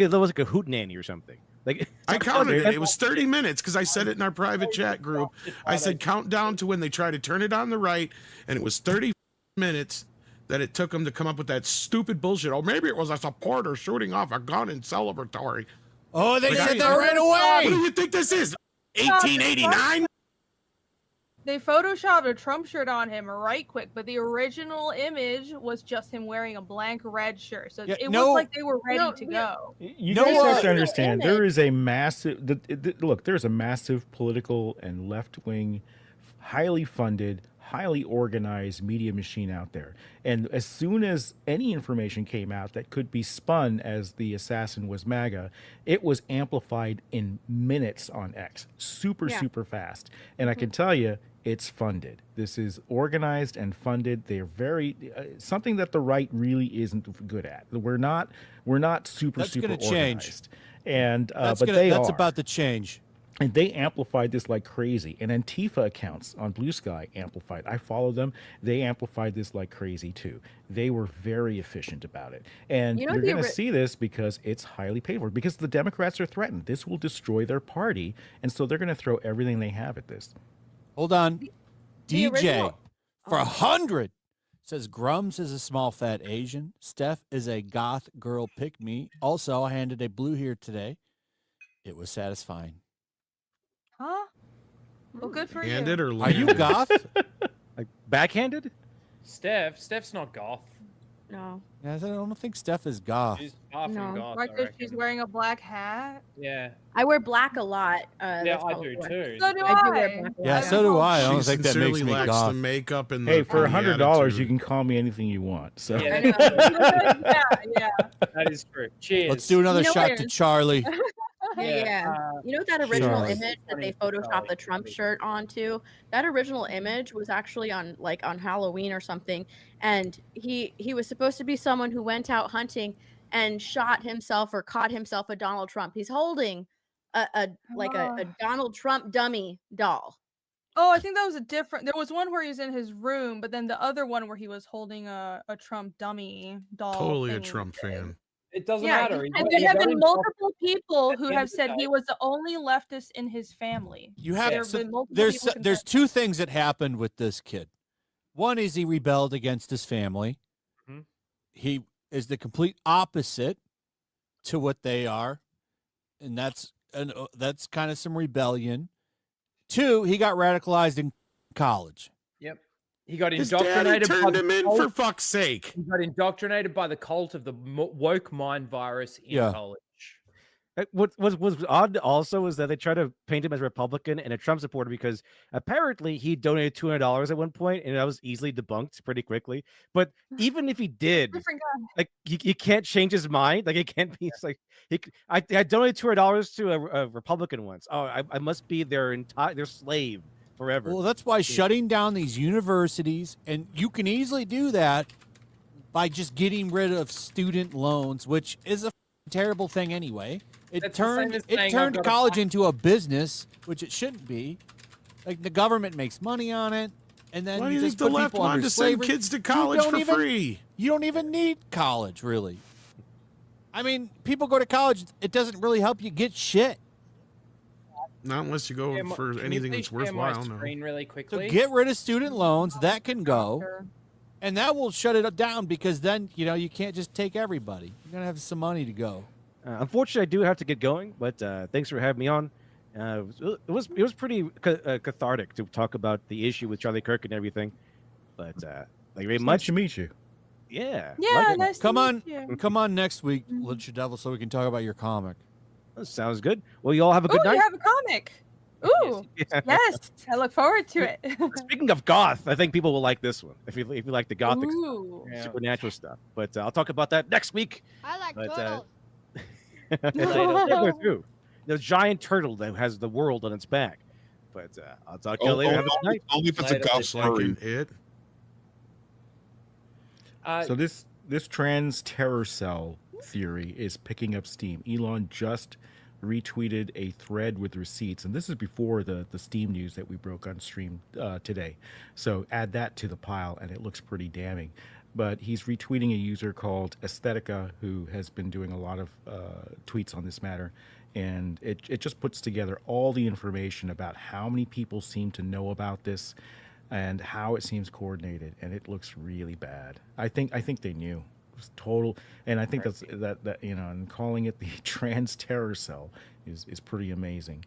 S4: it was like a hootenanny or something. Like
S10: I counted it. It was 30 minutes because I said it in our private chat group. I said count down to when they try to turn it on the right, and it was 30 minutes that it took them to come up with that stupid bullshit. Oh, maybe it was a supporter shooting off a gun in celebratory.
S2: Oh, they
S10: Like,
S2: said
S10: I-
S2: that right
S10: What do
S2: away.
S10: you think this is? 1889?
S7: They photoshopped a Trump shirt on him right quick, but the original image was just him wearing a blank red shirt. So
S2: Yeah,
S7: it
S2: no-
S7: was like they were ready
S6: No,
S7: to
S6: yeah.
S7: go.
S3: You
S2: No,
S3: guys have to
S6: the
S3: understand
S6: image.
S3: there is a massive look. There's a massive political and left-wing, highly funded, highly organized media machine out there. And as soon as any information came out that could be spun as the assassin was MAGA, it was amplified in minutes on X, super fast. And I can tell you, it's funded. This is organized and funded. They're very something that the right really isn't good at. We're not super
S2: That's
S3: super
S2: gonna change.
S3: organized. And
S2: That's
S3: but they
S2: that's
S3: are.
S2: about to change.
S3: And they amplified this like crazy. And Antifa accounts on Blue Sky amplified. I follow them. They amplified this like crazy too. They were very efficient about it. And
S6: You know
S3: you're
S6: the
S3: going to
S6: ori-
S3: see this because it's highly paid for. Because the Democrats are threatened. This will destroy their party. And so they're going to throw everything they have at this.
S2: Hold on.
S6: the
S2: DJ
S6: original-
S2: for
S6: Oh.
S2: 100 says Grums is a small fat Asian. Steph is a goth girl pick me. Also, I handed a blue here today. It was satisfying.
S7: Huh? Well, good for
S10: Handed
S7: you.
S10: or
S2: Are you
S10: landed?
S2: goth?
S4: Like backhanded?
S1: Steph's not goth.
S6: No.
S2: Yeah, I don't think Steph is goth.
S1: She's far
S6: No.
S1: from goth.
S7: Like
S1: I
S7: if she's
S1: reckon.
S7: wearing a black hat.
S1: Yeah,
S6: I wear black a lot.
S1: yeah,
S6: that's
S1: I
S6: probably
S1: do
S6: why.
S1: too.
S7: So do
S6: I do wear
S7: I.
S6: black a
S2: Yeah,
S6: lot.
S2: so do I. I
S10: She
S2: don't think that
S10: sincerely
S2: makes me
S10: lacks
S2: goth.
S10: the makeup and the
S3: Hey, for
S10: and the
S3: $100,
S10: attitude.
S3: you can call me anything you want. So
S1: Yeah,
S6: I know.
S7: Yeah.
S1: that is true. Cheers.
S2: Let's do another
S6: You know
S2: shot
S6: what?
S2: to Charlie.
S6: Yeah. You know that original
S2: Sure.
S6: image that they photoshopped the Trump shirt onto? That original image was actually on Halloween or something, and he was supposed to be someone who went out hunting and shot himself or caught himself a Donald Trump. He's holding a Donald Trump dummy doll.
S7: Oh, I think that was a different. There was one where he was in his room, but then the other one where he was holding a Trump dummy doll.
S10: Totally a
S7: thingy.
S10: Trump fan.
S1: It doesn't
S6: Yeah,
S1: matter.
S7: And there have been multiple people
S1: At
S7: who
S1: the end
S7: have
S1: of the
S7: said he
S1: day-
S7: was the only leftist in his family.
S2: You have
S7: There have
S2: so
S7: been multiple
S2: there's
S7: people
S2: there's
S7: confessing.
S2: two things that happened with this kid. One is he rebelled against his family.
S1: Mhm.
S2: He is the complete opposite to what they are, and that's kind of some rebellion. Two, he got radicalized in college.
S1: Yep. He got
S10: His daddy
S1: indoctrinated by
S10: turned
S1: the
S10: him in
S1: cult.
S10: for fuck's sake.
S1: He got indoctrinated by the cult of the woke mind virus in
S2: Yeah.
S1: college.
S4: What was odd also is that they try to paint him as a Republican and a Trump supporter because apparently he donated $200 at one point, and that was easily debunked pretty quickly. But even if he did,
S7: Different guy.
S4: like he can't change his mind. Like it can't be. It's like I donated $200 to a Republican once. Oh, I must be their slave forever.
S2: Well, that's why shutting down these universities, and you can easily do that by just getting rid of student loans, which is a terrible thing anyway. It
S1: That's the same
S2: turned
S1: as saying I've
S2: turned
S1: got a
S2: college
S1: fi-
S2: into a business, which it shouldn't be. Like the government makes money on it, and then
S10: Why do
S2: you
S10: you
S2: just
S10: think the
S2: put
S10: left
S2: people under
S10: wanted to send
S2: slavery.
S10: kids to
S2: You
S10: college
S2: don't
S10: for
S2: even-
S10: free?
S2: You don't even need college, really. I mean, people go to college; it doesn't really help you get shit.
S10: Not unless you go
S1: Yeah,
S10: for
S1: can you
S10: anything
S1: please
S10: that's
S1: share my
S10: worthwhile. No.
S1: screen really
S2: So
S1: quickly.
S2: get rid of student loans. That can go.
S7: Sure.
S2: And that will shut it down because then, you can't just take everybody. You're going to have some money to go.
S4: Unfortunately, I do have to get going, but thanks for having me on. It was pretty cathartic to talk about the issue with Charlie Kirk and everything. But thank you very
S3: It's nice
S4: much.
S3: to meet you.
S4: Yeah.
S7: Yeah,
S4: likewise.
S7: nice
S2: Come
S7: to
S2: on.
S7: meet you.
S2: Come on next week, Let Your Devil, so we can talk about your comic.
S4: That sounds good. Well, you all have a good
S7: Ooh,
S4: night.
S7: you have a comic. Ooh,
S4: Yeah.
S7: yes, I look forward to it.
S4: Speaking of goth, I think people will like this one if you like the gothic
S7: Ooh.
S1: Yeah.
S4: supernatural stuff. But I'll talk about that next week.
S11: I like
S4: But,
S11: turtles.
S4: Go through the giant turtle that has the world on its back. But I'll talk to you later. Have a good night.
S8: Only if it's a
S1: Later.
S8: goth
S10: Just like
S8: furry.
S10: in it.
S3: So this trans terror cell theory is picking up steam. Elon just retweeted a thread with receipts, and this is before the Steam news that we broke on stream today. So add that to the pile, and it looks pretty damning. But he's retweeting a user called Aesthetica, who has been doing a lot of tweets on this matter, and it just puts together all the information about how many people seem to know about this and how it seems coordinated, and it looks really bad. I think they knew. It was total, and I think that and calling it the trans terror cell is pretty amazing.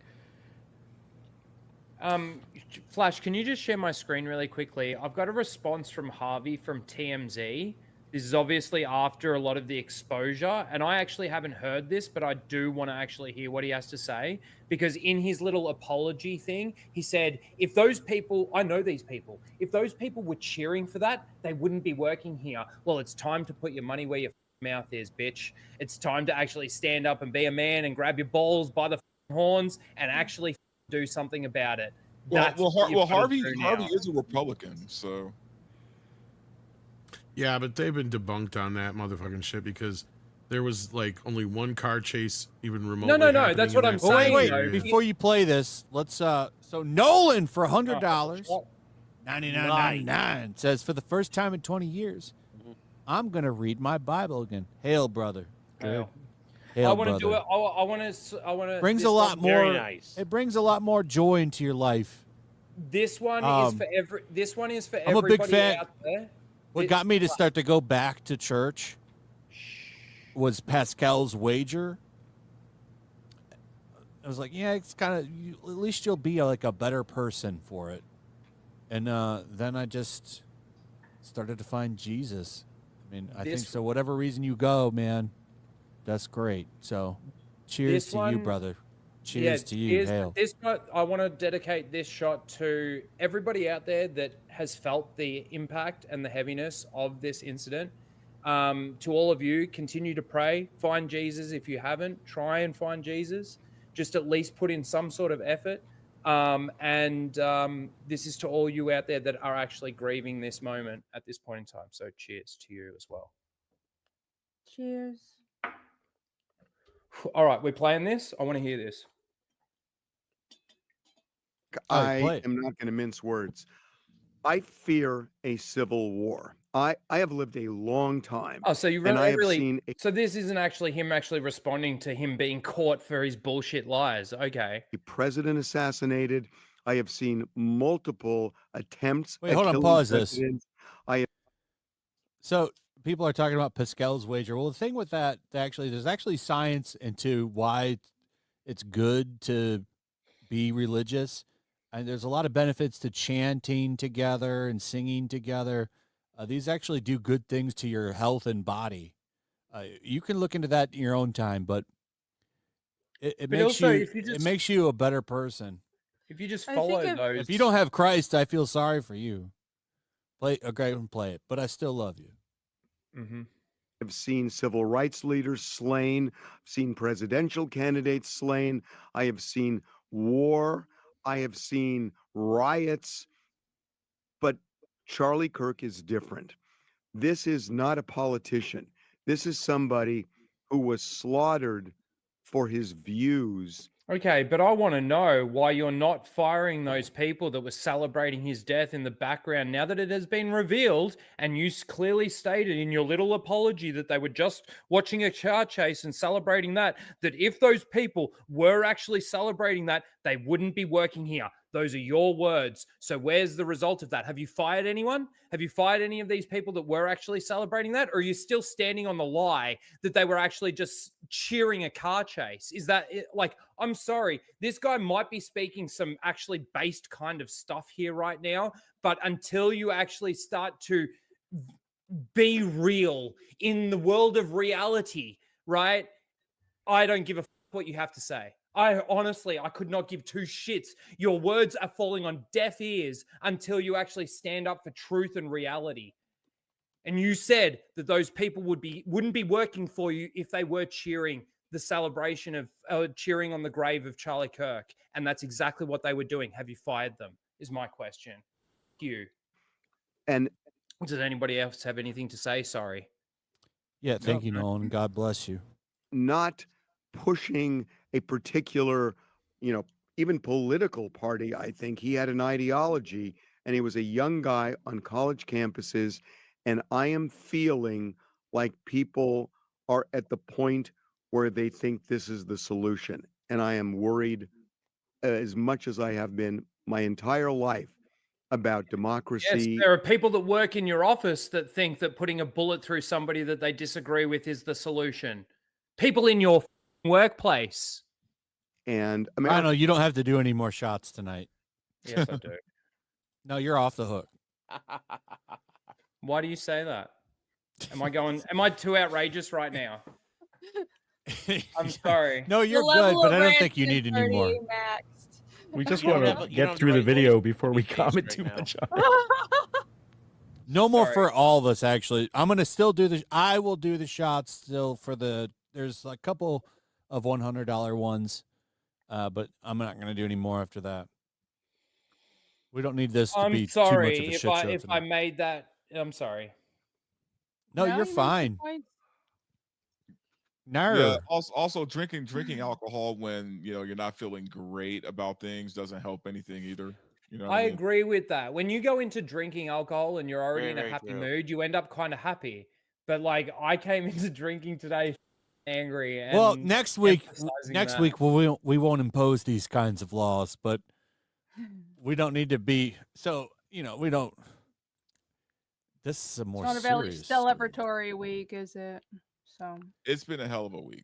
S1: Flash, can you just share my screen really quickly? I've got a response from Harvey from TMZ. This is obviously after a lot of the exposure, and I actually haven't heard this, but I do want to actually hear what he has to say, because in his little apology thing, he said, if those people, I know these people, if those people were cheering for that, they wouldn't be working here. Well, it's time to put your money where your mouth is, bitch. It's time to actually stand up and be a man and grab your balls by the horns and actually do something about it. That's what you've got to
S8: Harvey
S1: do now.
S8: is a Republican, so
S10: Yeah, but they've been debunked on that motherfucking shit because there was like only one car chase even remotely.
S1: No.
S10: happening
S1: That's
S10: in
S1: what
S10: that
S1: I'm
S2: Oh, wait,
S1: saying,
S2: wait.
S1: though.
S2: Before you play this, let's so Nolan for $100,
S1: Oh,
S2: $99.99 says, for the first time in 20 years, I'm gonna read my Bible again. Hail, brother.
S1: Hail.
S2: Hail,
S1: I want to
S2: brother.
S1: do it. I want to.
S2: Brings a lot more.
S5: Very nice.
S2: It brings a lot more joy into your life.
S1: This one is for every. This one is for
S2: I'm a
S1: everybody
S2: big fan.
S1: out there.
S2: What got me to start to go back to church was Pascal's wager. I was like, yeah, it's kind of, at least you'll be like a better person for it. And then I just started to find Jesus. I mean, I think so. Whatever reason you go, man, that's great. So, cheers to you, brother. Cheers to you. Hail.
S1: I want to dedicate this shot to everybody out there that has felt the impact and the heaviness of this incident. To all of you, continue to pray. Find Jesus if you haven't. Try and find Jesus. Just at least put in some sort of effort. This is to all you out there that are actually grieving this moment at this point in time. So cheers to you as well.
S6: Cheers.
S1: All right, we're playing this. I want to hear this.
S11: I am not going to mince words. I fear a civil war. I have lived a long time.
S1: Oh, so you
S11: and I have
S1: really
S11: seen
S1: so this isn't actually him actually responding to him being caught for his bullshit lies. Okay.
S11: a president assassinated. I have seen multiple attempts.
S2: Wait,
S11: at
S2: hold on,
S11: killing
S2: pause this.
S11: presidents. I have
S2: So people are talking about Pascal's wager. Well, the thing with that, there's actually science into why it's good to be religious, and there's a lot of benefits to chanting together and singing together. These actually do good things to your health and body. You can look into that in your own time, but it makes
S1: also,
S2: you
S1: if you
S2: it
S1: just-
S2: makes you a better person.
S1: If you just
S7: I
S1: follow
S7: think
S1: those,
S2: If you don't have Christ, I feel sorry for you. Go and play it, but I still love you.
S1: Mhm.
S11: I've seen civil rights leaders slain. I've seen presidential candidates slain. I have seen war. I have seen riots. But Charlie Kirk is different. This is not a politician. This is somebody who was slaughtered for his views.
S1: Okay, but I want to know why you're not firing those people that were celebrating his death in the background now that it has been revealed and you clearly stated in your little apology that they were just watching a car chase and celebrating that if those people were actually celebrating that, they wouldn't be working here. Those are your words. So where's the result of that? Have you fired anyone? Have you fired any of these people that were actually celebrating that? Or are you still standing on the lie that they were actually just cheering a car chase? Is that like, I'm sorry, this guy might be speaking some actually based kind of stuff here right now, but until you actually start to be real in the world of reality, right? I don't give a what you have to say. I could not give two shits. Your words are falling on deaf ears until you actually stand up for truth and reality. And you said that those people wouldn't be working for you if they were cheering the celebration of cheering on the grave of Charlie Kirk. And that's exactly what they were doing. Have you fired them? Is my question. You.
S11: And
S1: does anybody else have anything to say? Sorry.
S2: Yeah, thank you, Nolan. God bless you.
S11: Not pushing a particular, even political party. I think he had an ideology, and he was a young guy on college campuses. And I am feeling like people are at the point where they think this is the solution. And I am worried as much as I have been my entire life about democracy.
S1: Yes, there are people that work in your office that think that putting a bullet through somebody that they disagree with is the solution. People in your workplace.
S11: And
S2: I don't know. You don't have to do any more shots tonight.
S1: Yes, I do.
S2: No, you're off the hook.
S1: Why do you say that? Am I too outrageous right now? I'm sorry.
S2: No, you're
S7: The
S2: good,
S7: level
S2: but
S7: of
S2: I don't think you
S7: rant
S2: need
S7: is
S2: any more.
S7: already maxed.
S3: We just
S5: You don't
S3: want
S5: have-
S3: to
S5: you don't
S3: get
S5: have
S3: through
S5: the
S3: the
S5: right
S3: video
S5: voice
S3: before we
S5: face
S3: comment
S5: right
S3: too
S5: now.
S3: much on it.
S2: No more
S1: Sorry.
S2: for all of us, actually. I'm gonna still do the. I will do the shots still for the. There's a couple of $100 ones, but I'm not gonna do any more after that. We don't need this to
S1: I'm
S2: be
S1: sorry
S2: too much of a
S1: if
S2: shit show
S1: I
S2: tonight.
S1: made that. I'm sorry.
S2: No,
S7: Now
S2: you're
S7: you make
S2: fine.
S7: good points.
S2: No.
S8: Yeah. Also, drinking alcohol when you're not feeling great about things doesn't help anything either. You know what
S1: I
S8: I mean?
S1: agree with that. When you go into drinking alcohol and you're already
S5: Very,
S1: in a
S5: very
S1: happy
S5: true.
S1: mood, you end up kind of happy. But like I came into drinking today angry. And
S2: Well, next week
S1: emphasizing that.
S2: we won't impose these kinds of laws, but we don't need to be so, we don't. This is a more
S7: It's not a very
S2: serious story.
S7: celebratory week, is it? So
S8: It's been a hell of a week.